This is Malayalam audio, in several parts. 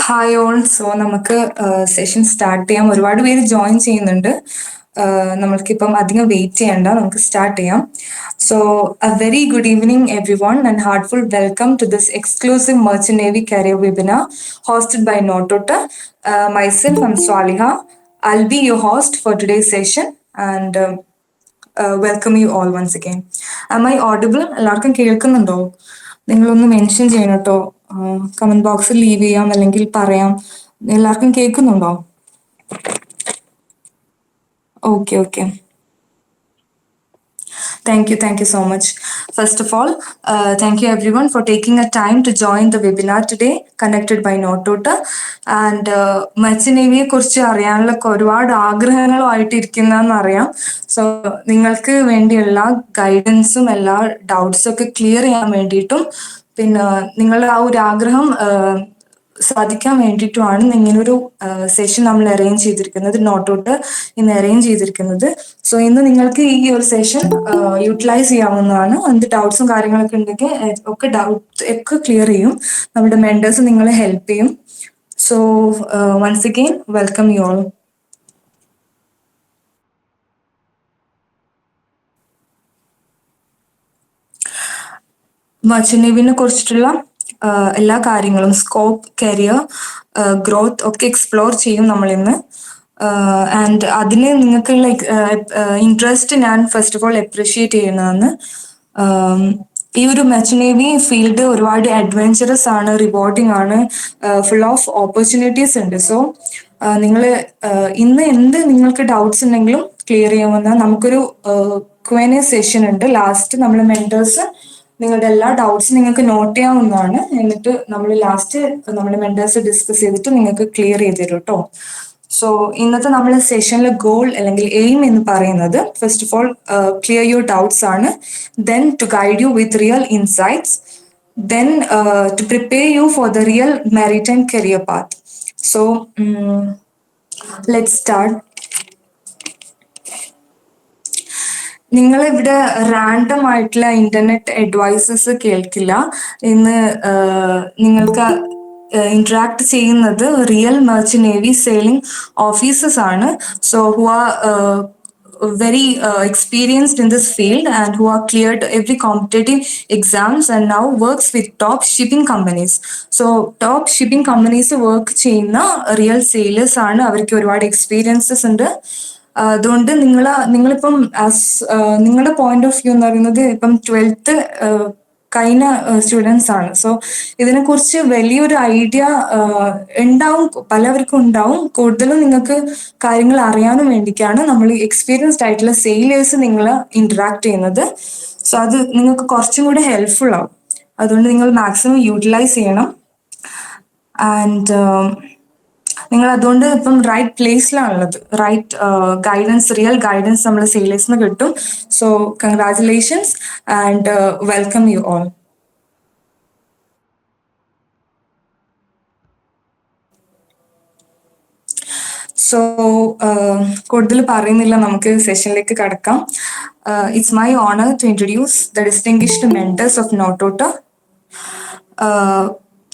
Hi all. സോ നമുക്ക് സെഷൻ സ്റ്റാർട്ട് ചെയ്യാം. ഒരുപാട് പേര് ജോയിൻ ചെയ്യുന്നുണ്ട്. നമ്മൾക്കിപ്പം അധികം വെയിറ്റ് ചെയ്യണ്ട, നമുക്ക് സ്റ്റാർട്ട് ചെയ്യാം. So a very good evening everyone and heartful welcome to this exclusive merchant navy career webinar hosted by Notote. Myself, I'm Swaliha. I'll be your host for today's session and welcome you all once again. Am I audible? എല്ലാവർക്കും കേൾക്കുന്നുണ്ടോ? നിങ്ങളൊന്ന് മെൻഷൻ ചെയ്യണം കേട്ടോ. കമന്റ് ബോക്സിൽ ലീവ് ചെയ്യാം, അല്ലെങ്കിൽ പറയാം. എല്ലാവർക്കും കേൾക്കുന്നുണ്ടോ? Okay okay. Thank you so much. First of all, thank you everyone for taking a time to join the webinar today, connected by Notote. And merchant നേവിയെ കുറിച്ച് അറിയാനുള്ള ഒരുപാട് ആഗ്രഹങ്ങളുമായിട്ട് ഇരിക്കുന്നതെന്ന് അറിയാം. സോ നിങ്ങൾക്ക് വേണ്ടി എല്ലാ ഗൈഡൻസും എല്ലാ ഡൗട്ട്സും ഒക്കെ ക്ലിയർ ചെയ്യാൻ വേണ്ടിയിട്ടും പിന്നെ നിങ്ങളുടെ ആ ഒരു ആഗ്രഹം സാധിക്കാൻ വേണ്ടിയിട്ടുമാണ് ഇങ്ങനൊരു സെഷൻ നമ്മൾ അറേഞ്ച് ചെയ്തിരിക്കുന്നത്, നോട്ടോട്ട് ഇന്ന് അറേഞ്ച് ചെയ്തിരിക്കുന്നത്. സോ ഇന്ന് നിങ്ങൾക്ക് ഈ ഒരു സെഷൻ യൂട്ടിലൈസ് ചെയ്യാവുന്നതാണ്. എന്ത് ഡൗട്ട്സും കാര്യങ്ങളൊക്കെ ഉണ്ടെങ്കിൽ ഒക്കെ ക്ലിയർ ചെയ്യും. നമ്മുടെ മെന്റേഴ്സ് നിങ്ങളെ ഹെൽപ്പ് ചെയ്യും. So once again welcome you all. Merchant നേവിനെ കുറിച്ചിട്ടുള്ള എല്ലാ കാര്യങ്ങളും, സ്കോപ്പ്, കരിയർ, ഗ്രോത്ത് ഒക്കെ എക്സ്പ്ലോർ ചെയ്യും നമ്മൾ ഇന്ന്. ആൻഡ് അതിന് നിങ്ങൾക്കുള്ള ഇൻട്രസ്റ്റ് ഞാൻ ഫസ്റ്റ് ഓഫ് ഓൾ അപ്രീഷിയേറ്റ് ചെയ്യുന്നതാണ്. ഈ ഒരു മെർച്ചന്റ് നേവി ഫീൽഡ് ഒരുപാട് അഡ്വെഞ്ചറസ് ആണ്, റിവാർഡിംഗ് ആണ്, ഫുൾ ഓഫ് ഓപ്പർച്യൂണിറ്റീസ് ഉണ്ട്. സോ നിങ്ങൾ ഇന്ന് എന്ത് നിങ്ങൾക്ക് ഡൗട്ട്സ് ഉണ്ടെങ്കിലും ക്ലിയർ ചെയ്യാവുന്ന നമുക്കൊരു ക്വ സെഷൻ ഉണ്ട്. ലാസ്റ്റ് നമ്മൾ മെന്റേഴ്സ് നിങ്ങളുടെ എല്ലാ ഡൗട്ട്സും നിങ്ങൾക്ക് നോട്ട് ചെയ്യാവുന്നതാണ്. എന്നിട്ട് നമ്മൾ ലാസ്റ്റ് നമ്മുടെ മെന്റേഴ്സ് ഡിസ്കസ് ചെയ്തിട്ട് നിങ്ങൾക്ക് ക്ലിയർ ചെയ്ത് തരും കേട്ടോ. സോ ഇന്നത്തെ നമ്മുടെ സെഷനിലെ ഗോൾ അല്ലെങ്കിൽ എയിം എന്ന് പറയുന്നത് first of all clear your doubts ആണ്, then to guide you with real insights, then to prepare you for the real maritime career path. So let's start. നിങ്ങൾ ഇവിടെ റാൻഡം ആയിട്ടുള്ള ഇന്റർനെറ്റ് അഡ്വൈസസ് കേൾക്കില്ല. ഇന്ന് നിങ്ങൾക്ക് ഇന്ററാക്ട് ചെയ്യുന്നത് real merchant navy sailing officers ആണ്. So who are very experienced in this field and who are cleared every competitive exams and now works with top shipping companies. So top shipping companies work ചെയ്യുന്ന റിയൽ സെയിലേഴ്സ് ആണ്. അവർക്ക് ഒരുപാട് എക്സ്പീരിയൻസസ് ഉണ്ട്. അതുകൊണ്ട് നിങ്ങളിപ്പം നിങ്ങളുടെ പോയിന്റ് ഓഫ് വ്യൂ എന്ന് പറയുന്നത് ഇപ്പം 12th കഴിഞ്ഞ സ്റ്റുഡൻസ് ആണ്. സോ ഇതിനെക്കുറിച്ച് വലിയൊരു ഐഡിയ ഉണ്ടാവും, പലവർക്കും ഉണ്ടാവും. കൂടുതലും നിങ്ങൾക്ക് കാര്യങ്ങൾ അറിയാനും വേണ്ടിയിട്ടാണ് നമ്മൾ എക്സ്പീരിയൻസ്ഡ് ആയിട്ടുള്ള സെയിലേഴ്സ് നിങ്ങൾ ഇന്ററാക്ട് ചെയ്യുന്നത്. സോ അത് നിങ്ങൾക്ക് കുറച്ചും കൂടെ ഹെൽപ്ഫുൾ ആവും. അതുകൊണ്ട് നിങ്ങൾ മാക്സിമം യൂട്ടിലൈസ് ചെയ്യണം. ആൻഡ് നിങ്ങൾ അതുകൊണ്ട് ഇപ്പം റൈറ്റ് പ്ലേസിലാണുള്ളത്. റൈറ്റ് ഗൈഡൻസ്, റിയൽ ഗൈഡൻസ് നമ്മൾ സെയിലേഴ്സിന് കിട്ടും. So congratulations and welcome you all. So കൂടുതൽ പറയുന്നില്ല, നമുക്ക് സെഷനിലേക്ക് കടക്കാം. It's my honour to introduce the distinguished mentors of Notote.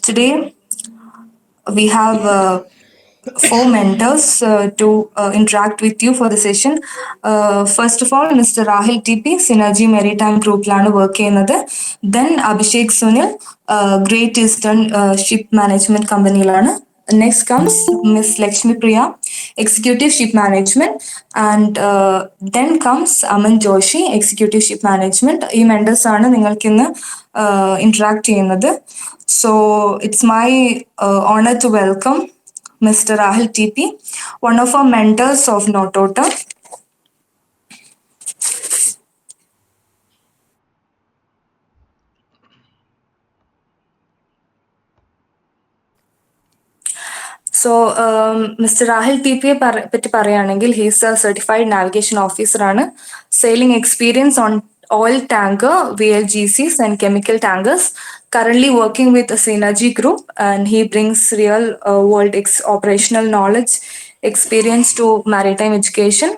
Today we have 4 mentors to interact with you for the session. First of all, Mr. Rahil TP, Synergy Maritime Group ലാണ് വർക്ക് ചെയ്യുന്നത്. Then Abhishek Sunil, Great Eastern Ship Management കമ്പനിയിലാണ്. Next comes Miss Lakshmi Priya, Executive Ship Management, and then comes Aman Joshi, Executive Ship Management. ഈ മെന്റേഴ്സ് ആണ് നിങ്ങൾക്ക് ഇന്ന് interact ചെയ്യുന്നത്. So it's my honor to welcome Mr. Rahil TP, one of our mentors of Notote. So mister Rahul T പിയെ പറ്റി പറയുകയാണെങ്കിൽ he's a certified navigation officer ആണ്. Sailing experience on oil tanker, VLGCs and chemical tankers. Currently working with a Synergy Group, and he brings real world operational knowledge, experience to maritime education.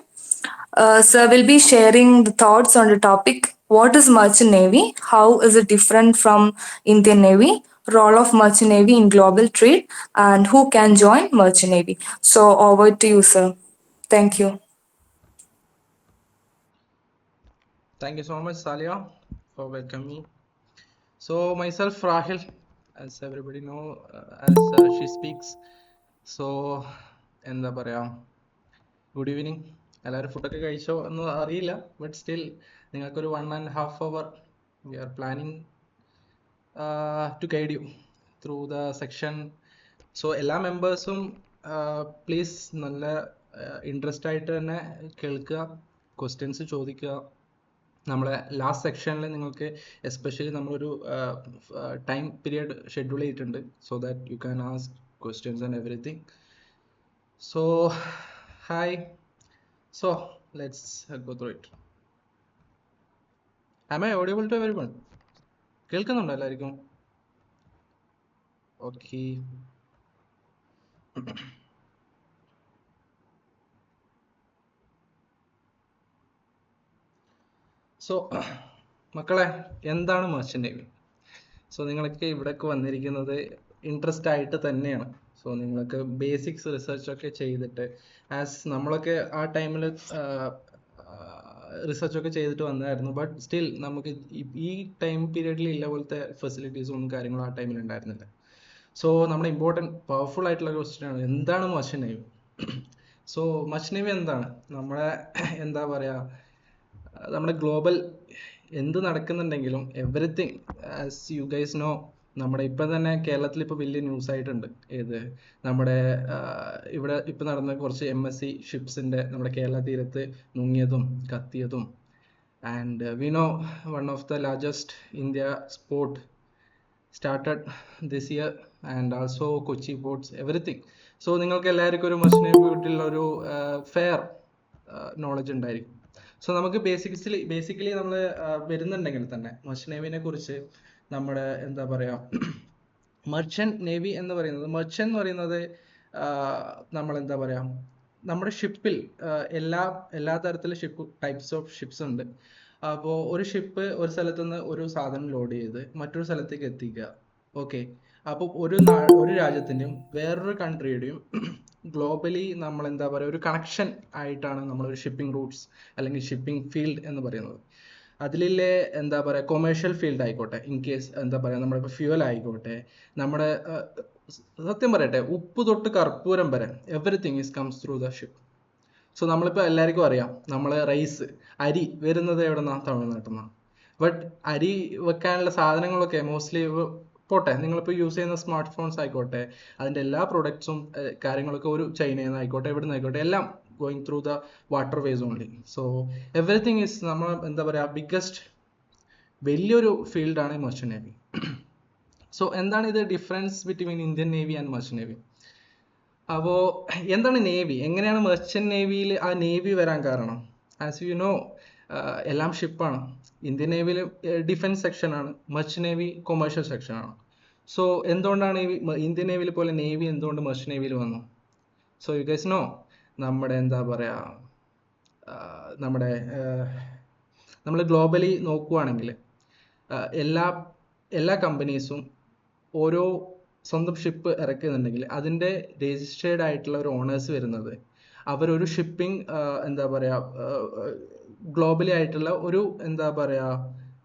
Sir will be sharing the thoughts on the topic, what is Merchant Navy? How is it different from Indian Navy? role of Merchant Navy in global trade and who can join Merchant Navy. So over to you, sir. Thank you. Thank you so much, Salia, for welcoming me. So myself, Rahil, as everybody know, as she speaks. So എന്താ പറയാ, ഗുഡ് ഈവനിങ്. എല്ലാവരും ഫുഡൊക്കെ കഴിച്ചോ എന്ന് അറിയില്ല, ബട്ട് സ്റ്റിൽ നിങ്ങൾക്കൊരു 1.5 hour we are planning to guide you through the section. So എല്ലാ മെമ്പേഴ്സും പ്ലീസ് നല്ല ഇൻട്രസ്റ്റ് ആയിട്ട് തന്നെ കേൾക്കുക, ക്വസ്റ്റ്യൻസ് ചോദിക്കുക. നമ്മളെ ലാസ്റ്റ് സെക്ഷനിൽ നിങ്ങൾക്ക് എസ്പെഷ്യലി നമ്മളൊരു ടൈം പീരിയഡ് ഷെഡ്യൂൾ ചെയ്തിട്ടുണ്ട്, so that you can ask questions and everything. So hi, so let's go through it. Am I audible to everyone? കേൾക്കുന്നുണ്ടോ എല്ലാവർക്കും? ഓക്കെ. സോ മക്കളെ, എന്താണ് മെർച്ചന്റ് നേവി? സോ നിങ്ങളൊക്കെ ഇവിടേക്ക് വന്നിരിക്കുന്നത് ഇൻട്രസ്റ്റ് ആയിട്ട് തന്നെയാണ്. സോ നിങ്ങൾക്ക് ബേസിക്സ് റിസർച്ച് ഒക്കെ ചെയ്തിട്ട്, ആസ് നമ്മളൊക്കെ ആ ടൈമിൽ റിസർച്ച് ഒക്കെ ചെയ്തിട്ട് വന്നായിരുന്നു, ബട്ട് സ്റ്റിൽ നമുക്ക് ഈ ടൈം പീരീഡിൽ ഇല്ല പോലത്തെ ഫെസിലിറ്റീസും കാര്യങ്ങളും ആ ടൈമിൽ ഉണ്ടായിരുന്നില്ല. സോ നമ്മുടെ ഇമ്പോർട്ടൻറ്റ് പവർഫുൾ ആയിട്ടുള്ള ക്വസ്റ്റ്യൻ ആണ്, എന്താണ് merchant navy? So merchant navy എന്താണ്? നമ്മുടെ എന്താ പറയുക, നമ്മുടെ ഗ്ലോബൽ എന്ത് നടക്കുന്നുണ്ടെങ്കിലും everything, as you guys know, നമ്മുടെ ഇപ്പം തന്നെ കേരളത്തിൽ ഇപ്പോൾ വലിയ ന്യൂസ് ആയിട്ടുണ്ട്. ഏത്, നമ്മുടെ ഇവിടെ ഇപ്പം നടന്ന കുറച്ച് MSC ഷിപ്സിൻ്റെ നമ്മുടെ കേരള തീരത്ത് മുങ്ങിയതും കത്തിയതും. And we know one of the largest India sport started this year, and also Kochi ports, everything. So നിങ്ങൾക്ക് എല്ലാവർക്കും ഒരു മെർച്ചന്റ് നേവി പറ്റിയുള്ള ഒരു ഫെയർ നോളജ് ഉണ്ടായിരിക്കും. സോ നമുക്ക് ബേസിക്കലി നമ്മൾ വരുന്നുണ്ടെങ്കിൽ തന്നെ മെർച്ചന്റ് നേവിനെ കുറിച്ച് നമ്മുടെ എന്താ പറയുക, മെർച്ചന്റ് നേവി എന്ന് പറയുന്നത്, മെർച്ചന്റ് എന്ന് പറയുന്നത് നമ്മൾ എന്താ പറയുക, നമ്മുടെ ഷിപ്പിൽ എല്ലാ തരത്തിലുള്ള ടൈപ്സ് ഓഫ് ഷിപ്സ് ഉണ്ട്. അപ്പോൾ ഒരു ഷിപ്പ് ഒരു സ്ഥലത്ത് നിന്ന് ഒരു സാധനം ലോഡ് ചെയ്ത് മറ്റൊരു സ്ഥലത്തേക്ക് എത്തിക്കുക. ഓക്കെ, അപ്പോൾ ഒരു രാജ്യത്തിൻ്റെയും വേറൊരു കൺട്രിയുടെയും ഗ്ലോബലി നമ്മൾ എന്താ പറയുക, ഒരു കണക്ഷൻ ആയിട്ടാണ് നമ്മളൊരു ഷിപ്പിംഗ് റൂട്ട്സ് അല്ലെങ്കിൽ ഷിപ്പിംഗ് ഫീൽഡ് എന്ന് പറയുന്നത്. അതിലെ എന്താ പറയുക, കൊമേഴ്ഷ്യൽ ഫീൽഡ് ആയിക്കോട്ടെ, ഇൻ കേസ് എന്താ പറയുക, നമ്മുടെ ഇപ്പോൾ ഫ്യൂവൽ ആയിക്കോട്ടെ, നമ്മുടെ സത്യം പറയട്ടെ, ഉപ്പ് തൊട്ട് കർപ്പൂരം വരെ everything is comes through the ship. So നമ്മളിപ്പോൾ എല്ലാവർക്കും അറിയാം, നമ്മൾ റൈസ്, അരി വരുന്നത് എവിടെ നിന്നാണ്? തമിഴ്നാട്ടിൽ നിന്നാണ്. ബട്ട് അരി വെക്കാനുള്ള സാധനങ്ങളൊക്കെ മോസ്റ്റ്ലി പോട്ടെ, നിങ്ങളിപ്പോൾ യൂസ് ചെയ്യുന്ന സ്മാർട്ട് ഫോൺസ് ആയിക്കോട്ടെ, അതിൻ്റെ എല്ലാ പ്രൊഡക്ട്സും കാര്യങ്ങളൊക്കെ ഒരു ചൈനയിൽ നിന്ന് ആയിക്കോട്ടെ, എവിടെ നിന്ന് ആയിക്കോട്ടെ, എല്ലാം going through the waterways only. So everything is, നമ്മൾ എന്താ പറയുക, ബിഗ്ഗസ്റ്റ് വലിയൊരു ഫീൽഡാണ് മെർച്ചന്റ് നേവി. സോ എന്താണ് ഇത് difference between Indian navy and merchant navy? അപ്പോൾ എന്താണ് നേവി? എങ്ങനെയാണ് മെർച്ചന്റ് നേവിയിൽ ആ നേവി വരാൻ കാരണം? ആസ് യു നോ, എല്ലാം ഷിപ്പാണ്. ഇന്ത്യൻ നേവിയിൽ ഡിഫൻസ് സെക്ഷനാണ്, മെർച്ചന്റ് നേവി കൊമേഴ്ഷ്യൽ സെക്ഷനാണ്. സോ എന്തുകൊണ്ടാണ് ഇന്ത്യൻ നേവിയിൽ പോലെ നേവി എന്തുകൊണ്ട് മെർച്ചന്റ് നേവിയിൽ വന്നു? സോ യു ഗൈസ് നോ, നമ്മുടെ എന്താ പറയുക, നമ്മൾ ഗ്ലോബലി നോക്കുവാണെങ്കിൽ എല്ലാ കമ്പനീസും ഓരോ സ്വന്തം ഷിപ്പ് ഇറക്കുന്നുണ്ടെങ്കിൽ അതിൻ്റെ രജിസ്റ്റേർഡ് ആയിട്ടുള്ള ഒരു ഓണേഴ്സ് വരുന്നത്, അവരൊരു ഷിപ്പിംഗ് എന്താ പറയുക, ഗ്ലോബലി ആയിട്ടുള്ള ഒരു എന്താ പറയുക,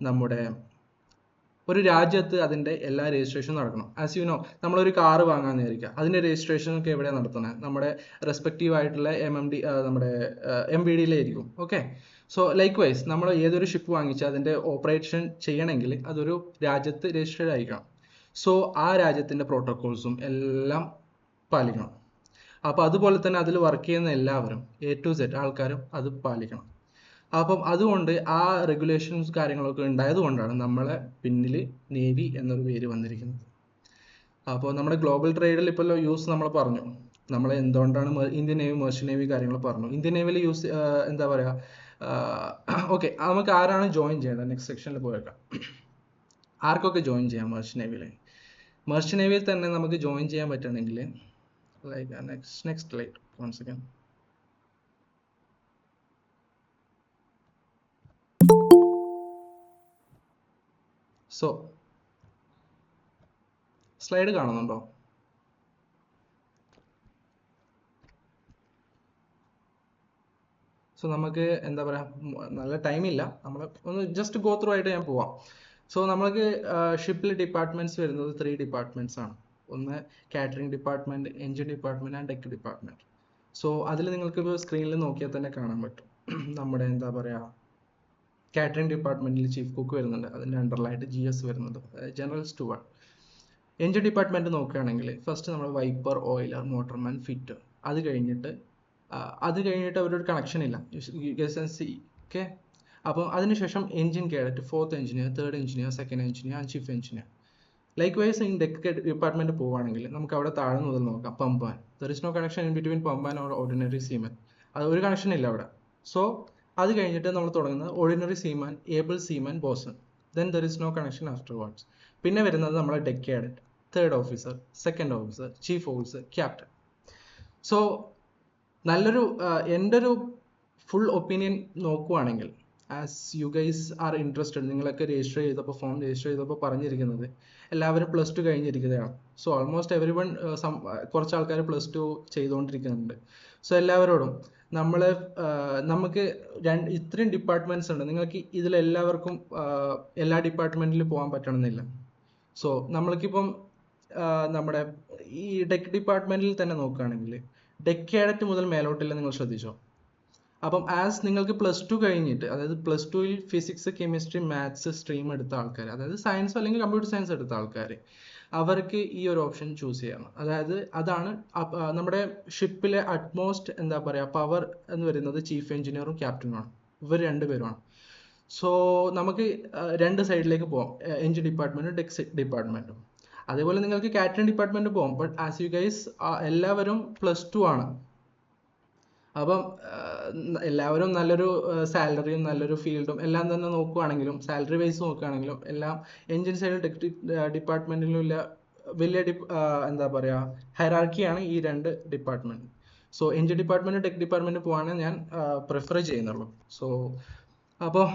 നമ്മുടെ ഒരു രാജ്യത്ത് അതിൻ്റെ എല്ലാ രജിസ്ട്രേഷനും നടക്കണം. ആസ് യു നോ, നമ്മളൊരു കാറ് വാങ്ങാമെന്ന് വിചാരിക്കുക, അതിൻ്റെ രജിസ്ട്രേഷൻ ഒക്കെ എവിടെയാണ് നടത്തുന്നത്? നമ്മുടെ റെസ്പെക്റ്റീവ് ആയിട്ടുള്ള നമ്മുടെ MVDയിലായിരിക്കും. ഓക്കെ, സോ ലൈക്ക് വൈസ് നമ്മൾ ഏതൊരു ഷിപ്പ് വാങ്ങിച്ചാൽ അതിൻ്റെ ഓപ്പറേഷൻ ചെയ്യണമെങ്കിൽ അതൊരു രാജ്യത്ത് രജിസ്റ്റേർഡ് ആയിരിക്കണം. സോ ആ രാജ്യത്തിൻ്റെ പ്രോട്ടോകോൾസും എല്ലാം പാലിക്കണം. അപ്പോൾ അതുപോലെ തന്നെ അതിൽ വർക്ക് ചെയ്യുന്ന എല്ലാവരും A to Z ആൾക്കാരും അത് പാലിക്കണം. അപ്പം അതുകൊണ്ട് ആ റെഗുലേഷൻസ് കാര്യങ്ങളൊക്കെ ഉണ്ടായത് കൊണ്ടാണ് നമ്മളെ പിന്നിൽ നേവി എന്നൊരു പേര് വന്നിരിക്കുന്നത്. അപ്പോൾ നമ്മുടെ ഗ്ലോബൽ ട്രേഡിൽ ഇപ്പോൾ യൂസ് നമ്മൾ പറഞ്ഞു, നമ്മൾ എന്തുകൊണ്ടാണ് ഇന്ത്യൻ നേവി മെർച്ചന്റ് നേവി കാര്യങ്ങൾ പറഞ്ഞു. ഇന്ത്യൻ നേവിയിൽ യൂസ് എന്താ പറയുക, ഓക്കെ, നമുക്ക് ആരാണ് ജോയിൻ ചെയ്യേണ്ടത്? നെക്സ്റ്റ് സെക്ഷനിൽ പോയേക്കാം. ആർക്കൊക്കെ ജോയിൻ ചെയ്യാം മെർച്ചന്റ് നേവിയിൽ? മെർച്ചന്റ് നേവിയിൽ തന്നെ നമുക്ക് ജോയിൻ ചെയ്യാൻ പറ്റുകയാണെങ്കിൽ, like next slide once again. So slide കാണുന്നുണ്ടോ? സോ നമുക്ക് എന്താ പറയുക, നല്ല ടൈമില്ല, നമ്മൾ ഒന്ന് ജസ്റ്റ് ഗോ ത്രൂ ആയിട്ട് ഞാൻ പോവാം. സോ നമ്മൾക്ക് ഷിപ്പിൽ ഡിപ്പാർട്ട്മെന്റ്സ് വരുന്നത് 3 ഡിപ്പാർട്ട്മെന്റ്സ് ആണ്. ഒന്ന് catering department, engine department and deck department. So അതിൽ നിങ്ങൾക്ക് ഇപ്പോൾ സ്ക്രീനിൽ നോക്കിയാൽ തന്നെ കാണാൻ പറ്റും. നമ്മുടെ എന്താ പറയുക, കാറ്ററിംഗ് ഡിപ്പാർട്ട്മെന്റിൽ ചീഫ് കുക്ക് വരുന്നുണ്ട്, അതിൻ്റെ അണ്ടറിലായിട്ട് GS വരുന്നുണ്ട്, ജനറൽ സ്റ്റുവാർഡ്. എഞ്ചിൻ ഡിപ്പാർട്ട്മെന്റ് നോക്കുകയാണെങ്കിൽ ഫസ്റ്റ് നമ്മൾ വൈപ്പർ, ഓയിലർ, മോട്ടർമാൻ, ഫിറ്റർ. അത് കഴിഞ്ഞിട്ട് അവരൊരു കണക്ഷൻ ഇല്ല, ഓക്കെ. അപ്പോൾ അതിനുശേഷം engine cadet, 4th engineer, 3rd engineer, 2nd engineer and chief engineer. Likewise in deck department പോവുകയാണെങ്കിൽ നമുക്ക് അവിടെ താഴെ മുതൽ നോക്കാം. Pumpman, there is no connection in between pumpman or ordinary seaman. അത് ഒരു കണക്ഷൻ ഇല്ല അവിടെ. സോ അത് കഴിഞ്ഞിട്ട് നമ്മൾ തുടങ്ങുന്നത് ordinary seaman, able seaman, bosun. Then there is no connection afterwards. പിന്നെ വരുന്നത് നമ്മുടെ deck cadet, 3rd officer, 2nd officer, chief officer, captain. So നല്ലൊരു എൻ്റെ ഒരു ഫുൾ ഒപ്പീനിയൻ നോക്കുവാണെങ്കിൽ, as you guys are interested, നിങ്ങളൊക്കെ രജിസ്റ്റർ ചെയ്തപ്പോൾ, ഫോം രജിസ്റ്റർ ചെയ്തപ്പോൾ പറഞ്ഞിരിക്കുന്നത് എല്ലാവരും +2 കഴിഞ്ഞിരിക്കുന്നതാണ്. സോ ഓൾമോസ്റ്റ് എവരി വൺ, കുറച്ച് ആൾക്കാർ +2 ചെയ്തുകൊണ്ടിരിക്കുന്നുണ്ട്. സോ എല്ലാവരോടും നമുക്ക് ഇത്രയും ഡിപ്പാർട്ട്മെന്റ്സ് ഉണ്ട്, നിങ്ങൾക്ക് ഇതിലെല്ലാവർക്കും എല്ലാ ഡിപ്പാർട്ട്മെന്റിലും പോകാൻ പറ്റണമെന്നില്ല. സോ നമ്മൾക്കിപ്പം നമ്മുടെ ഈ ഡെക്ക് ഡിപ്പാർട്ട്മെന്റിൽ തന്നെ നോക്കുകയാണെങ്കിൽ ഡെക്ക് കേഡറ്റ് മുതൽ മേലോട്ടില്ല, നിങ്ങൾ ശ്രദ്ധിച്ചോ? അപ്പം ആസ് നിങ്ങൾക്ക് +2 കഴിഞ്ഞിട്ട്, അതായത് +2ൽ ഫിസിക്സ്, കെമിസ്ട്രി, മാത്സ് സ്ട്രീം എടുത്ത ആൾക്കാർ, അതായത് സയൻസ് അല്ലെങ്കിൽ കമ്പ്യൂട്ടർ സയൻസ് എടുത്ത ആൾക്കാർ, അവർക്ക് ഈ ഒരു ഓപ്ഷൻ ചൂസ് ചെയ്യണം. അതായത് അതാണ് നമ്മുടെ ഷിപ്പിലെ അറ്റ്മോസ്റ്റ് എന്താ പറയുക പവർ എന്ന് പറയുന്നത് ചീഫ് എഞ്ചിനീയറും ക്യാപ്റ്റനുമാണ്. ഇവർ രണ്ടുപേരുമാണ്. സോ നമുക്ക് രണ്ട് സൈഡിലേക്ക് പോകാം, എഞ്ചിൻ ഡിപ്പാർട്ട്മെന്റും ഡെക്ക് ഡിപ്പാർട്ട്മെന്റും. അതേപോലെ നിങ്ങൾക്ക് കാറ്ററിംഗ് ഡിപ്പാർട്ട്മെന്റ് പോകാം. ബട്ട് ആസ് യു ഗൈസ് എല്ലാവരും +2 ആണ്. അപ്പം എല്ലാവരും നല്ലൊരു സാലറിയും നല്ലൊരു ഫീൽഡും എല്ലാം തന്നെ നോക്കുകയാണെങ്കിലും, സാലറി വൈസ് നോക്കുകയാണെങ്കിലും എല്ലാം എഞ്ചിൻ സൈഡ് ഡെക്ക് ഡിപ്പാർട്ട്മെന്റിലും ഇല്ല, വലിയ എന്താ പറയുക ഹൈറാർക്കിയാണ് ഈ രണ്ട് department. So engine department, deck department പോകാനാണ് ഞാൻ പ്രിഫർ ചെയ്യുന്നുള്ളൂ. സോ അപ്പോൾ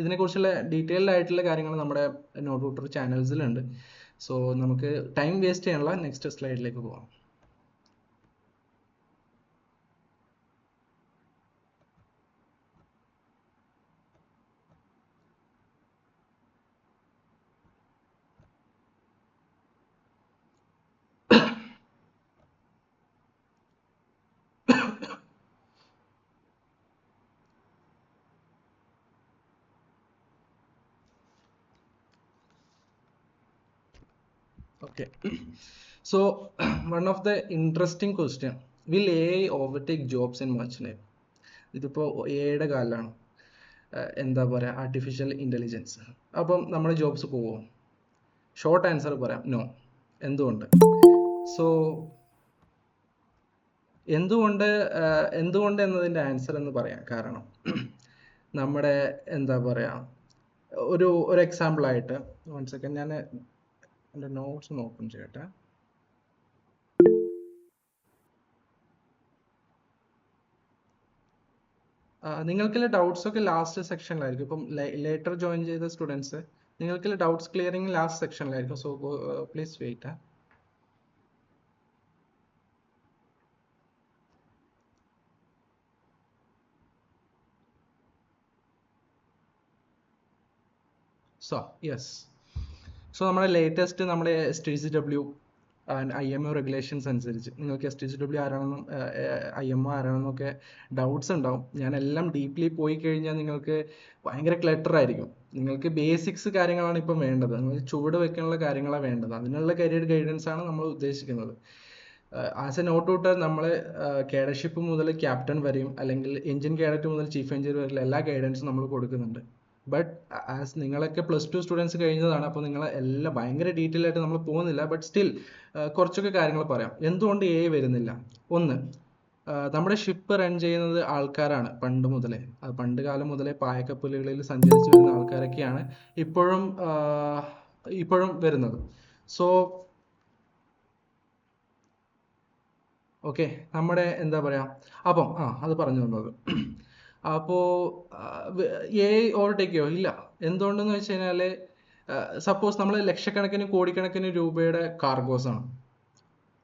ഇതിനെക്കുറിച്ചുള്ള ഡീറ്റെയിൽഡ് ആയിട്ടുള്ള കാര്യങ്ങൾ നമ്മുടെ നോട്ട് ട്യൂട്ടർ ചാനൽസിലുണ്ട്. സോ നമുക്ക് ടൈം വേസ്റ്റ് ചെയ്യാനുള്ള നെക്സ്റ്റ് സ്ലൈഡിലേക്ക് പോകാം. Okay, so one of the interesting question, will AI overtake jobs in merchant navy? ഇതിപ്പോൾ എയുടെ കാലമാണ്, എന്താ പറയുക ആർട്ടിഫിഷ്യൽ ഇൻ്റലിജൻസ്. അപ്പം നമ്മുടെ ജോബ്സ് പോവോ? ഷോർട്ട് ആൻസർ പറയാം, നോ. എന്തുകൊണ്ട്? സോ എന്തുകൊണ്ട് എന്നതിൻ്റെ ആൻസർ എന്ന് പറയാം. കാരണം നമ്മുടെ എന്താ പറയുക ഒരു എക്സാമ്പിൾ ആയിട്ട്, 1 സെക്കൻഡ്, ഞാൻ എൻ്റെ നോട്ട്സ് ഒന്ന് ഓപ്പൺ ചെയ്യട്ടെ. നിങ്ങൾക്കുള്ള ഡൗട്ട്സ് ഒക്കെ ലാസ്റ്റ് സെക്ഷനിലായിരിക്കും. ഇപ്പം ലേറ്റർ ജോയിൻ ചെയ്ത സ്റ്റുഡൻസ്, നിങ്ങൾക്കുള്ള ഡൗട്ട്സ് ക്ലിയറിംഗ് ലാസ്റ്റ് സെക്ഷനിലായിരിക്കും. So please wait. So yes, so നമ്മുടെ ലേറ്റസ്റ്റ് നമ്മുടെ STCW ആൻഡ് IMO റെഗുലേഷൻസ് അനുസരിച്ച് നിങ്ങൾക്ക് STCW ആരാണെന്നും IMO ആരാണെന്നൊക്കെ ഡൗട്ട്സ് ഉണ്ടാവും. ഞാനെല്ലാം ഡീപ്ലി പോയി കഴിഞ്ഞാൽ നിങ്ങൾക്ക് ഭയങ്കര ക്ലട്ടർ ആയിരിക്കും. നിങ്ങൾക്ക് ബേസിക്സ് കാര്യങ്ങളാണ് ഇപ്പം വേണ്ടത്, നിങ്ങൾക്ക് ചുവട് വെക്കാനുള്ള കാര്യങ്ങളാണ് വേണ്ടത്. അതിനുള്ള കരിയർ ഗൈഡൻസ് ആണ് നമ്മൾ ഉദ്ദേശിക്കുന്നത്. ആസ് എ നോട്ട് ഔട്ടർ നമ്മൾ കേഡർഷിപ്പ് മുതൽ ക്യാപ്റ്റൻ വരെയും, അല്ലെങ്കിൽ എഞ്ചിൻ കേഡറ്റ് മുതൽ ചീഫ് എഞ്ചിനീയർ വരെയുള്ള എല്ലാ ഗൈഡൻസും നമ്മൾ കൊടുക്കുന്നുണ്ട്. ബട്ട് ആസ് നിങ്ങളൊക്കെ +2 സ്റ്റുഡൻസ് കഴിഞ്ഞതാണ്, അപ്പോൾ നിങ്ങൾ എല്ലാം ഭയങ്കര ഡീറ്റെയിൽ ആയിട്ട് നമ്മൾ പോകുന്നില്ല. ബട്ട് സ്റ്റിൽ കുറച്ചൊക്കെ കാര്യങ്ങൾ പറയാം. എന്തുകൊണ്ട് AI വരുന്നില്ല? ഒന്ന്, നമ്മുടെ ഷിപ്പ് റൺ ചെയ്യുന്നത് ആൾക്കാരാണ് പണ്ട് കാലം മുതലേ പായക്കപ്പലുകളിൽ സഞ്ചരിച്ച് വരുന്ന ആൾക്കാരൊക്കെയാണ് ഇപ്പോഴും വരുന്നത്. സോ ഓക്കെ, നമ്മുടെ എന്താ പറയുക, അപ്പം അത് പറഞ്ഞു തന്നത്. അപ്പോൾ AI ഓവർടേക്ക് ചെയ്യോ? ഇല്ല. എന്തുകൊണ്ടെന്ന് വെച്ച് കഴിഞ്ഞാൽ സപ്പോസ് നമ്മൾ ലക്ഷക്കണക്കിന് കോടിക്കണക്കിന് രൂപയുടെ കാർഗോസ് ആണ്,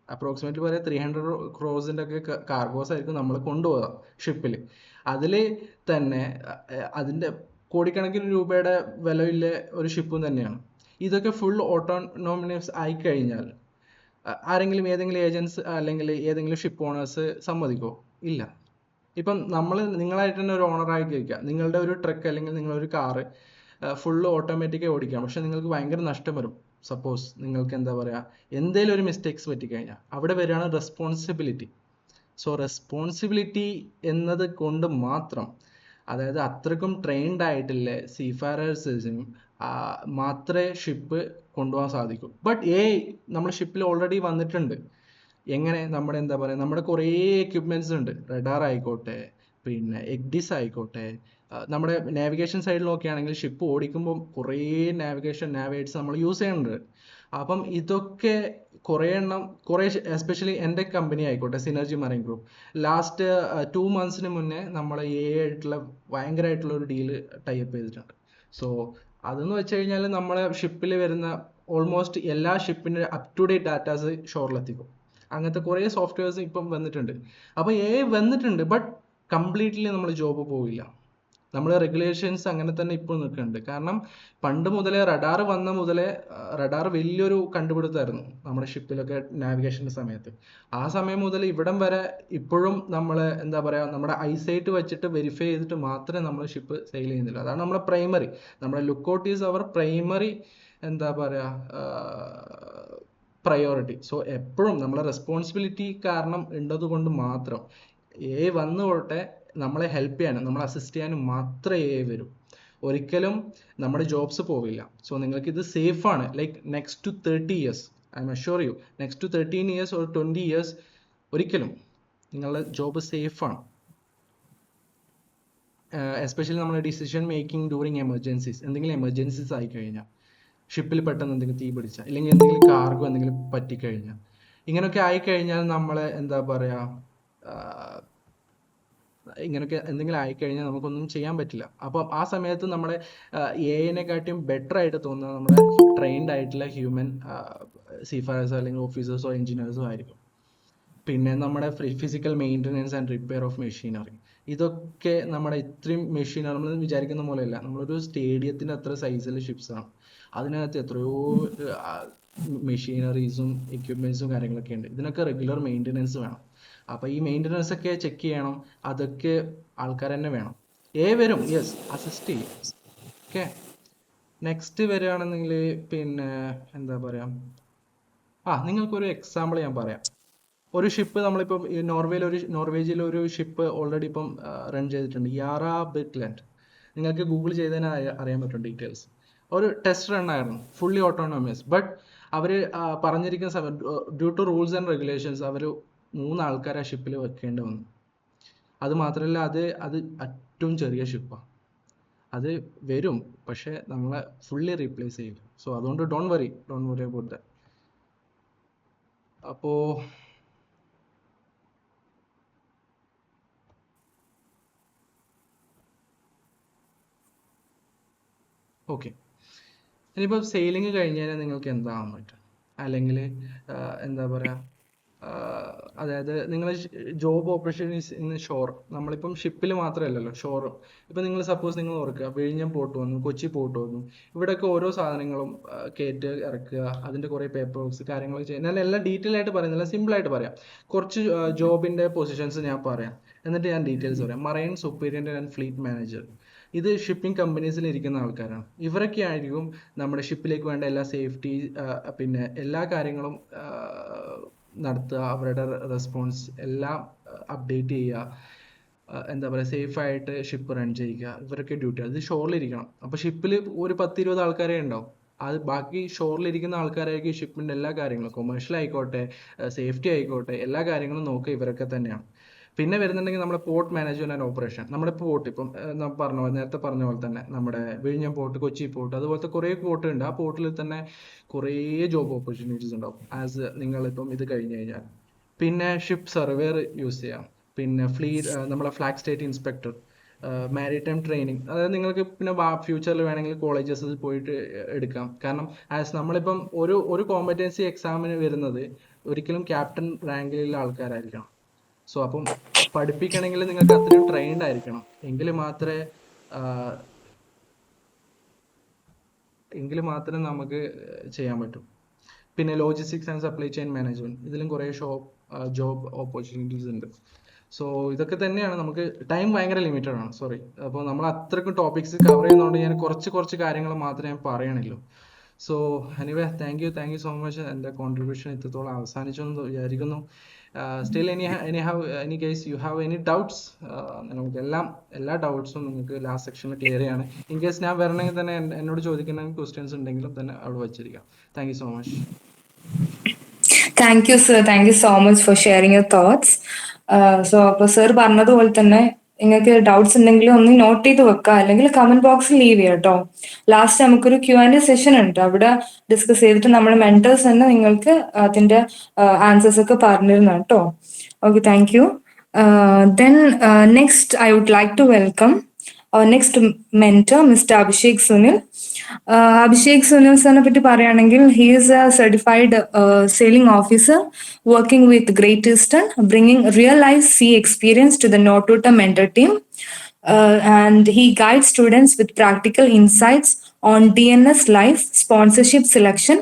അപ്രോക്സിമേറ്റ്ലി പറയാം 300 ക്രോസിൻ്റെ ഒക്കെ കാർഗോസ് ആയിരിക്കും നമ്മൾ കൊണ്ടുപോകാം ഷിപ്പിൽ. അതിൽ തന്നെ അതിൻ്റെ കോടിക്കണക്കിന് രൂപയുടെ വിലയില്ല ഒരു ഷിപ്പും തന്നെയാണ്. ഇതൊക്കെ ഫുൾ ഓട്ടോണോമസ് ആയിക്കഴിഞ്ഞാൽ ആരെങ്കിലും ഏതെങ്കിലും ഏജൻസ് അല്ലെങ്കിൽ ഏതെങ്കിലും ഷിപ്പ് ഓണേഴ്സ് സമ്മതിക്കോ? ഇല്ല. ഇപ്പം നിങ്ങളായിട്ട് തന്നെ ഒരു ഓണറായി കഴിക്കുക, നിങ്ങളുടെ ഒരു ട്രക്ക് അല്ലെങ്കിൽ നിങ്ങളൊരു കാറ് ഫുള്ള് ഓട്ടോമാറ്റിക്കായി ഓടിക്കാം, പക്ഷെ നിങ്ങൾക്ക് ഭയങ്കര നഷ്ടം വരും. സപ്പോസ് നിങ്ങൾക്ക് എന്താ പറയുക, എന്തെങ്കിലും ഒരു മിസ്റ്റേക്സ് പറ്റിക്കഴിഞ്ഞാൽ അവിടെ വരികയാണ് റെസ്പോൺസിബിലിറ്റി. സോ റെസ്പോൺസിബിലിറ്റി എന്നത് കൊണ്ട് മാത്രം, അതായത് അത്രക്കും ട്രെയിൻഡ് ആയിട്ടില്ല സീഫാരേഴ്സിനും മാത്രമേ ഷിപ്പ് കൊണ്ടുപോകാൻ സാധിക്കൂ. ബട്ട് നമ്മുടെ ഷിപ്പിൽ ഓൾറെഡി വന്നിട്ടുണ്ട്. എങ്ങനെ? നമ്മുടെ എന്താ പറയുക, നമ്മുടെ കുറേ എക്യുപ്മെൻറ്റ്സ് ഉണ്ട്. റഡാർ ആയിക്കോട്ടെ, പിന്നെ എഗ്ഡിസ് ആയിക്കോട്ടെ, നമ്മുടെ നാവിഗേഷൻ സൈഡിൽ നോക്കുകയാണെങ്കിൽ ഷിപ്പ് ഓടിക്കുമ്പോൾ കുറേ നാവേഡ്സ് നമ്മൾ യൂസ് ചെയ്യുന്നുണ്ട്. അപ്പം ഇതൊക്കെ കുറേ എണ്ണം, എസ്പെഷ്യലി എൻ്റെ കമ്പനി ആയിക്കോട്ടെ synergy marine group, last 2 months മുന്നേ നമ്മൾ ആയിട്ടുള്ള ഭയങ്കരമായിട്ടുള്ള ഒരു ഡീല് ടൈപ്പ് ചെയ്തിട്ടുണ്ട്. സോ അതെന്ന് വെച്ച് കഴിഞ്ഞാൽ നമ്മളെ ഷിപ്പിൽ വരുന്ന ഓൾമോസ്റ്റ് എല്ലാ ഷിപ്പിൻ്റെ അപ് ടു ഡേറ്റ് ഡാറ്റാസ് ഷോറിലെത്തിക്കും. അങ്ങനത്തെ കുറേ സോഫ്റ്റ്വെയർസ് ഇപ്പം വന്നിട്ടുണ്ട്. അപ്പോൾ വന്നിട്ടുണ്ട്, ബട്ട് കംപ്ലീറ്റ്ലി നമ്മൾ ജോബ് പോവില്ല. നമ്മൾ റെഗുലേഷൻസ് അങ്ങനെ തന്നെ ഇപ്പോൾ നിൽക്കുന്നുണ്ട്. കാരണം പണ്ട് മുതലേ റഡാർ വന്ന മുതലേ റഡാർ വലിയൊരു കണ്ടുപിടുത്തമായിരുന്നു നമ്മുടെ ഷിപ്പിലൊക്കെ നാവിഗേഷൻ്റെ സമയത്ത്. ആ സമയം മുതൽ ഇവിടം വരെ ഇപ്പോഴും നമ്മൾ എന്താ പറയുക, നമ്മുടെ ഐസൈറ്റ് വെച്ചിട്ട് വെരിഫൈ ചെയ്തിട്ട് മാത്രമേ നമ്മൾ ഷിപ്പ് സെയിൽ ചെയ്യുന്നില്ല. അതാണ് നമ്മുടെ പ്രൈമറി, നമ്മുടെ ലുക്കൗട്ട് ഈസ് അവർ പ്രൈമറി എന്താ പറയുക പ്രയോറിറ്റി. സോ എപ്പോഴും നമ്മളെ റെസ്പോൺസിബിലിറ്റി കാരണം ഉള്ളത് കൊണ്ട് മാത്രം വന്നുകൊള്ളട്ടെ, നമ്മളെ ഹെൽപ്പ് ചെയ്യാനും നമ്മളെ അസിസ്റ്റ് ചെയ്യാനും മാത്രമേ വരൂ. ഒരിക്കലും നമ്മുടെ ജോബ്സ് പോവില്ല. സോ നിങ്ങൾക്ക് ഇത് സേഫാണ്. Like next to 30 years, I am assure you, next to 13 years or 20 years ഒരിക്കലും നിങ്ങളുടെ ജോബ് സേഫാണ്. എസ്പെഷ്യലി നമ്മുടെ ഡിസിഷൻ മേക്കിംഗ് ഡ്യൂറിങ് എമർജൻസീസ്, എന്തെങ്കിലും എമർജൻസീസ് ആയിക്കഴിഞ്ഞാൽ, ഷിപ്പിൽ പെട്ടെന്ന് എന്തെങ്കിലും തീ പിടിച്ചാൽ, അല്ലെങ്കിൽ എന്തെങ്കിലും കാർഗോ എന്തെങ്കിലും പറ്റിക്കഴിഞ്ഞാൽ, ഇങ്ങനെയൊക്കെ ആയിക്കഴിഞ്ഞാൽ നമ്മൾ എന്താ പറയുക, ഇങ്ങനെയൊക്കെ എന്തെങ്കിലും ആയിക്കഴിഞ്ഞാൽ നമുക്കൊന്നും ചെയ്യാൻ പറ്റില്ല. അപ്പം ആ സമയത്ത് നമ്മുടെ എഐനെക്കാട്ടിയും ബെറ്റർ ആയിട്ട് തോന്നുന്നത് നമ്മുടെ ട്രെയിൻഡ് ആയിട്ടുള്ള ഹ്യൂമൻ സീഫാരേഴ്സോ അല്ലെങ്കിൽ ഓഫീസേഴ്സോ എഞ്ചിനീയേഴ്സോ ആയിരിക്കും. പിന്നെ നമ്മുടെ physical maintenance and repair of machinery, ഇതൊക്കെ നമ്മുടെ ഇത്രയും മെഷീനറി നമ്മൾ വിചാരിക്കുന്ന പോലെയല്ല. നമ്മളൊരു സ്റ്റേഡിയത്തിൻ്റെ അത്ര സൈസിൽ ഷിപ്സാണ്, അതിനകത്ത് എത്രയോ മെഷീനറീസും എക്യുപ്മെൻറ്റ്സും കാര്യങ്ങളൊക്കെ ഉണ്ട്. ഇതിനൊക്കെ റെഗുലർ മെയിൻ്റനൻസ് വേണം. അപ്പോൾ ഈ മെയിൻ്റനൻസ് ഒക്കെ ചെക്ക് ചെയ്യണം, അതൊക്കെ ആൾക്കാർ തന്നെ വേണം. വരും, യെസ്, അസിസ്റ്റ് ചെയ്യും. ഓക്കെ, നെക്സ്റ്റ് വരികയാണെന്നെങ്കിൽ പിന്നെ എന്താ പറയുക, നിങ്ങൾക്കൊരു എക്സാമ്പിൾ ഞാൻ പറയാം. ഒരു ഷിപ്പ് നമ്മളിപ്പം നോർവേജിൽ ഒരു ഷിപ്പ് ഓൾറെഡി ഇപ്പം റൺ ചെയ്തിട്ടുണ്ട്, യാറാ ബിർക്ക്ലാൻഡ്. നിങ്ങൾക്ക് ഗൂഗിൾ ചെയ്തതിന് അറിയാൻ പറ്റും ഡീറ്റെയിൽസ്. ഒരു ടെസ്റ്റ് റൺ ആയിരുന്നു, ഫുള്ളി ഓട്ടോണോമസ്. ബട്ട് അവർ പറഞ്ഞിരിക്കുന്ന സമയം due to rules and regulations അവർ 3 ആൾക്കാരെ ആ ഷിപ്പിൽ വെക്കേണ്ടി വന്നു. അത് മാത്രമല്ല അത് ഏറ്റവും ചെറിയ ഷിപ്പാണ്. അത് വരും, പക്ഷെ നമ്മളെ ഫുള്ളി റീപ്ലേസ് ചെയ്യും. സോ അതുകൊണ്ട് ഡോണ്ട് വറി അബൌട്ട് ദാറ്റ്. അപ്പോൾ ഓക്കെ, ഇനിയിപ്പോൾ സെയിലിംഗ് കഴിഞ്ഞ് കഴിഞ്ഞാൽ നിങ്ങൾക്ക് എന്താകാൻ പറ്റും, അല്ലെങ്കിൽ എന്താ പറയുക, അതായത് നിങ്ങൾ ജോബ് ഓപ്പർച്യൂണിറ്റീസ് ഇൻ ഷോർ, നമ്മളിപ്പം ഷിപ്പിൽ മാത്രമല്ലല്ലോ ഷോറും. ഇപ്പം നിങ്ങൾ സപ്പോസ് നിങ്ങൾ ഓർക്കുക, വിഴിഞ്ഞം പോർട്ട് വന്നു, കൊച്ചി പോർട്ട് വന്നു, ഇവിടെയൊക്കെ ഓരോ സാധനങ്ങളും കയറ്റുക ഇറക്കുക, അതിൻ്റെ കുറേ പേപ്പർ വർക്ക്സ് കാര്യങ്ങളൊക്കെ ചെയ്യുക. ഞാൻ എല്ലാം ഡീറ്റെയിൽ ആയിട്ട് പറയുന്നില്ല, സിമ്പിളായിട്ട് പറയാം. കുറച്ച് ജോബിൻ്റെ പൊസിഷൻസ് ഞാൻ പറയാം, എന്നിട്ട് ഞാൻ ഡീറ്റെയിൽസ് പറയാം. മറൈൻ സൂപ്പീരിയൻ്റ് ആൻഡ് ഫ്ലീറ്റ് മാനേജർ, ഇത് ഷിപ്പിംഗ് കമ്പനീസിൽ ഇരിക്കുന്ന ആൾക്കാരാണ്. ഇവരൊക്കെ ആയിരിക്കും നമ്മുടെ ഷിപ്പിലേക്ക് വേണ്ട എല്ലാ സേഫ്റ്റി പിന്നെ എല്ലാ കാര്യങ്ങളും നടത്തുക, അവരുടെ റെസ്പോൺസ് എല്ലാം അപ്ഡേറ്റ് ചെയ്യുക, എന്താ പറയുക, സേഫായിട്ട് ഷിപ്പ് റൺ ചെയ്യുക. ഇവരൊക്കെ ഡ്യൂട്ടി, അത് ഷോറിലിരിക്കണം. അപ്പോൾ ഷിപ്പിൽ ഒരു 10-20 ആൾക്കാരെ ഉണ്ടാവും. അത് ബാക്കി ഷോറിലിരിക്കുന്ന ആൾക്കാരായിരിക്കും ഷിപ്പിൻ്റെ എല്ലാ കാര്യങ്ങളും, കൊമേഴ്ഷ്യൽ ആയിക്കോട്ടെ സേഫ്റ്റി ആയിക്കോട്ടെ എല്ലാ കാര്യങ്ങളും നോക്കുക ഇവരൊക്കെ തന്നെയാണ്. പിന്നെ വരുന്നുണ്ടെങ്കിൽ നമ്മുടെ പോർട്ട് മാനേജ്മെന്റ് ആൻഡ് ഓപ്പറേഷൻ. നമ്മുടെ പോർട്ട് ഇപ്പം നേരത്തെ പറഞ്ഞ പോലെ തന്നെ നമ്മുടെ വിഴിഞ്ഞം പോർട്ട്, കൊച്ചി പോർട്ട്, അതുപോലത്തെ കുറേ പോർട്ട് ഉണ്ട്. ആ പോർട്ടിൽ തന്നെ കുറേ ജോബ് ഓപ്പർച്യൂണിറ്റീസ് ഉണ്ടാവും ആസ് നിങ്ങളിപ്പം ഇത് കഴിഞ്ഞ് കഴിഞ്ഞാൽ. പിന്നെ ഷിപ്പ് സർവേർ യൂസ് ചെയ്യാം. പിന്നെ നമ്മളെ flag state inspector, maritime training, അതായത് നിങ്ങൾക്ക് പിന്നെ ഫ്യൂച്ചറിൽ വേണമെങ്കിൽ കോളേജസിൽ പോയിട്ട് എടുക്കാം. കാരണം നമ്മളിപ്പം ഒരു കോമ്പറ്റൻസി എക്സാമിന് വരുന്നത് ഒരിക്കലും ക്യാപ്റ്റൻ റാങ്കിലുള്ള ആൾക്കാരായിരിക്കണം. സോ അപ്പം പഠിപ്പിക്കണമെങ്കിൽ നിങ്ങൾക്ക് അത്രയും ട്രെയിൻഡ് ആയിരിക്കണം, എങ്കിൽ മാത്രമേ നമുക്ക് ചെയ്യാൻ പറ്റും. പിന്നെ logistics and supply chain management, ഇതിലും കുറേ ജോബ് ഓപ്പർച്യൂണിറ്റീസ് ഉണ്ട്. സോ ഇതൊക്കെ തന്നെയാണ്. നമുക്ക് ടൈം ഭയങ്കര ലിമിറ്റഡ് ആണ്, സോറി. അപ്പോൾ നമ്മൾ അത്രയ്ക്കും ടോപ്പിക്സ് കവർ ചെയ്യുന്നതുകൊണ്ട് ഞാൻ കുറച്ച് കാര്യങ്ങൾ മാത്രമേ ഞാൻ പറയണുള്ളൂ. So anyway, thank you so much. എൻ്റെ കോൺട്രിബ്യൂഷൻ ഇത്രത്തോളം അവസാനിച്ചു എന്ന് വിചാരിക്കുന്നു. Still any case you have any doubts, നമുക്ക് എല്ലാ ഡൗട്ട്സും നിങ്ങൾക്ക് ലാസ്റ്റ് സെക്ഷനിൽ ക്ലിയർ ചെയ്യാണ്. ഇൻ കേസ് ഞാൻ വരണമെങ്കിൽ തന്നെ എന്നോട് ചോദിക്കുന്ന ക്വസ്റ്റ്യൻസ് ഉണ്ടെങ്കിലും തന്നെ അവിടെ വെച്ചിരിക്കാം. Thank you so much. Thank you sir, thank you so much for sharing your thoughts. So അപ്പോൾ സർ പറഞ്ഞതുപോലെ തന്നെ നിങ്ങൾക്ക് ഡൗട്ട്സ് ഉണ്ടെങ്കിൽ ഒന്ന് നോട്ട് ചെയ്ത് വെക്കുക, അല്ലെങ്കിൽ കമന്റ് ബോക്സിൽ ലീവ് ചെയ്യാം കേട്ടോ. ലാസ്റ്റ് നമുക്കൊരു Q&A സെഷൻ ഉണ്ട്, അവിടെ ഡിസ്കസ് ചെയ്തിട്ട് നമ്മുടെ മെന്റേഴ്സ് തന്നെ നിങ്ങൾക്ക് അതിന്റെ ആൻസേഴ്സ് ഒക്കെ പറഞ്ഞിരുന്നു കേട്ടോ. Okay, thank you. Then next I would like to welcome our next mentor, Mr. Abhishek Sunil. Abhishek Sunil സാറിനെ പറ്റി പറയുകയാണെങ്കിൽ he is a certified sailing officer working with Great Eastern, bringing real life sea experience to the Notuta mentor team. And he guides students with practical insights on DNS life, sponsorship selection,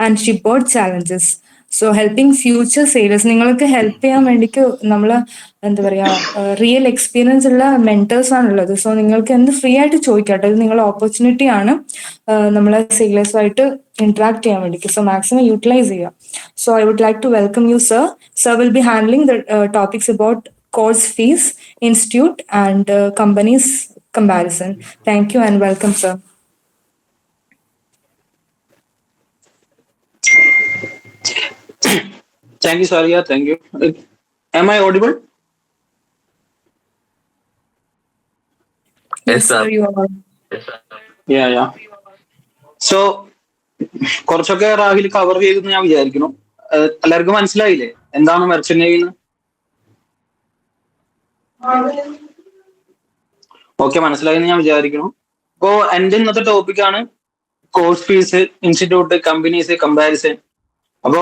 and shipboard challenges. So helping future sailors, നിങ്ങൾക്ക് ഹെൽപ്പ് ചെയ്യാൻ വേണ്ടിക്ക് നമ്മൾ എന്താ പറയുക, റിയൽ എക്സ്പീരിയൻസ് ഉള്ള മെന്റേഴ്സ് ആണുള്ളത്. സോ നിങ്ങൾക്ക് എന്ത് ഫ്രീ ആയിട്ട് ചോദിക്കാട്ടോ, ഇത് നിങ്ങളുടെ ഓപ്പർച്യൂണിറ്റി ആണ് നമ്മളെ സെയിലേഴ്സുമായിട്ട് ഇന്ററാക്ട് ചെയ്യാൻ വേണ്ടിക്ക്. സോ മാക്സിമം യൂട്ടിലൈസ് ചെയ്യുക. So I would like to welcome you sir. Sir will be handling the topics about course fees, institute, and companies comparison. Thank you and welcome, sir. Thank you, Saria. Thank you. Am I audible? Yes, sir, you are. Yeah. So, കുറച്ചൊക്കെ റാഹിൽ കവർ ചെയ്തെന്ന് ഞാൻ വിചാരിക്കുന്നു. എല്ലാവർക്കും മനസ്സിലായില്ലേ എന്താണ് മെർച്ചന്റ് നേവി? ഓക്കെ, മനസ്സിലായെന്ന് ഞാൻ വിചാരിക്കുന്നു. അപ്പോ എന്റെ ഇന്നത്തെ ടോപ്പിക്കാണ് course fees, institute, companies, comparison. അപ്പോ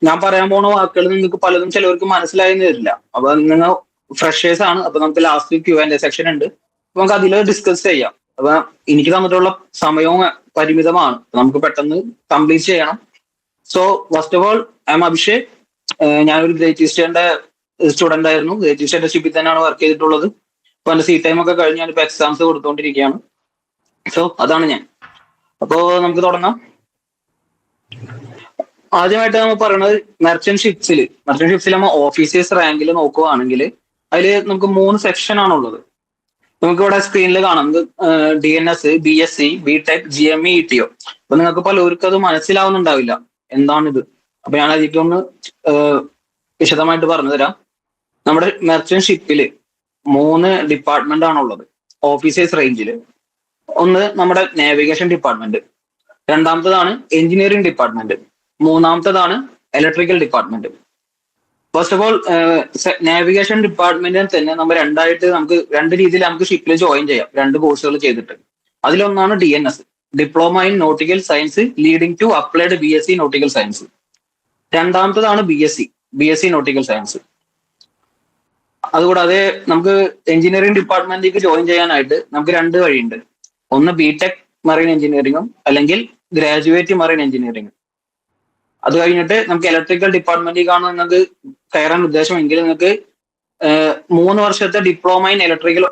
ഞാൻ പറയാൻ പോണ വാക്കുകൾ നിങ്ങൾക്ക് പലതും ചിലവർക്ക് മനസ്സിലായെന്ന് വരില്ല. അപ്പൊ നിങ്ങൾ ഫ്രഷേഴ്സ് ആണ്. അപ്പൊ നമുക്ക് ലാസ്റ്റ് Q&A സെക്ഷൻ ഉണ്ട്, അപ്പൊ നമുക്ക് അതിൽ ഡിസ്കസ് ചെയ്യാം. അപ്പൊ എനിക്ക് തന്നിട്ടുള്ള സമയവും പരിമിതമാണ്, നമുക്ക് പെട്ടെന്ന് കംപ്ലീറ്റ് ചെയ്യണം. So first of all, I M Abhishek. ഞാനൊരു ഗ്രേറ്റ് ഈസ്റ്റേണിന്റെ സ്റ്റുഡന്റ് ആയിരുന്നു. ഗ്രേറ്റ് ഈസ്റ്റേണിന്റെ ഷിപ്പിൽ തന്നെയാണ് വർക്ക് ചെയ്തിട്ടുള്ളത്. അപ്പൊ എന്റെ സീ ടൈം ഒക്കെ കഴിഞ്ഞ് ഞാനിപ്പോ എക്സാംസ് കൊടുത്തുകൊണ്ടിരിക്കുകയാണ്. സോ അതാണ് ഞാൻ. അപ്പോ നമുക്ക് തുടങ്ങാം. ആദ്യമായിട്ട് നമ്മൾ പറയുന്നത് മെർച്ചന്റ് ഷിപ്സിൽ നമ്മൾ ഓഫീസേഴ്സ് റാങ്കിൽ നോക്കുകയാണെങ്കിൽ അതിൽ നമുക്ക് 3 സെക്ഷൻ ആണുള്ളത്. നമുക്ക് ഇവിടെ സ്ക്രീനിൽ കാണാം. DNS, BSc, BTech, GME, ETO. അപ്പൊ നിങ്ങൾക്ക് പലർക്കും അത് മനസ്സിലാവുന്നുണ്ടാവില്ല എന്താണിത്. അപ്പൊ ഞാൻ അതിലേക്ക് ഒന്ന് വിശദമായിട്ട് പറഞ്ഞു തരാം. നമ്മുടെ മെർച്ചന്റ് ഷിപ്പില് 3 ഡിപ്പാർട്ട്മെന്റ് ആണുള്ളത് ഓഫീസേഴ്സ് റേഞ്ചിൽ. ഒന്ന് നമ്മുടെ നാവിഗേഷൻ ഡിപ്പാർട്ട്മെന്റ്, രണ്ടാമത്തതാണ് എഞ്ചിനീയറിംഗ് ഡിപ്പാർട്ട്മെന്റ്, മൂന്നാമത്തതാണ് electrical department. First of all, navigation ഡിപ്പാർട്ട്മെന്റിനെ തന്നെ നമ്മൾ നമുക്ക് രണ്ട് രീതിയിൽ നമുക്ക് ഷിപ്പിൽ ജോയിൻ ചെയ്യാം, 2 കോഴ്സുകൾ ചെയ്തിട്ട്. അതിലൊന്നാണ് DNS, diploma in nautical science leading to applied BSc nautical science. രണ്ടാമത്തതാണ് BSc നോട്ടിക്കൽ സയൻസ്. അതുകൂടാതെ നമുക്ക് എഞ്ചിനീയറിംഗ് ഡിപ്പാർട്ട്മെന്റിലേക്ക് ജോയിൻ ചെയ്യാനായിട്ട് നമുക്ക് 2 വഴിയുണ്ട്. ഒന്ന് BTech മറൈൻ എഞ്ചിനീയറിംഗും അല്ലെങ്കിൽ ഗ്രാജുവേറ്റ് മറൈൻ എഞ്ചിനീയറിംഗും. അത് കഴിഞ്ഞിട്ട് നമുക്ക് ഇലക്ട്രിക്കൽ ഡിപ്പാർട്ട്മെന്റിലേക്കാണ് നിങ്ങൾക്ക് കയറാൻ ഉദ്ദേശമെങ്കിൽ നിങ്ങൾക്ക് 3 വർഷത്തെ diploma in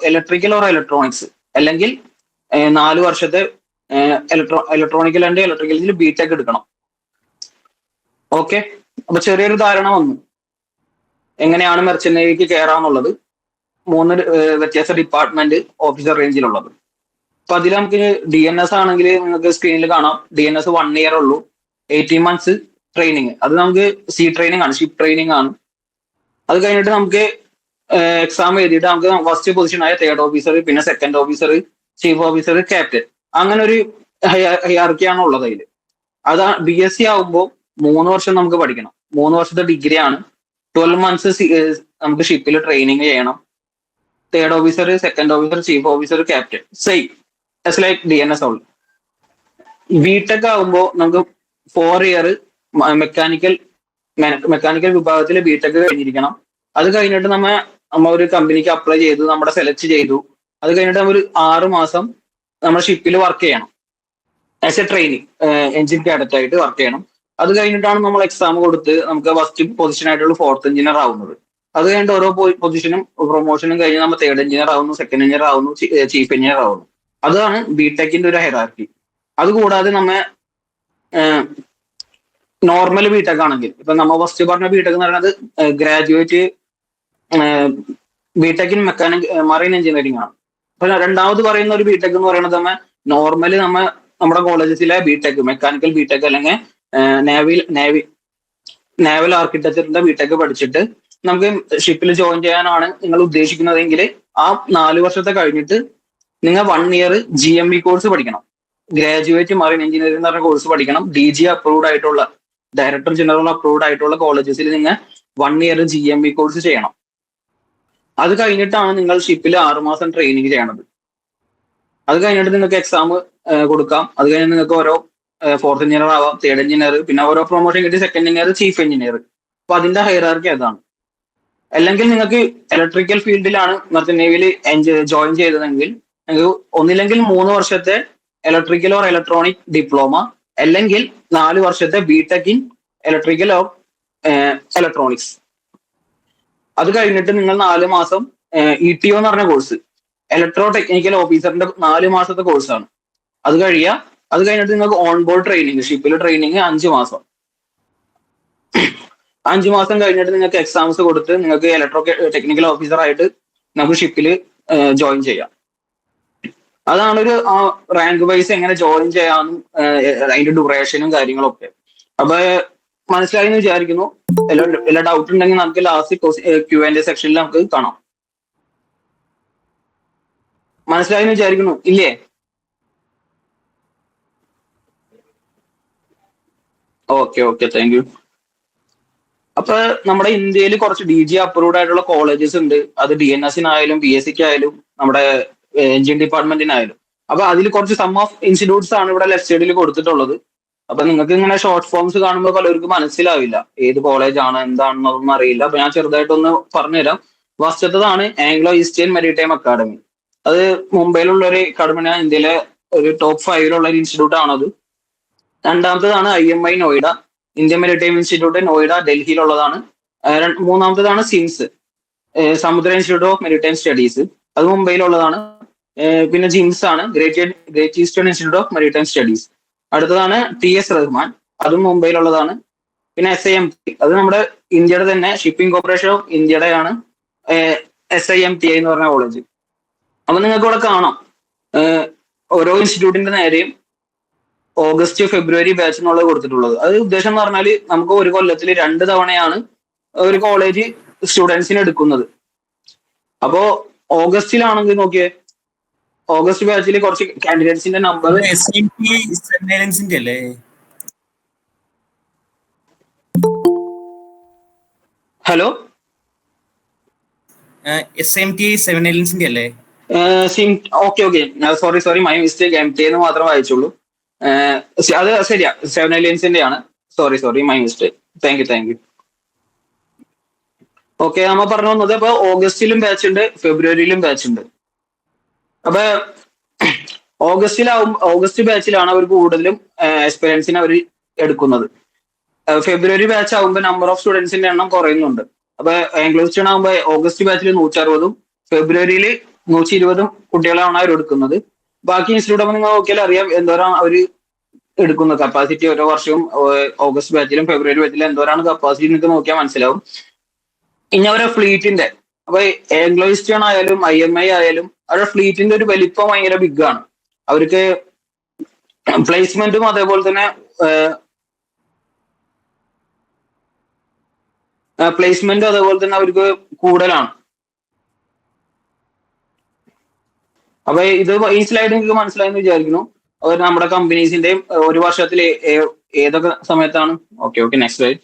electrical or electronics അല്ലെങ്കിൽ 4 വർഷത്തെ ഇലക്ട്രോണിക്കൽ ആൻഡ് ഇലക്ട്രിക്കലിൽ BTech എടുക്കണം. ഓക്കെ, അപ്പൊ ചെറിയൊരു ധാരണ വന്നു എങ്ങനെയാണ് മെർച്ചന്റ് നേവിക്ക് കയറാന്നുള്ളത്. 3 വ്യത്യസ്ത ഡിപ്പാർട്ട്മെന്റ് ഓഫീസർ റേഞ്ചിലുള്ളത്. അപ്പൊ അതിൽ നമുക്ക് DNS ആണെങ്കിൽ നിങ്ങൾക്ക് സ്ക്രീനിൽ കാണാം. DNS 1 ഇയർ ഉള്ളൂ, 18 months ട്രെയിനിങ്. അത് നമുക്ക് സീ ട്രെയിനിങ് ആണ്, ഷിപ്പ് ട്രെയിനിങ് ആണ്. അത് കഴിഞ്ഞിട്ട് നമുക്ക് എക്സാം എഴുതിയിട്ട് നമുക്ക് ഫസ്റ്റ് പൊസിഷനായ 3rd ഓഫീസർ, പിന്നെ 2nd officer, chief officer, captain, അങ്ങനെ ഒരു ഹൈറാർക്കിയാണ് ഉള്ളത് അതിൽ. അത് BSc ആകുമ്പോൾ 3 വർഷം നമുക്ക് പഠിക്കണം. 3 വർഷത്തെ ഡിഗ്രി ആണ്. 12 months നമുക്ക് ഷിപ്പിൽ ട്രെയിനിങ് ചെയ്യണം. Third officer, second officer, chief officer, captain, same as like DNS all. B Tech ആകുമ്പോൾ നമുക്ക് 4 ഇയർ മെക്കാനിക്കൽ വിഭാഗത്തിൽ ബിടെക് കഴിഞ്ഞിരിക്കണം. അത് കഴിഞ്ഞിട്ട് നമ്മ ഒരു കമ്പനിക്ക് അപ്ലൈ ചെയ്തു, നമ്മുടെ സെലക്ട് ചെയ്തു. അത് കഴിഞ്ഞിട്ട് നമ്മൾ 6 മാസം നമ്മുടെ ഷിപ്പിൽ വർക്ക് ചെയ്യണം as A training engine cadet ആയിട്ട് വർക്ക് ചെയ്യണം. അത് കഴിഞ്ഞിട്ടാണ് നമ്മൾ എക്സാം കൊടുത്ത് നമുക്ക് ഫസ്റ്റ് പൊസിഷൻ ആയിട്ടുള്ള 4th എഞ്ചിനീയർ ആവുന്നത്. അത് കഴിഞ്ഞിട്ട് ഓരോ പൊസിഷനും പ്രൊമോഷനും കഴിഞ്ഞ് നമ്മൾ 3rd എഞ്ചിനീയർ ആവുന്നു, 2nd എഞ്ചിനീയർ ആവുന്നു, ചീഫ് എഞ്ചിനീയർ ആവുന്നു. അതാണ് ബിടെക്കിന്റെ ഒരു ഹൈറാർക്കി. അതുകൂടാതെ നോർമൽ ബിടെക് ആണെങ്കിൽ, ഇപ്പൊ നമ്മ ഫസ്റ്റ് പറഞ്ഞ ബിടെക് എന്ന് പറയുന്നത് graduate B Tech in marine engineering ആണ്. അപ്പൊ രണ്ടാമത് പറയുന്ന ഒരു ബിടെക് എന്ന് പറയുന്നത് നോർമലി നമ്മുടെ കോളേജസിലെ ബിടെക്, മെക്കാനിക്കൽ ബിടെക് അല്ലെങ്കിൽ നേവൽ ആർക്കിടെക്ചറിന്റെ ബിടെക് പഠിച്ചിട്ട് നമുക്ക് ഷിപ്പിൽ ജോയിൻ ചെയ്യാനാണ് നിങ്ങൾ ഉദ്ദേശിക്കുന്നതെങ്കിൽ ആ 4 വർഷത്തെ കഴിഞ്ഞിട്ട് നിങ്ങൾ 1 ഇയർ GME കോഴ്സ് പഠിക്കണം. ഗ്രാജുവേറ്റ് മറൈൻ എഞ്ചിനീയറിംഗ് എന്ന് പറഞ്ഞ കോഴ്സ് പഠിക്കണം. DG അപ്രൂവ്ഡ് ആയിട്ടുള്ള, ഡയറക്ടർ ജനറൽ അപ്രൂവ്ഡ് ആയിട്ടുള്ള കോളേജസിൽ നിങ്ങൾ 1 ഇയർ GME കോഴ്സ് ചെയ്യണം. അത് കഴിഞ്ഞിട്ടാണ് നിങ്ങൾ ഷിപ്പിൽ 6 മാസം ട്രെയിനിങ് ചെയ്യണത്. അത് കഴിഞ്ഞിട്ട് നിങ്ങൾക്ക് എക്സാം കൊടുക്കാം. അത് കഴിഞ്ഞ് നിങ്ങൾക്ക് ഓരോ 4th എഞ്ചിനീയർ ആവാം, 3rd എഞ്ചിനീയർ, പിന്നെ ഓരോ പ്രൊമോഷൻ കിട്ടി 2nd എഞ്ചിനീയർ, ചീഫ് എഞ്ചിനീയർ. അപ്പൊ അതിന്റെ ഹൈറാർക്കി അതാണ്. അല്ലെങ്കിൽ നിങ്ങൾക്ക് ഇലക്ട്രിക്കൽ ഫീൽഡിലാണ് മറ്റേ നേവിയിൽ ജോയിൻ ചെയ്തതെങ്കിൽ നിങ്ങൾക്ക് ഒന്നില്ലെങ്കിൽ 3 വർഷത്തെ ഇലക്ട്രിക്കൽ ഓർ ഇലക്ട്രോണിക് ഡിപ്ലോമ, അല്ലെങ്കിൽ 4 വർഷത്തെ B Tech in electrical or electronics. അത് കഴിഞ്ഞിട്ട് നിങ്ങൾ 4 മാസം ETO എന്ന് പറഞ്ഞ കോഴ്സ്, ഇലക്ട്രോ ടെക്നിക്കൽ ഓഫീസറിന്റെ 4 മാസത്തെ കോഴ്സാണ്. അത് കഴിഞ്ഞിട്ട് നിങ്ങൾക്ക് ഓൺ ബോർഡ് ട്രെയിനിങ്, ഷിപ്പിൽ ട്രെയിനിങ് 5 മാസം. 5 മാസം കഴിഞ്ഞിട്ട് നിങ്ങൾക്ക് എക്സാംസ് കൊടുത്ത് നിങ്ങൾക്ക് ഇലക്ട്രോ ടെക്നിക്കൽ ഓഫീസർ ആയിട്ട് നമുക്ക് ഷിപ്പിൽ ജോയിൻ ചെയ്യാം. അതാണ് ഒരു റാങ്ക് വൈസ് എങ്ങനെ ജോയിൻ ചെയ്യാനും അതിന്റെ ഡ്യൂറേഷനും കാര്യങ്ങളൊക്കെ. അപ്പൊ മനസ്സിലായി എന്ന് വിചാരിക്കുന്നു. എല്ലാ ഡൗട്ട് ഉണ്ടെങ്കിൽ നമുക്ക് ലാസ്റ്റ് Q&A സെക്ഷനിൽ നമുക്ക് കാണാം. മനസ്സിലായി എന്ന് വിചാരിക്കുന്നു, ഇല്ലേ? Okay thank you. അപ്പൊ നമ്മുടെ ഇന്ത്യയിൽ കുറച്ച് DG അപ്രൂവ്ഡ് ആയിട്ടുള്ള കോളേജസ് ഉണ്ട്. അത് DNSനായാലും BSCക്കായാലും നമ്മുടെ എഞ്ചിൻ ഡിപ്പാർട്ട്മെന്റിനായാലും. അപ്പൊ അതിൽ കുറച്ച് സം ഓഫ് ഇൻസ്റ്റിറ്റ്യൂട്ട്സ് ആണ് ഇവിടെ ലെഫ്റ്റ് സൈഡിൽ കൊടുത്തിട്ടുള്ളത്. അപ്പൊ നിങ്ങൾക്ക് ഇങ്ങനെ ഷോർട്ട് ഫോംസ് കാണുമ്പോൾ പലർക്കും മനസ്സിലാവില്ല ഏത് കോളേജാണ് എന്താണെന്നൊന്നും അറിയില്ല. അപ്പൊ ഞാൻ ചെറുതായിട്ടൊന്ന് പറഞ്ഞുതരാം. ഫസ്റ്റത്തതാണ് ആംഗ്ലോ ഈസ്റ്റേൺ മെരിടൈം അക്കാഡമി. അത് മുംബൈയിലുള്ള ഒരു അക്കാഡമിയാണ്, ഇന്ത്യയിലെ ഒരു ടോപ്പ് 5 ഒരു ഇൻസ്റ്റിറ്റ്യൂട്ട് ആണത്. രണ്ടാമത്തേതാണ് IMI Noida, Indian maritime institute, Noida ഡൽഹിയിലുള്ളതാണ്. മൂന്നാമത്തേതാണ് SIMS, Samudra institute of maritime studies, അത് മുംബൈയിലുള്ളതാണ്. പിന്നെ ജിംസ് ആണ്, great eastern institute of maritime studies. അടുത്തതാണ് TS റഹ്മാൻ, അതും മുംബൈയിലുള്ളതാണ്. പിന്നെ SIMT, അത് നമ്മുടെ ഇന്ത്യയുടെ തന്നെ ഷിപ്പിംഗ് കോർപ്പറേഷൻ ഓഫ് ഇന്ത്യയുടെ ആണ് SIMTI എന്ന് പറഞ്ഞ കോളേജ്. അപ്പൊ നിങ്ങൾക്ക് ഇവിടെ കാണാം ഓരോ ഇൻസ്റ്റിറ്റ്യൂട്ടിന്റെ നേരെയും ഓഗസ്റ്റ് ഫെബ്രുവരി ബാച്ച് എന്നുള്ളത് കൊടുത്തിട്ടുള്ളത്. അത് ഉദ്ദേശം എന്ന് പറഞ്ഞാൽ നമുക്ക് ഒരു കൊല്ലത്തിൽ 2 തവണയാണ് ഒരു കോളേജ് സ്റ്റുഡൻസിന് എടുക്കുന്നത്. അപ്പോ ഓഗസ്റ്റിലാണെങ്കിൽ നോക്കിയേ, ഓഗസ്റ്റ് ബാച്ചിൽ കുറച്ച് കാൻഡിഡേറ്റ്സിന്റെ നമ്പർ. ഹലോ, SIMTI 7 Islands അല്ലേ? Okay sorry my mistake, MTA എന്ന് മാത്രം വായിച്ചുള്ളൂ. അത് ശരിയാ, 7 Islands ആണ്. Sorry my mistake. Thank you. Okay, നമ്മ പറഞ്ഞു വന്നത് അപ്പൊ ഓഗസ്റ്റിലും ബാച്ച് ഉണ്ട്, ഫെബ്രുവരിയിലും ബാച്ച് ഉണ്ട്. അപ്പൊ ഓഗസ്റ്റ് ബാച്ചിലാണ് അവർ കൂടുതലും എക്സ്പീരിയൻസിന് അവർ എടുക്കുന്നത്. ഫെബ്രുവരി ബാച്ച് ആകുമ്പോൾ നമ്പർ ഓഫ് സ്റ്റുഡൻസിന്റെ എണ്ണം കുറയുന്നുണ്ട്. അപ്പൊ ആംഗ്ലോ ഈസ്റ്റേൺ ആകുമ്പോൾ ഓഗസ്റ്റ് ബാച്ചിൽ 160, ഫെബ്രുവരിയിൽ 120 കുട്ടികളാണ് അവർ എടുക്കുന്നത്. ബാക്കി ഇൻസ്റ്റിറ്റ്യൂട്ട് ആകുമ്പോൾ നിങ്ങൾ നോക്കിയാൽ അറിയാം എന്തോരാണ് അവർ എടുക്കുന്നത്. കപ്പാസിറ്റി ഓരോ വർഷവും ഓഗസ്റ്റ് ബാച്ചിലും ഫെബ്രുവരി ബാച്ചിലും എന്തോരാണ് കപ്പാസിറ്റി നിങ്ങൾക്ക് നോക്കിയാൽ മനസ്സിലാവും. ഇനി അവരെ ഫ്ലീറ്റിന്റെ, അപ്പൊ ആംഗ്ലോ ഈസ്റ്റേൺ ആയാലും IMI ആയാലും അവരുടെ ഫ്ലീറ്റിന്റെ ഒരു വലിപ്പം ഭയങ്കര ബിഗ് ആണ്. അവർക്ക് പ്ലേസ്മെന്റും അതേപോലെ തന്നെ അവർക്ക് കൂടുതലാണ്. അപ്പൊ ഈ സ്ലൈഡ് നിങ്ങൾക്ക് മനസ്സിലായെന്ന് വിചാരിക്കുന്നു. നമ്മുടെ കമ്പനീസിന്റെയും ഒരു വർഷത്തിൽ ഏതൊക്കെ സമയത്താണ്. Okay next slide.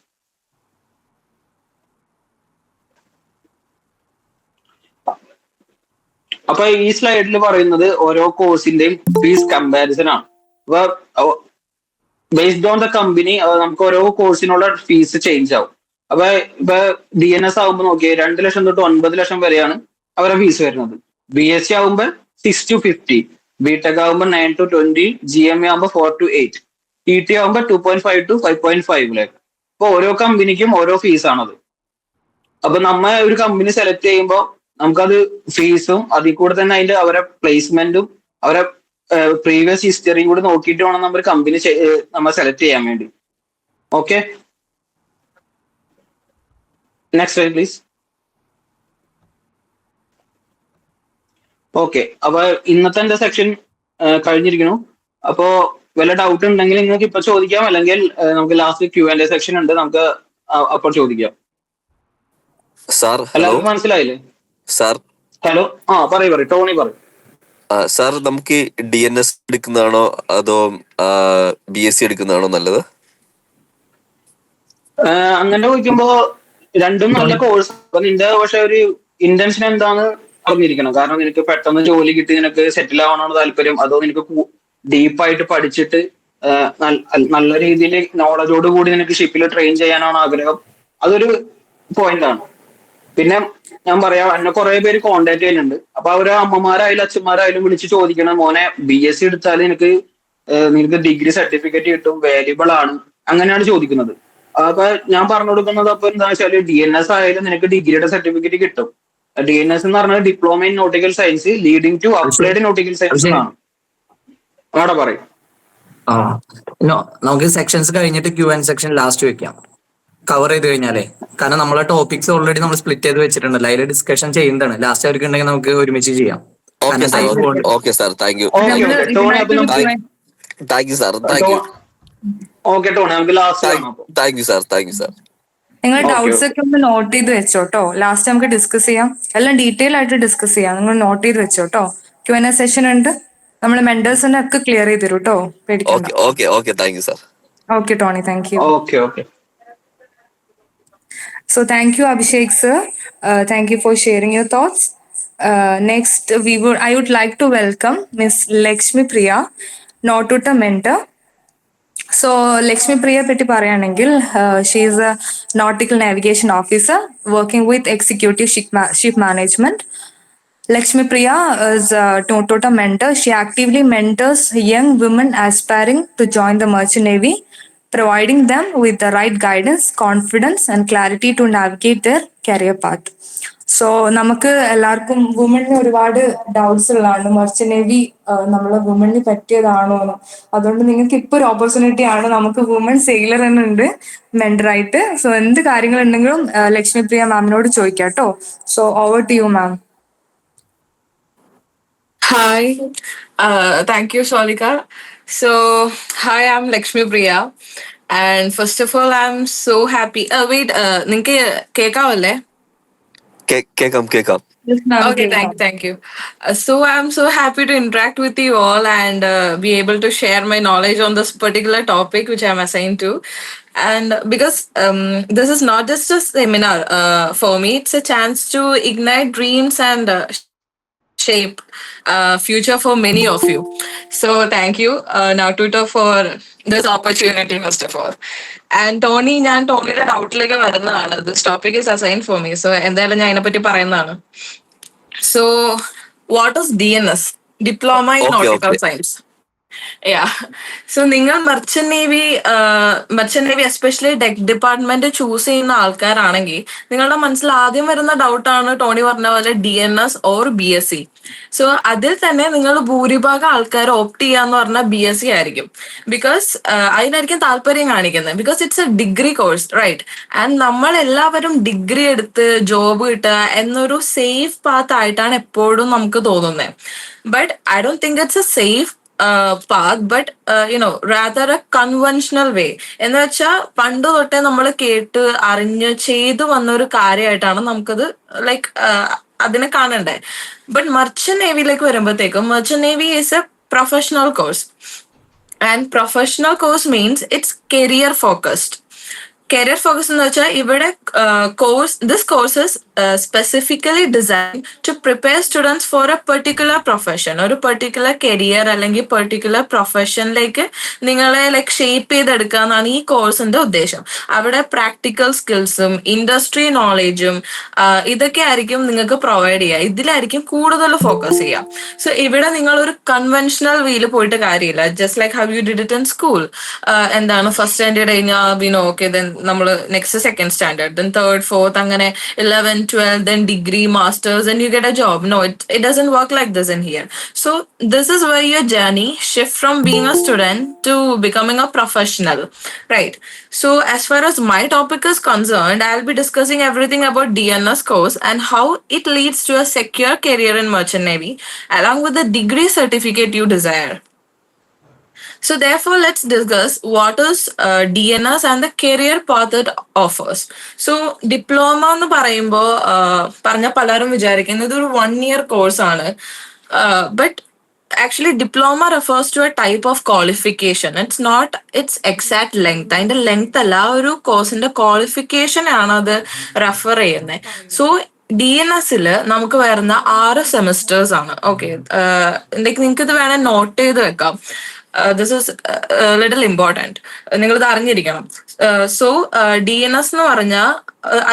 അപ്പൊ ഈ സ്ലൈഡിൽ പറയുന്നത് ഓരോ കോഴ്സിന്റെയും ഫീസ് കമ്പാരിസൺ ആണ്. അപ്പൊ ബേസ്ഡ് ഓൺ ദ കമ്പനി നമുക്ക് ഓരോ കോഴ്സിനുള്ള ഫീസ് ചേഞ്ച് ആവും. അപ്പൊ ഇപ്പൊ DNS ആകുമ്പോൾ നോക്കിയേ 2 ലക്ഷം തൊട്ട് 9 ലക്ഷം വരെയാണ് അവരുടെ ഫീസ് വരുന്നത്. BSc ആകുമ്പോൾ 6 to 50, BTech ആകുമ്പോൾ 9 to 20, GMA ആകുമ്പോൾ 4 to 8, TT ആകുമ്പോൾ 2.5 to 5.5 ലാക്ക്. അപ്പൊ ഓരോ കമ്പനിക്കും ഓരോ ഫീസ് ആണത്. അപ്പൊ നമ്മ ഒരു കമ്പനി സെലക്ട് ചെയ്യുമ്പോൾ നമുക്കത് ഫീസും അതിൽ കൂടെ തന്നെ അതിന്റെ അവരെ പ്ലേസ്മെന്റും അവരെ പ്രീവിയസ് ഹിസ്റ്ററിയും കൂടി നോക്കിയിട്ട് വേണം നമ്മൾ കമ്പനി നമ്മൾ സെലക്ട് ചെയ്യാൻ വേണ്ടി. Okay, next slide please. Okay, അപ്പൊ ഇന്നത്തെ എന്റെ സെക്ഷൻ കഴിഞ്ഞിരിക്കുന്നു. അപ്പോ വല്ല ഡൗട്ട് ഉണ്ടെങ്കിൽ നിങ്ങൾക്ക് ഇപ്പൊ ചോദിക്കാം, അല്ലെങ്കിൽ നമുക്ക് ലാസ്റ്റ് Q&A സെക്ഷൻ ഉണ്ട്, നമുക്ക് അപ്പോൾ ചോദിക്കാം. Sir hello. എല്ലാവർക്കും മനസ്സിലായില്ലേ സാർ? ഹലോ, പറയൂ ടോണി പറയൂ. സാർ നമുക്ക് DNS എടുക്കുന്നതാണോ അതോ BSc എടുക്കുന്നതാണോ നല്ലത്? അങ്ങനെ ചോദിക്കുമ്പോ രണ്ടും നല്ല കോഴ്സ്. അപ്പൊ നിന്റെ പക്ഷെ ഒരു ഇന്റൻഷൻ എന്താന്ന് അറിഞ്ഞിരിക്കണം. കാരണം നിനക്ക് പെട്ടെന്ന് ജോലി കിട്ടി നിനക്ക് സെറ്റിൽ ആവാനാണ് താല്പര്യം, അതോ നിനക്ക് ഡീപ്പായിട്ട് പഠിച്ചിട്ട് നല്ല രീതിയിൽ നോളജോട് കൂടി നിനക്ക് ഷിപ്പിൽ ട്രെയിൻ ചെയ്യാനാണ് ആഗ്രഹം. അതൊരു പോയിന്റ് ആണ്. പിന്നെ ഞാൻ പറയാം, എന്നെ കുറെ പേര് കോണ്ടാക്ട് ചെയ്യുന്നുണ്ട്. അപ്പൊ അവര് അമ്മമാരായാലും അച്ഛന്മാരായാലും വിളിച്ച് ചോദിക്കണം, മോനെ BSc എടുത്താൽ നിനക്ക് ഡിഗ്രി സർട്ടിഫിക്കറ്റ് കിട്ടും, വാല്യുബിൾ ആണ്, അങ്ങനെയാണ് ചോദിക്കുന്നത്. അപ്പൊ ഞാൻ പറഞ്ഞു കൊടുക്കുന്നത് അപ്പൊ എന്താ വെച്ചാല് DNS ആയാലും നിനക്ക് ഡിഗ്രിയുടെ സർട്ടിഫിക്കറ്റ് കിട്ടും. DNS എന്ന് പറഞ്ഞാൽ diploma in nautical science leading to applied nautical science എന്നാണ്. അവിടെ പറയും. നമുക്ക് സെക്ഷൻസ് കഴിഞ്ഞിട്ട് Q&A സെക്ഷൻ ലാസ്റ്റ് വെക്കാം, കവർ ചെയ്ത് കഴിഞ്ഞാലേ. കാരണം നമ്മളെ ടോപ്പിക്സ് ഓൾറെഡി നമ്മൾ സ്പ്ലിറ്റ് ചെയ്ത് വെച്ചിട്ടുണ്ടല്ലോ, അതിൽ ഡിസ്കഷൻ ചെയ്യുന്നതാണ്. ലാസ്റ്റ് അവർക്ക് ഉണ്ടെങ്കിൽ നമുക്ക് ഒരുമിച്ച് ചെയ്യാം. Okay sir, thank you. Thank you sir, thank you. Okay Tony, നമുക്ക് last thank you sir, thank you sir. നിങ്ങൾ ഡൗട്ട്സ് ഒക്കെ ഒന്ന് നോട്ട് ചെയ്ത് വെച്ചോട്ടോ. ലാസ്റ്റ് നമുക്ക് ഡിസ്കസ് ചെയ്യാം, എല്ലാം ഡീറ്റെയിൽ ആയിട്ട് ഡിസ്കസ് ചെയ്യാം. നിങ്ങൾ നോട്ട് ചെയ്ത് വെച്ചോട്ടോ. Q&A സെഷൻ ഉണ്ട്, നമ്മൾ മെന്റേഴ്സിനെ ഒക്കെ ക്ലിയർ ചെയ്ത് തരും കേട്ടോ, പേടിക്കണ്ട. Okay thank you sir. Okay Tony, thank you. Okay. So thank you, Abhishek sir. Thank you for sharing your thoughts. Next, I would like to welcome Miss Lakshmi Priya, Naututa mentor. So Lakshmi Priya petti parayanengil, she is a nautical navigation officer working with executive ship management. Lakshmi Priya is a Naututa mentor. She actively mentors young women aspiring to join the Merchant Navy, providing them with the right guidance, confidence, and clarity to navigate their career path. So നമുക്ക് എല്ലാവർക്കും വുമണിന് ഒരുപാട് ഡൗട്ട്സ് ഉള്ളതാണ്, മെർച്ചന്റ് നേവി നമ്മളെ വുമണിന് പറ്റിയതാണോ എന്ന്. അതുകൊണ്ട് നിങ്ങൾക്ക് ഇപ്പൊ ഒരു ഓപ്പർച്യൂണിറ്റി ആണ്, നമുക്ക് വുമൺ സെയിലർ തന്നെ ഉണ്ട് മെന്ററായിട്ട്. സോ എന്ത് കാര്യങ്ങളുണ്ടെങ്കിലും ലക്ഷ്മി പ്രിയ മാമിനോട് ചോദിക്കാം കേട്ടോ. So over to you ma'am. Hi, thank you, Shalika. So, hi, I'm Lakshmi Priya, and first of all, I'm so happy. Wait, ninke kekavale? കേക്കാം. Okay, thank you. So I'm so happy to interact with you all and be able to share my knowledge on this particular topic which I'm assigned to. And because this is not just a seminar for me, it's a chance to ignite dreams and shape future for many of you. So thank you, Naututa, for this opportunity first of all. And Tony, ഞാൻ ടോണിയുടെ ഡൗട്ടിലേക്ക് വരുന്നതാണ്. This topic is assigned for me. So എന്തായാലും ഞാൻ അതിനെപ്പറ്റി പറയുന്നതാണ്. So what is DNS? Diploma in Nautical Science. Yeah. So നിങ്ങൾ merchant navy especially deck department choose ചെയ്യുന്ന ആൾക്കാരാണെങ്കിൽ നിങ്ങളുടെ മനസ്സിൽ ആദ്യം വരുന്ന ഡൗട്ടാണ് ടോണി പറഞ്ഞ പോലെ DNS ഓർ BSc. സോ അതിൽ തന്നെ നിങ്ങൾ ഭൂരിഭാഗം ആൾക്കാർ ഓപ്റ്റ് ചെയ്യാന്ന് പറഞ്ഞാൽ BSc ആയിരിക്കും. ബിക്കോസ് അതിനായിരിക്കും താല്പര്യം കാണിക്കുന്നത്. Because it's a degree course, right? And നമ്മൾ എല്ലാവരും ഡിഗ്രി എടുത്ത് ജോബ് കിട്ടുക എന്നൊരു സേഫ് പാത്ത് ആയിട്ടാണ് എപ്പോഴും നമുക്ക് തോന്നുന്നത്. But I don't think it's A safe path, but rather a conventional way. എന്ന് വെച്ചാൽ പണ്ട് തൊട്ടേ നമ്മൾ കേട്ട് അറിഞ്ഞ് ചെയ്തു വന്ന ഒരു കാര്യമായിട്ടാണ് നമുക്കത് ലൈക്ക് അതിനെ കാണണ്ടേ. ബട്ട് മെർച്ചന്റ് നേവിയിലേക്ക് വരുമ്പോഴത്തേക്കും merchant navy is a professional course, and professional course means it's career focused. Career focus എന്ന് വെച്ചാൽ ഇവിടെ this courses specifically design to prepare students for a particular profession, ഒരു പെർട്ടിക്കുലർ കരിയർ അല്ലെങ്കിൽ പെർട്ടിക്കുലർ പ്രൊഫഷനിലേക്ക് നിങ്ങളെ ലൈക്ക് ഷേപ്പ് ചെയ്തെടുക്കുക എന്നാണ് ഈ കോഴ്സിന്റെ ഉദ്ദേശം. അവിടെ പ്രാക്ടിക്കൽ സ്കിൽസും ഇൻഡസ്ട്രി നോളേജും ഇതൊക്കെ ആയിരിക്കും നിങ്ങൾക്ക് പ്രൊവൈഡ് ചെയ്യുക. ഇതിലായിരിക്കും കൂടുതൽ ഫോക്കസ് ചെയ്യുക. സോ ഇവിടെ നിങ്ങൾ ഒരു കൺവെൻഷണൽ വീല് പോയിട്ട് കാര്യമില്ല. Just like how you did it in school. എന്താണ് ഫസ്റ്റ് സ്റ്റാൻഡേർഡ് കഴിഞ്ഞാൽ വിനോ ഓക്കെ ദെൻ നമ്മൾ next second standard, then third, fourth, അങ്ങനെ 11, 12, then degree, masters, and you get a job. No, it doesn't work like this in here. So this is where your journey shift from being a student to becoming a professional, right? So as far as my topic is concerned, I'll be discussing everything about DNS course and how it leads to a secure career in Merchant Navy along with the degree certificate you desire. So therefore, let's discuss what is DNS and the career path it offers. So diploma എന്ന് പറയുമ്പോൾ പറഞ്ഞ പലരും വിചാരിക്കുന്നത് ഒരു 1 year കോഴ്സ് ആണ്. But actually diploma refers to a type of qualification. It's not its exact length. അതിന്റെ ലെങ്ത് അല്ല, ഒരു കോഴ്സിന്റെ ക്വാളിഫിക്കേഷൻ ആണ് അത് റെഫർ ചെയ്യുന്നത്. സോ DNS നമുക്ക് വരുന്ന 6 സെമിസ്റ്റേഴ്സ് ആണ്. ഓക്കെ, നിങ്ങൾക്ക് ഇത് വേണേൽ നോട്ട് ചെയ്ത് വെക്കാം. ദിസ് ഇസ് ലിറ്റിൽ ഇമ്പോർട്ടൻറ്റ്, നിങ്ങളിത് അറിഞ്ഞിരിക്കണം. സോ DNS എന്ന് പറഞ്ഞാൽ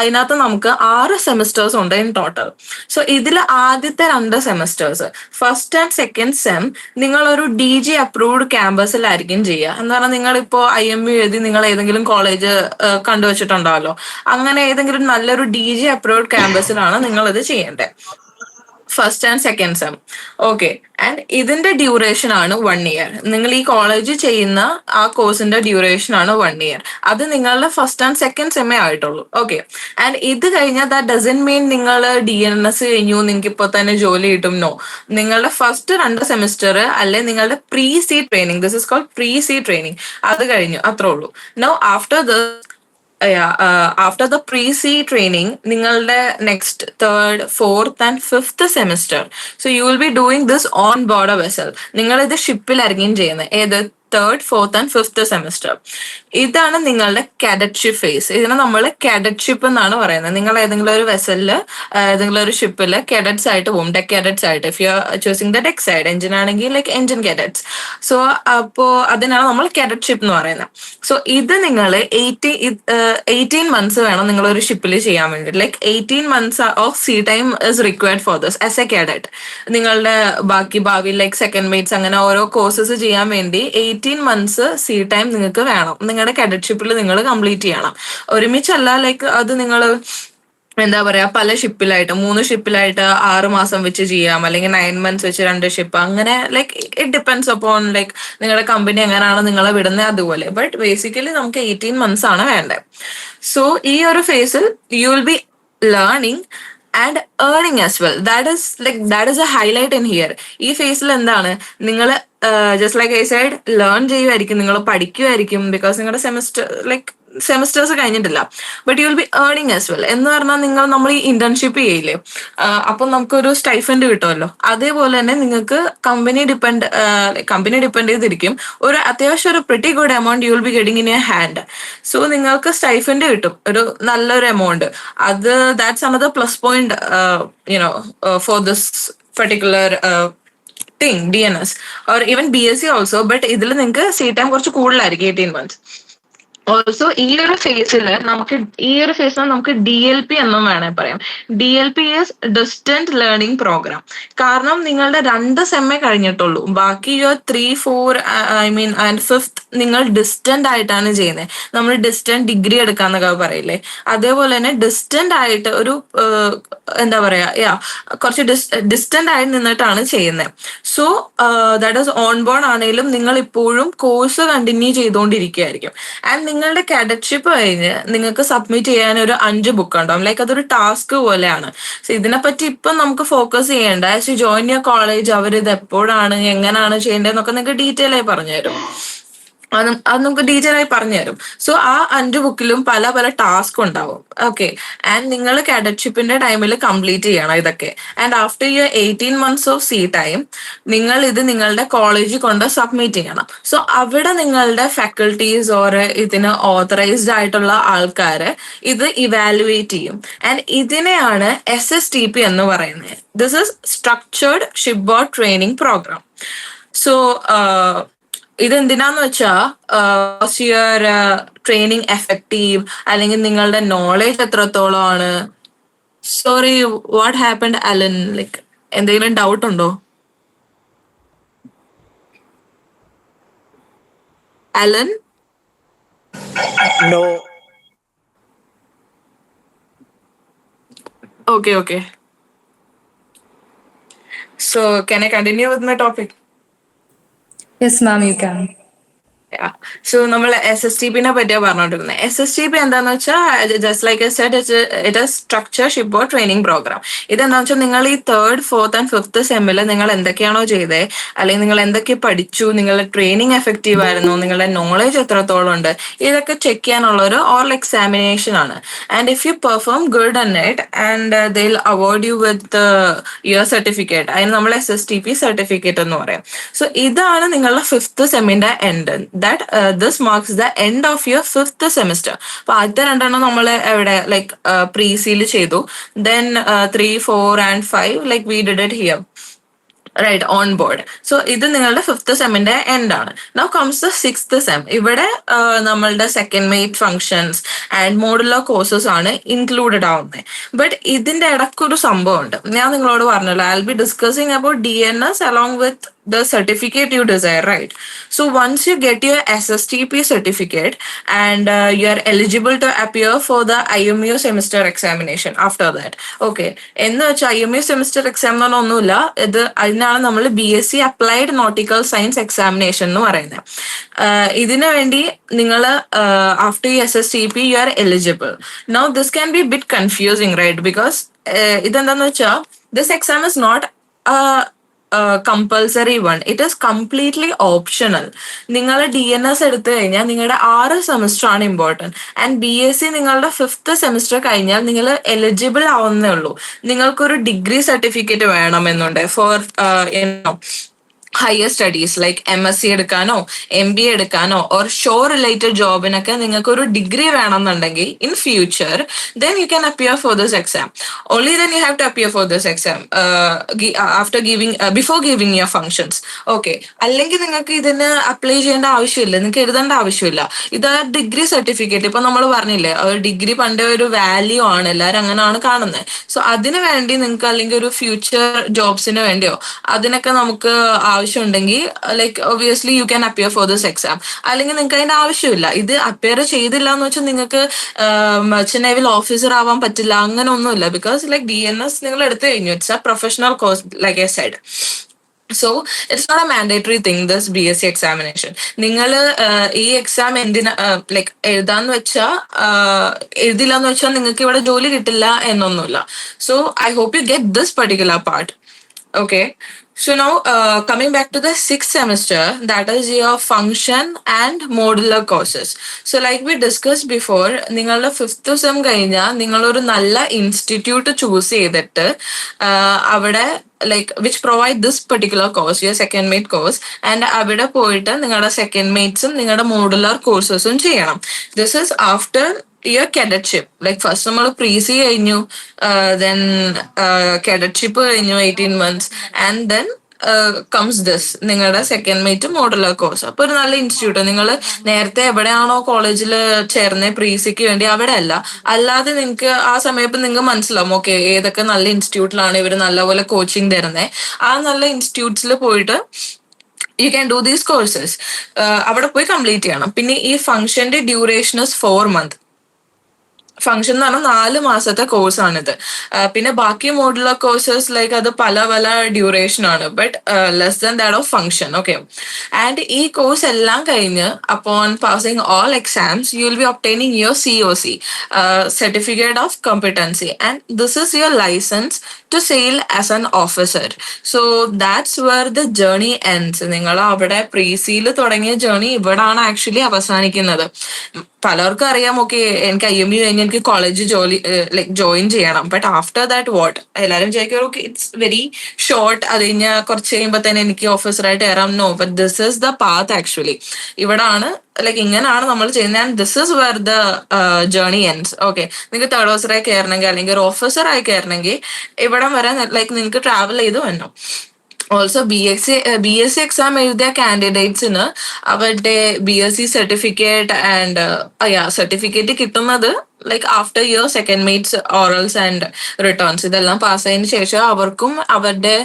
അതിനകത്ത് നമുക്ക് 6 സെമിസ്റ്റേഴ്സ് ഉണ്ട് ഇൻ ടോട്ടൽ. സോ ഇതിൽ ആദ്യത്തെ 2 സെമിസ്റ്റേഴ്സ് ഫസ്റ്റ് ആൻഡ് സെക്കൻഡ് സെം നിങ്ങളൊരു DG അപ്രൂവ്ഡ് ക്യാമ്പസിലായിരിക്കും ചെയ്യുക. എന്ന് പറഞ്ഞാൽ നിങ്ങളിപ്പോൾ IMU എഴുതി നിങ്ങൾ ഏതെങ്കിലും കോളേജ് കണ്ടുവച്ചിട്ടുണ്ടാവല്ലോ, അങ്ങനെ ഏതെങ്കിലും നല്ലൊരു DG അപ്രൂവ്ഡ് ക്യാമ്പസിലാണ് നിങ്ങളിത് ചെയ്യേണ്ടത്, first and second sem. Okay, and ഇതിന്റെ ഡ്യൂറേഷൻ ആണ് 1 year. നിങ്ങൾ ഈ കോളേജ് ചെയ്യുന്ന ആ കോഴ്സിന്റെ ഡ്യൂറേഷൻ ആണ് 1 year. അത് നിങ്ങളുടെ ഫസ്റ്റ് ആൻഡ് സെക്കൻഡ് സെമ്മേ ആയിട്ടുള്ളൂ. ഓക്കെ, ആൻഡ് ഇത് കഴിഞ്ഞാൽ ദാറ്റ് ഡസന്റ് മീൻ നിങ്ങൾ DNS കഴിഞ്ഞു നിങ്ങൾക്ക് ഇപ്പോൾ തന്നെ ജോലി കിട്ടും. നോ, നിങ്ങളുടെ ഫസ്റ്റ് 2 സെമിസ്റ്റർ അല്ലെ നിങ്ങളുടെ pre sea training, this is called pre sea training, അത് കഴിഞ്ഞു, അത്രേ ഉള്ളൂ. No after this after the pre-C training, നിങ്ങളുടെ next 3rd, 4th and 5th semester, so you will be doing this on board a vessel. നിങ്ങൾ ഇത് ഷിപ്പിലായിരിക്കും ചെയ്യുന്നത്. ഏത് 3rd, 4th and 5th semester. ഇതാണ് നിങ്ങളുടെ കാഡറ്റ്ഷിപ്പ് ഫേസ്. ഇതിനെ നമ്മൾ കാഡറ്റ്ഷിപ്പ് എന്നാണ് പറയുന്നത്. നിങ്ങൾ ഏതെങ്കിലും ഒരു വെസലില് ഏതെങ്കിലും ഒരു ഷിപ്പില് കാഡറ്റ്സ് ആയിട്ട് പോകും, ഡെക്ക് കാഡറ്റ്സ് ആയിട്ട്. If you are choosing the deck side, engine ആണെങ്കിൽ ലൈക്ക് എഞ്ചിൻ കാഡറ്റ്സ്. സോ അപ്പോൾ അതിനാണ് നമ്മൾ കാഡറ്റ്ഷിപ്പ് എന്ന് പറയുന്നത്. സോ ഇത് നിങ്ങൾ 18 months വേണം നിങ്ങൾ ഒരു ഷിപ്പിൽ ചെയ്യാൻ വേണ്ടി. Like 18 months of sea time is required for this as A cadet. നിങ്ങളുടെ ബാക്കി ഭാവി ലൈക്ക് സെക്കൻഡ് മേറ്റ്സ് അങ്ങനെ ഓരോ കോഴ്സസ് ചെയ്യാൻ വേണ്ടി 18 months സീ ടൈം നിങ്ങൾക്ക് വേണം. നിങ്ങളുടെ കാഡറ്റ്ഷിപ്പിൽ നിങ്ങൾ കംപ്ലീറ്റ് ചെയ്യണം. ഒരുമിച്ചല്ല, ലൈക്ക് അത് നിങ്ങൾ എന്താ പറയാ പല ഷിപ്പിലായിട്ട് 3 ഷിപ്പിലായിട്ട് 6 മാസം വെച്ച് ചെയ്യാം, അല്ലെങ്കിൽ 9 months വെച്ച് 2 ഷിപ്പ്, അങ്ങനെ like it depends upon like നിങ്ങളുടെ കമ്പനി എങ്ങനെയാണ് നിങ്ങളെ വിടുന്നത് അതുപോലെ. ബട്ട് ബേസിക്കലി നമുക്ക് 18 months ആണ് വേണ്ടത്. സോ ഈ ഒരു ഫേസിൽ you will be learning and earning as well. That is a highlight in here. ഈ ഫേസിൽ എന്താണ്, നിങ്ങൾ just like I said learn ചെയ്യുമായിരിക്കും, നിങ്ങൾ പഠിക്കുമായിരിക്കും, ബിക്കോസ് നിങ്ങളുടെ സെമിസ്റ്റേഴ്സ് കഴിഞ്ഞിട്ടില്ല. But you will be earning as well. എന്ന് പറഞ്ഞാൽ നമ്മൾ ഈ ഇന്റേൺഷിപ്പ് ചെയ്യില്ലേ, അപ്പം നമുക്കൊരു സ്റ്റൈഫൻഡ് കിട്ടുമല്ലോ, അതേപോലെ തന്നെ നിങ്ങൾക്ക് കമ്പനി ഡിപ്പെൻഡ് ചെയ്തിരിക്കും. ഒരു അത്യാവശ്യം ഒരു pretty good amount U will be getting in your hand. So നിങ്ങൾക്ക് സ്റ്റൈഫൻഡ് കിട്ടും ഒരു നല്ലൊരു എമൗണ്ട്. അത് that's another plus point for this particular thing, DNS or even BSc also. But ഇതിൽ നിങ്ങൾക്ക് സീ ടൈം കുറച്ച് കൂടുതലായിരിക്കും, 18 months. ഓൾസോ ഈ ഒരു ഫേസിൽ നമുക്ക് DLP എന്നും വേണേൽ പറയാം. DLP is distant learning programme. കാരണം നിങ്ങളുടെ 2 സെമ്മേ കഴിഞ്ഞിട്ടുള്ളൂ, ബാക്കി 3, 4 ആൻഡ് 5th നിങ്ങൾ ഡിസ്റ്റന്റ് ആയിട്ടാണ് ചെയ്യുന്നത്. നമ്മൾ ഡിസ്റ്റന്റ് ഡിഗ്രി എടുക്കാന്നൊക്കെ പറയില്ലേ, അതേപോലെ തന്നെ ഡിസ്റ്റന്റ് ആയിട്ട് ഒരു എന്താ പറയാ കുറച്ച് ഡിസ്റ്റന്റ് ആയിട്ട് നിന്നിട്ടാണ് ചെയ്യുന്നത്. So that is on board ആണെങ്കിലും നിങ്ങൾ ഇപ്പോഴും കോഴ്സ് കണ്ടിന്യൂ ചെയ്തുകൊണ്ടിരിക്കുകയായിരിക്കും. ആൻഡ് നിങ്ങളുടെ കാഡറ്റ്ഷിപ്പ് കഴിഞ്ഞ് നിങ്ങൾക്ക് സബ്മിറ്റ് ചെയ്യാൻ ഒരു 5 ബുക്ക് ഉണ്ടാവും. ലൈക്ക് അതൊരു ടാസ്ക് പോലെയാണ്. സോ ഇതിനെപ്പറ്റി ഇപ്പം നമുക്ക് ഫോക്കസ് ചെയ്യേണ്ട. As you join your college അവർ ഇത് എപ്പോഴാണ് എങ്ങനെയാണ് ചെയ്യേണ്ടതെന്നൊക്കെ നിങ്ങൾക്ക് ഡീറ്റെയിൽ ആയി പറഞ്ഞുതരും. അത് നമുക്ക് ഡീറ്റെയിൽ ആയി പറഞ്ഞു തരും. സോ ആ 5 ബുക്കിലും പല പല ടാസ്ക് ഉണ്ടാവും. ഓക്കെ, ആൻഡ് നിങ്ങൾ കാഡറ്റ്ഷിപ്പിന്റെ ടൈമിൽ കംപ്ലീറ്റ് ചെയ്യണം ഇതൊക്കെ. And after your 18 months of C time നിങ്ങൾ ഇത് നിങ്ങളുടെ കോളേജിൽ കൊണ്ട് സബ്മിറ്റ് ചെയ്യണം. സോ അവിടെ നിങ്ങളുടെ ഫാക്കൽറ്റീസ് ഓർ ഇതിന് ഓതറൈസ്ഡ് ആയിട്ടുള്ള ആൾക്കാര് ഇത് ഇവാലുവേറ്റ് ചെയ്യും. ആൻഡ് ഇതിനെയാണ് SSTP എന്ന് പറയുന്നത്. This is structured shipboard training programme. So ഇതെന്തിനാന്ന് വെച്ചാ യുവർ ട്രെയിനിങ് എഫക്റ്റീവ്, അല്ലെങ്കിൽ നിങ്ങളുടെ നോളേജ് എത്രത്തോളം ആണ്. Sorry, what happened Alan? Like എന്തെങ്കിലും ഡൗട്ട് ഉണ്ടോ Alan? No. Okay. So can I continue with my topic? Yes, ma'am, you can. So നമ്മൾ SSTP പറ്റിയാ പറഞ്ഞോണ്ടിരുന്നത്. SSTP എന്താന്ന് വെച്ചാൽ just like I said, it is structure shipboard training programme. ഇതെന്താന്ന് വെച്ചാൽ നിങ്ങൾ ഈ 3rd, 4th and 5th സെമ്മിൽ നിങ്ങൾ എന്തൊക്കെയാണോ ചെയ്തേ, അല്ലെങ്കിൽ നിങ്ങൾ എന്തൊക്കെ പഠിച്ചു, നിങ്ങളുടെ ട്രെയിനിങ് എഫക്റ്റീവ് ആയിരുന്നു, നിങ്ങളുടെ നോളേജ് എത്രത്തോളം ഉണ്ട്, ഇതൊക്കെ ചെക്ക് ചെയ്യാനുള്ള ഒരു ഓറൽ എക്സാമിനേഷൻ ആണ്. And if you perform good in it and they will award you with your certificate. അതിന് നമ്മൾ SSTP സർട്ടിഫിക്കറ്റ് എന്ന് പറയാം. സോ ഇതാണ് നിങ്ങളുടെ 5th സെമ്മിന്റെ end. that this marks the end of your 5th semester. അപ്പൊ ആദ്യത്തെ 2 നമ്മൾ എവിടെ ലൈക്ക് പ്രീസിയിൽ ചെയ്തു. then 3, 4 and 5 like we did it here, right, on board. So ഇത് നിങ്ങളുടെ 5th സെമ്മിന്റെ എൻഡ് ആണ്. Now comes the 6th sem. ഇവിടെ നമ്മളുടെ second mate functions and modular courses ആണ് ഇൻക്ലൂഡഡ് ആവുന്നത്. ബട്ട് ഇതിന്റെ ഇടയ്ക്കൊരു സംഭവം ഉണ്ട്. ഞാൻ നിങ്ങളോട് പറഞ്ഞല്ലോ, I will be discussing about DNS along with the certificate you desire, right? So once you get your SSTP certificate and you are eligible to appear for the IMU semester examination after that. Okay, എന്ന് വെച്ചാൽ IMU semester exam എന്ന് പറഞ്ഞാൽ ഒന്നുമില്ല, ഇത് അതിനാണ് നമ്മൾ BSc Applied Nautical Science Examination എന്ന് പറയുന്നത്. ഇതിനു വേണ്ടി നിങ്ങൾ after your SSTP you are eligible. Now this can be a bit confusing, right? Because ഇതെന്താന്ന് വെച്ചാൽ this exam is not compulsory one, it is completely optional. നിങ്ങൾ DNS എടുത്തു കഴിഞ്ഞാൽ നിങ്ങളുടെ 6 സെമിസ്റ്റർ ആണ് ഇമ്പോർട്ടൻറ്റ്. ആൻഡ് BSc നിങ്ങളുടെ 5th സെമിസ്റ്റർ കഴിഞ്ഞാൽ നിങ്ങൾ എലിജിബിൾ ആവുന്നേ ഉള്ളൂ. നിങ്ങൾക്കൊരു ഡിഗ്രി സർട്ടിഫിക്കറ്റ് വേണമെന്നുണ്ട് for higher studies like MSc എടുക്കാനോ MBA എടുക്കാനോ ഓർ ഷോ റിലേറ്റഡ് ജോബിനൊക്കെ നിങ്ങൾക്ക് ഒരു ഡിഗ്രി വേണമെന്നുണ്ടെങ്കിൽ in future then you can appear for this exam. Only then you have to appear for this exam after giving before giving your functions. Okay, അല്ലെങ്കിൽ നിങ്ങൾക്ക് ഇതിന് അപ്ലൈ ചെയ്യേണ്ട ആവശ്യമില്ല, നിങ്ങൾക്ക് എഴുതേണ്ട ആവശ്യമില്ല. ഇത് ഡിഗ്രി സർട്ടിഫിക്കറ്റ്. ഇപ്പൊ നമ്മൾ പറഞ്ഞില്ലേ, ഡിഗ്രി പണ്ടേ ഒരു വാല്യൂ ആണ്, എല്ലാവരും അങ്ങനെയാണ് കാണുന്നത്. സോ അതിന് വേണ്ടി നിങ്ങൾക്ക് അല്ലെങ്കിൽ ഒരു ഫ്യൂച്ചർ ജോബ്സിന് വേണ്ടിയോ അതിനൊക്കെ നമുക്ക് ആവശ്യമുണ്ടെങ്കിൽ like obviously you can appear for this exam. അല്ലെങ്കിൽ നിങ്ങൾക്ക് അതിന്റെ ആവശ്യമില്ല. ഇത് അപ്പിയർ ചെയ്തില്ല എന്ന് വെച്ചാൽ നിങ്ങൾക്ക് മെർച്ചന്റ് നേവൽ ഓഫീസർ ആവാൻ പറ്റില്ല, അങ്ങനെ ഒന്നുമില്ല. ബിക്കോസ് ലൈക്ക് DNS നിങ്ങൾ എടുത്തു കഴിഞ്ഞു, it's a professional course like I said. So it's not a mandatory thing this BSc examination. നിങ്ങൾ ഈ എക്സാം എന്തിനാ ലൈക്ക് എഴുതാന്ന് വെച്ചാൽ എഴുതില്ല എന്ന് വെച്ചാൽ നിങ്ങൾക്ക് ഇവിടെ ജോലി കിട്ടില്ല എന്നൊന്നുമില്ല. So I hope you get this particular part. Okay, so now coming back to the 6th semester, that is your function and modular courses. So like we discussed before, നിങ്ങളുടെ 5th sem കഴിഞ്ഞാൽ നിങ്ങളൊരു നല്ല ഇൻസ്റ്റിറ്റ്യൂട്ട് ചൂസ് ചെയ്തിട്ട് അവിടെ like which provide this particular course, your second mate course, and അവിടെ പോയിട്ട് നിങ്ങളുടെ സെക്കൻഡ് മേറ്റ്സും നിങ്ങളുടെ മോഡുലർ കോഴ്സസും ചെയ്യണം. This is after your cadetship. Like first നമ്മൾ pre-C കഴിഞ്ഞു, then cadetship കഴിഞ്ഞു 18 months, and then comes this നിങ്ങളുടെ സെക്കൻഡ് മേറ്റ് മോഡുലർ കോഴ്സ്. അപ്പൊ ഒരു നല്ല ഇൻസ്റ്റിറ്റ്യൂട്ട്, നിങ്ങൾ നേരത്തെ എവിടെയാണോ കോളേജിൽ ചേർന്നേ പ്രീസിക്ക് വേണ്ടി അവിടെ അല്ല, അല്ലാതെ നിങ്ങൾക്ക് ആ സമയത്ത് നിങ്ങൾക്ക് മനസ്സിലാവും ഓക്കെ ഏതൊക്കെ നല്ല ഇൻസ്റ്റിറ്റ്യൂട്ടിലാണ് ഇവർ നല്ലപോലെ കോച്ചിങ് തരുന്നത്. ആ നല്ല ഇൻസ്റ്റിറ്റ്യൂട്ട്സിൽ പോയിട്ട് you can do these courses. അവിടെ പോയി കംപ്ലീറ്റ് ചെയ്യണം. പിന്നെ ഈ ഫംഗ്ഷന്റെ ഡ്യൂറേഷൻ ഇസ് 4 months. ഫംഗ്ഷൻ എന്ന് പറഞ്ഞാൽ 4 മാസത്തെ കോഴ്സാണിത്. പിന്നെ ബാക്കി മോഡുലർ കോഴ്സസ് ലൈക്ക് അത് പല പല ഡ്യൂറേഷൻ ആണ്, but less than that of function. Okay, and ഈ കോഴ്സ് എല്ലാം കഴിഞ്ഞ് upon passing all exams you will be obtaining your COC, certificate of competency, and this is your licence to sail as an officer. So that's where the journey ends. നിങ്ങൾ അവിടെ പ്രീസിയിൽ തുടങ്ങിയ ജേർണി ഇവിടാണ് ആക്ച്വലി അവസാനിക്കുന്നത്. പലർക്കും അറിയാം, ഓക്കെ എനിക്ക് IMU കഴിഞ്ഞ് എനിക്ക് കോളേജ് ലൈക്ക് ജോയിൻ ചെയ്യണം, ബട്ട് ആഫ്റ്റർ ദാറ്റ് വാട്ട്? എല്ലാവരും വിചാരിക്കും ഓക്കെ ഇറ്റ്സ് വെരി ഷോർട്ട്, അത് കഴിഞ്ഞ് കുറച്ച് കഴിയുമ്പോൾ തന്നെ എനിക്ക് ഓഫീസറായിട്ട് കയറാം. No, but this is the path actually. ഇവിടാണ് ലൈക്ക് ഇങ്ങനെയാണ് നമ്മൾ ചെയ്യുന്നത്, and this is where the journey ends. Okay, നിങ്ങൾക്ക് തേർഡ് ഓഫീസറായി കയറണമെങ്കിൽ അല്ലെങ്കിൽ ഒരു ഓഫീസറായി കയറണമെങ്കിൽ ഇവിടം വരെ ലൈക്ക് നിങ്ങൾക്ക് ട്രാവൽ ചെയ്ത് വരണം. ഓൾസോ BSc എക്സാം എഴുതിയ കാൻഡിഡേറ്റ്സിന് അവരുടെ BSc സർട്ടിഫിക്കറ്റ് ആൻഡ് സർട്ടിഫിക്കറ്റ് കിട്ടുന്നത് like after your second meets, orals and returns ഇതെല്ലാം പാസ്സായതിനു ശേഷം അവർക്കും അവരുടെ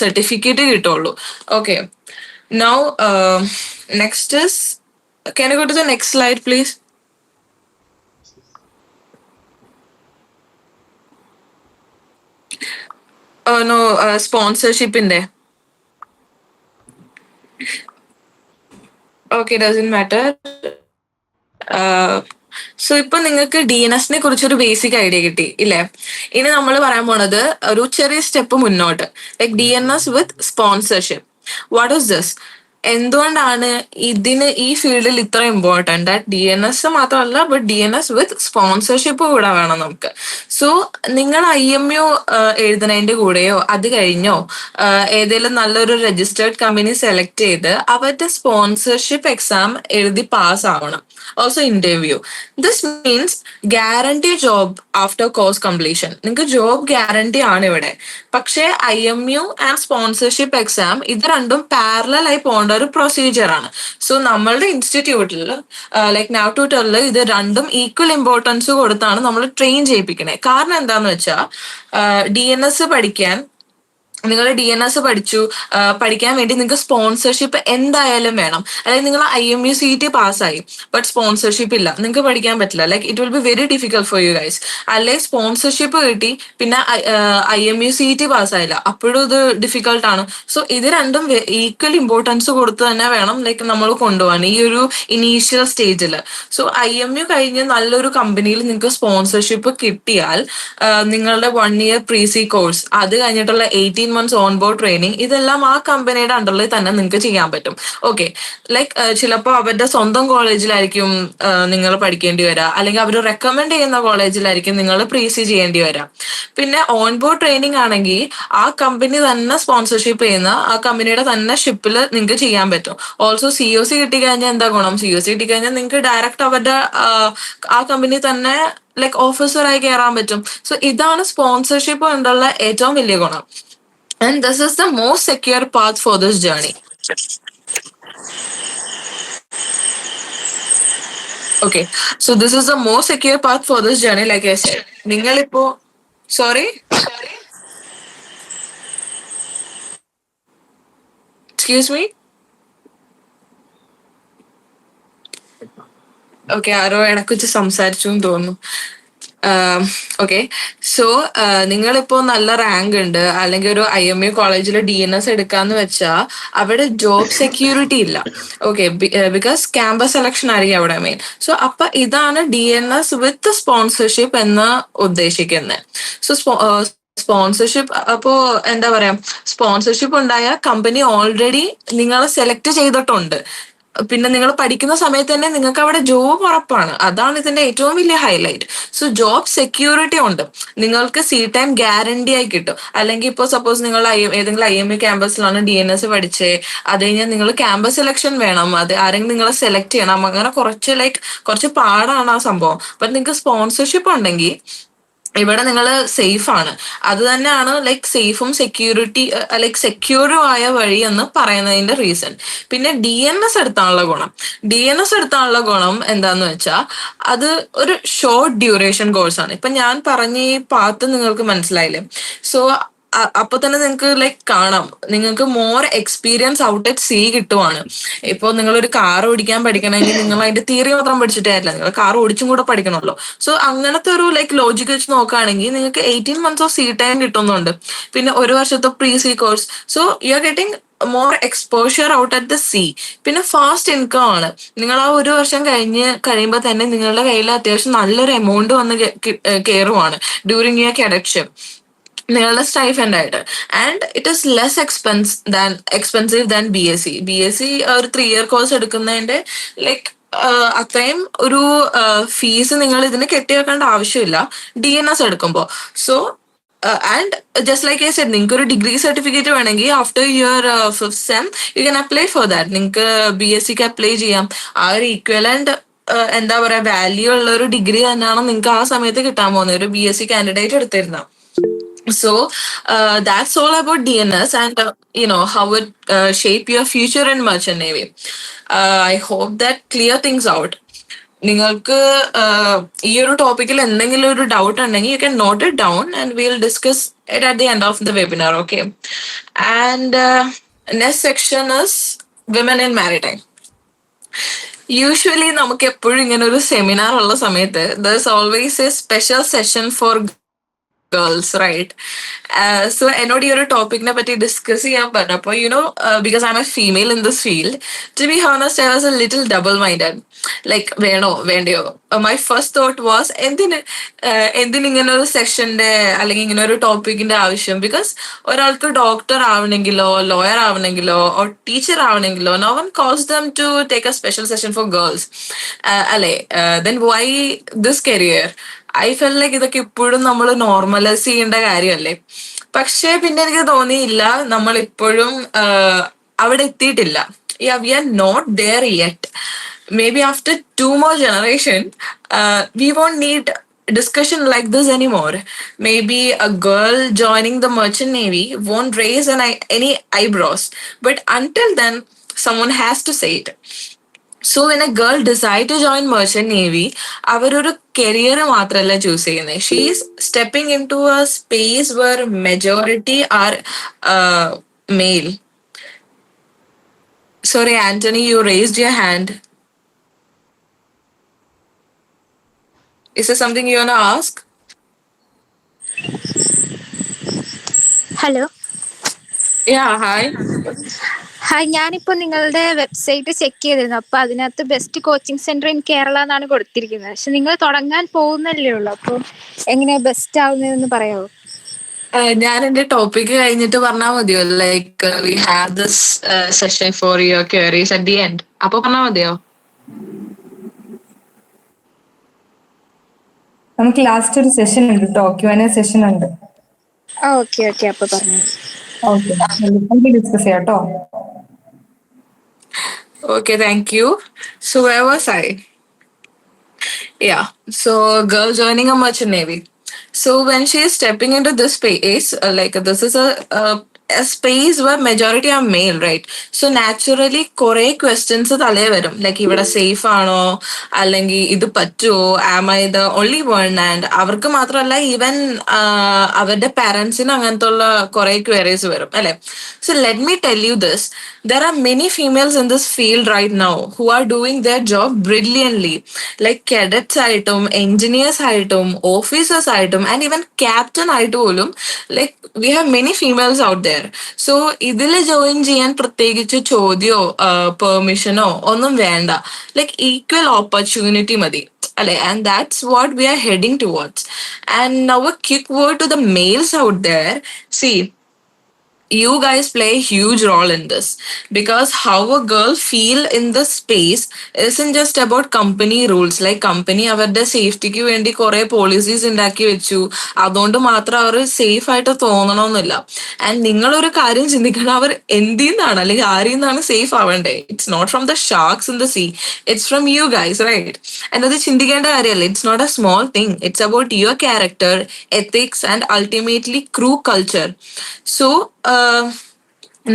സർട്ടിഫിക്കറ്റ് കിട്ടുള്ളൂ. Okay, now next is, can you go to the next slide please? No, സ്പോൺസർഷിപ്പിന്റെ. Okay, doesn't matter. സോ ഇപ്പൊ നിങ്ങൾക്ക് DNSനെ കുറിച്ചൊരു ബേസിക് ഐഡിയ കിട്ടി ഇല്ലേ? ഇനി നമ്മൾ പറയാൻ പോണത് ഒരു ചെറിയ സ്റ്റെപ്പ് മുന്നോട്ട്, like DNS with sponsorship. What is this? എന്തുകൊണ്ടാണ് ഇതിന് ഈ ഫീൽഡിൽ ഇത്ര ഇമ്പോർട്ടൻ്റ്? DNS മാത്രമല്ല, ബട്ട് DNS വിത്ത് സ്പോൺസർഷിപ്പ് കൂടെ വേണം നമുക്ക്. സോ നിങ്ങൾ IMU എഴുതുന്നതിന്റെ കൂടെയോ അത് കഴിഞ്ഞോ ഏതെങ്കിലും നല്ലൊരു രജിസ്റ്റേർഡ് കമ്പനി സെലക്ട് ചെയ്ത് അവരുടെ സ്പോൺസർഷിപ്പ് എക്സാം എഴുതി പാസ് ആവണം. Also interview. This means guarantee job after course completion. നിങ്ങൾക്ക് ജോബ് ഗ്യാരണ്ടി ആണ് ഇവിടെ. പക്ഷേ IMU ആൻഡ് സ്പോൺസർഷിപ്പ് എക്സാം ഇത് രണ്ടും പാരലൽ ആയി പോകേണ്ട ഒരു പ്രൊസീജിയർ ആണ്. സോ നമ്മളുടെ ഇൻസ്റ്റിറ്റ്യൂട്ടിൽ ലൈക്ക് നൗ ട്യൂട്ടറിൽ ഇത് രണ്ടും ഈക്വൽ ഇമ്പോർട്ടൻസ് കൊടുത്താണ് നമ്മൾ ട്രെയിൻ ചെയ്യിപ്പിക്കണേ. കാരണം എന്താന്ന് വെച്ചാൽ DNS പഠിക്കാൻ നിങ്ങൾ DNS പഠിക്കാൻ വേണ്ടി നിങ്ങൾക്ക് സ്പോൺസർഷിപ്പ് എന്തായാലും വേണം. അല്ലെങ്കിൽ നിങ്ങൾ IMU CET പാസ്സായി ബട്ട് സ്പോൺസർഷിപ്പ് ഇല്ല, നിങ്ങൾക്ക് പഠിക്കാൻ പറ്റില്ല. Like it will be very difficult for you guys. അല്ലെങ്കിൽ സ്പോൺസർഷിപ്പ് കിട്ടി പിന്നെ IMU CET പാസ്സായില്ല, അപ്പോഴും ഇത് ഡിഫിക്കൽട്ടാണ്. സോ ഇത് രണ്ടും ഈക്വൽ ഇമ്പോർട്ടൻസ് കൊടുത്ത് തന്നെ വേണം ലൈക്ക് നമ്മൾ കൊണ്ടുപോകാൻ ഈ ഒരു ഇനീഷ്യൽ സ്റ്റേജിൽ. സോ IMU കഴിഞ്ഞ് നല്ലൊരു കമ്പനിയിൽ നിങ്ങൾക്ക് സ്പോൺസർഷിപ്പ് കിട്ടിയാൽ നിങ്ങളുടെ 1 year പ്രീസി കോഴ്സ്, അത് കഴിഞ്ഞിട്ടുള്ള 18 months ഓൺ ബോർഡ് ട്രെയിനിങ്, ഇതെല്ലാം ആ കമ്പനിയുടെ അണ്ടറിൽ തന്നെ നിങ്ങൾക്ക് ചെയ്യാൻ പറ്റും. ഓക്കെ, ലൈക്ക് ചിലപ്പോൾ അവരുടെ സ്വന്തം കോളേജിലായിരിക്കും നിങ്ങൾ പഠിക്കേണ്ടി വരിക, അല്ലെങ്കിൽ അവർ റെക്കമെൻഡ് ചെയ്യുന്ന കോളേജിലായിരിക്കും നിങ്ങൾ പ്രീസി ചെയ്യേണ്ടി വരിക. പിന്നെ ഓൺ ബോർഡ് ട്രെയിനിങ് ആണെങ്കിൽ ആ കമ്പനി തന്നെ സ്പോൺസർഷിപ്പ് ചെയ്യുന്ന ആ കമ്പനിയുടെ തന്നെ ഷിപ്പിൽ നിങ്ങൾക്ക് ചെയ്യാൻ പറ്റും. ഓൾസോ COC കിട്ടിക്കഴിഞ്ഞാൽ എന്താ ഗുണം? COC കിട്ടിക്കഴിഞ്ഞാൽ നിങ്ങൾക്ക് ഡയറക്റ്റ് അവരുടെ ആ കമ്പനി തന്നെ ലൈക്ക് ഓഫീസറായി കയറാൻ പറ്റും. സോ ഇതാണ് സ്പോൺസർഷിപ്പ് കൊണ്ടുള്ള ഏറ്റവും വലിയ ഗുണം. And this is the most secure path for this journey. Okay, so this is the most secure path for this journey, like I said. Ningalipo, sorry? Excuse me? Okay, ആരോ എനക്കുറിച്ച് സംസാരിച്ചു എന്ന് തോന്നുന്നു. ഓക്കെ, സോ നിങ്ങളിപ്പോ നല്ല റാങ്ക് ഉണ്ട് അല്ലെങ്കിൽ ഒരു IMU കോളേജിൽ DNS എടുക്കാന്ന് വെച്ചാൽ അവിടെ ജോബ് സെക്യൂരിറ്റി ഇല്ല. ഓക്കെ, ബിക്കോസ് ക്യാമ്പസ് സെലക്ഷൻ ആയിരിക്കും അവിടെ മെയിൻ. സോ അപ്പൊ ഇതാണ് DNS വിത്ത് സ്പോൺസർഷിപ്പ് എന്ന് ഉദ്ദേശിക്കുന്നത്. സോ സ്പോൺസർഷിപ്പ് അപ്പോ എന്താ പറയാ, സ്പോൺസർഷിപ്പ് ഉണ്ടായ കമ്പനി ഓൾറെഡി നിങ്ങളെ സെലക്ട് ചെയ്തിട്ടുണ്ട്. പിന്നെ നിങ്ങൾ പഠിക്കുന്ന സമയത്ത് തന്നെ നിങ്ങൾക്ക് അവിടെ ജോബ് ഉറപ്പാണ്. അതാണ് ഇതിന്റെ ഏറ്റവും വലിയ ഹൈലൈറ്റ്. സോ ജോബ് സെക്യൂരിറ്റി ഉണ്ട്, നിങ്ങൾക്ക് സീറ്റ് ടൈം ഗ്യാരണ്ടി ആയി കിട്ടും. അല്ലെങ്കിൽ ഇപ്പോൾ സപ്പോസ് നിങ്ങൾ ഏതെങ്കിലും IMU ക്യാമ്പസിലാണ് DNS പഠിച്ചേ, അത് കഴിഞ്ഞാൽ നിങ്ങൾ ക്യാമ്പസ് സെലക്ഷൻ വേണം, അത് ആരെങ്കിലും നിങ്ങളെ സെലക്ട് ചെയ്യണം, അങ്ങനെ കുറച്ച് പാടാണ് ആ സംഭവം. ബട്ട് നിങ്ങൾക്ക് സ്പോൺസർഷിപ്പ് ഉണ്ടെങ്കിൽ ഇവിടെ നിങ്ങൾ സേഫ് ആണ്. അത് തന്നെയാണ് ലൈക്ക് സേഫും സെക്യൂറും ആയ വഴി എന്ന് പറയുന്നതിന്റെ റീസൺ. പിന്നെ DNS എടുത്താനുള്ള ഗുണം എന്താന്ന് വെച്ചാൽ അത് ഒരു ഷോർട്ട് ഡ്യൂറേഷൻ കോഴ്സാണ്. ഇപ്പൊ ഞാൻ പറഞ്ഞ ഈ പാത്ത് നിങ്ങൾക്ക് മനസ്സിലായില്ലേ? സോ അപ്പൊ തന്നെ നിങ്ങൾക്ക് ലൈക്ക് കാണാം, നിങ്ങൾക്ക് more experience out at sea കിട്ടുവാണ്. ഇപ്പോൾ നിങ്ങളൊരു കാർ ഓടിക്കാൻ പഠിക്കണമെങ്കിൽ നിങ്ങൾ അതിന്റെ തിയറി മാത്രം പഠിച്ചിട്ടേ ആയില്ല, നിങ്ങൾ കാർ ഓടിച്ചും കൂടെ പഠിക്കണമല്ലോ. സോ അങ്ങനത്തെ ഒരു ലൈക്ക് ലോജിക്ക് വെച്ച് നോക്കുകയാണെങ്കിൽ നിങ്ങൾക്ക് 18 months ഓഫ് സീ ടൈം കിട്ടുന്നുണ്ട്, പിന്നെ 1 വർഷത്തെ pre sea course. So you are getting more exposure out at the sea. പിന്നെ ഫാസ്റ്റ് ഇൻകം ആണ്. നിങ്ങൾ ആ 1 വർഷം കഴിയുമ്പോൾ തന്നെ നിങ്ങളുടെ കയ്യിൽ അത്യാവശ്യം നല്ലൊരു എമൗണ്ട് വന്ന് കയറുവാണ് ഡ്യൂറിങ് യുവർ കെഡറ്റ്ഷിപ്പ്, നിങ്ങളുടെ സ്റ്റൈഫൻഡ് ആയിട്ട്. And it is less expensive than BSc. BSc ഒരു 3 year കോഴ്സ് എടുക്കുന്നതിന്റെ ലൈക്ക് അത്രയും ഒരു ഫീസ് നിങ്ങൾ ഇതിന് കെട്ടിവെക്കേണ്ട ആവശ്യമില്ല DNS എടുക്കുമ്പോൾ. So and just like I said, നിങ്ങൾക്ക് ഒരു ഡിഗ്രി സർട്ടിഫിക്കറ്റ് വേണമെങ്കിൽ after your 5th sem you can apply for that. നിങ്ങൾക്ക് BScക്ക് അപ്ലൈ ചെയ്യാം. ആ ഒരു ഈക്വലന്റ് എന്താ പറയാ വാല്യൂ ഉള്ള ഒരു ഡിഗ്രി തന്നെയാണ് നിങ്ങൾക്ക് ആ സമയത്ത് കിട്ടാൻ പോകുന്നത് ഒരു BSc കാൻഡിഡേറ്റ് എടുത്തിരുന്ന. So that's all about DNS and how it shape your future in merchant navy. I hope that clear things out. നിങ്ങൾക്ക് ഈ ഒരു ടോപ്പിക്കിൽ എന്തെങ്കിലും ഒരു ഡൗട്ട് ഉണ്ടെങ്കിൽ you can note it down and will discuss it at the end of the webinar. Okay, and next section is women in maritime. Usually നമുക്ക് എപ്പോഴും ഇങ്ങനെ ഒരു സെമിനാർ ഉള്ള സമയത്ത് there is always a special session for girls, right? So എന്നോട് ഈ ഒരു ടോപ്പിക്കിനെ പറ്റി ഡിസ്കസ് ചെയ്യാൻ പറഞ്ഞപ്പോൾ because I'm a female in this field, to be honest I was a little double minded, like വേണോ വേണ്ടയോ. My first thought was എന്തിനിങ്ങനെ ഒരു സെക്ഷന്റെ അല്ലെങ്കിൽ ഇങ്ങനെ ഒരു ടോപ്പിക്കിന്റെ ആവശ്യം? ബിക്കോസ് ഒരാൾക്ക് ഡോക്ടർ ആവണമെങ്കിലോ ലോയർ ആവണമെങ്കിലോ ടീച്ചർ ആവണമെങ്കിലോ no one calls them to take a special session for girls, അല്ലേ? Then why this career? I feel like ഇതൊക്കെ ഇപ്പോഴും നമ്മൾ നോർമലൈസ് ചെയ്യേണ്ട കാര്യമല്ലേ. പക്ഷെ പിന്നെ എനിക്ക് തോന്നിയില്ല നമ്മൾ ഇപ്പോഴും അവിടെ എത്തിയിട്ടില്ല. We are not there yet. Maybe after 2 more generation we won't need discussion like this anymore. Maybe a girl joining the merchant navy won't raise any eyebrows, but until then someone has to say it. So when a girl decide to join merchant navy, അവരൊരു കരിയർ മാത്രമല്ല ചൂസ് ചെയ്യുന്നത്. She is stepping into a space where majority are male. Sorry, Anthony, you raised your hand. Is there something you want to ask? Hello. Hi. Hi, ഞാനിപ്പോൾ നിങ്ങളുടെ വെബ്സൈറ്റ് ചെക്ക് ചെയ്തിരുന്നു. അപ്പോൾ അതിനകത്ത് best coaching centre in Kerala എന്നാണ് കൊടുത്തിരിക്കുന്നത്. പക്ഷെ നിങ്ങൾ തുടങ്ങാൻ പോകുന്നല്ലേ ഉള്ളൂ, അപ്പോൾ എങ്ങനെയാ ബെസ്റ്റ് ആവുന്നതെന്ന് പറയാമോ? ഞാൻ എന്റെ ടോപ്പിക് കഴിഞ്ഞിട്ട് പറഞ്ഞാൽ മതിയോ? Like we have this session for your queries at the end. അപ്പൊ പറഞ്ഞാൽ മതിയോ? നമുക്ക് ലാസ്റ്റ് ഒരു സെഷൻ ഉണ്ട് കേട്ടോ, Q&A സെഷൻ ഉണ്ട്. ഓക്കെ ഓക്കെ, അപ്പൊ പറഞ്ഞു. ഓക്കെ, നമുക്ക് ഡിസ്കസ് ചെയ്യാം കേട്ടോ. Okay, thank you. So where was I? Yeah, so girl joining a merchant navy. So when she is stepping into this space, this is a space where majority are male, right? So naturally കുറെ questions തലേ വരും. ലൈക്ക് ഇവിടെ സേഫ് ആണോ, അല്ലെങ്കിൽ ഇത് പറ്റുമോ, am I the only one? And അവർക്ക് മാത്രമല്ല, ഈവൻ അവരുടെ പാരന്റ്സിന് അങ്ങനത്തെ ഉള്ള കുറെ ക്വയറീസ് വരും, അല്ലെ? So let me tell you this. There are many females in this field right now who are doing their job brilliantly. Like cadets ആയിട്ടും engineers ആയിട്ടും officers ആയിട്ടും and even captain ആയിട്ട് പോലും like we have many females out there. So ഇതിൽ ജോയിൻ ചെയ്യാൻ പ്രത്യേകിച്ച് ചോദ്യമോ പെർമിഷനോ ഒന്നും വേണ്ട. ലൈക്ക് ഈക്വൽ ഓപ്പർച്യൂണിറ്റി മതി, അല്ലെ? And that's what we are heading towards. And now a quick word to the males out there. See, you guys play a huge role in this, because how a girl feel in this space isn't just about company rules. Like company അവരുടെ സേഫ്റ്റിക്ക് വേണ്ടി കുറെ പോളിസീസ് ഉണ്ടാക്കി വെച്ചു, അതുകൊണ്ട് മാത്രം അവർ സേഫ് ആയിട്ട് തോന്നണമെന്നില്ല. ആൻഡ് നിങ്ങളൊരു കാര്യം ചിന്തിക്കണം, അവർ എന്തിന്നാണ് അല്ലെങ്കിൽ ആരിൽ നിന്നാണ് സേഫ് ആവേണ്ടേ? It's not from the sharks in the sea, it's from you guys, right? And അത് ചിന്തിക്കേണ്ട കാര്യമല്ല. It's not a small thing. It's about your character, ethics, and ultimately crew culture. So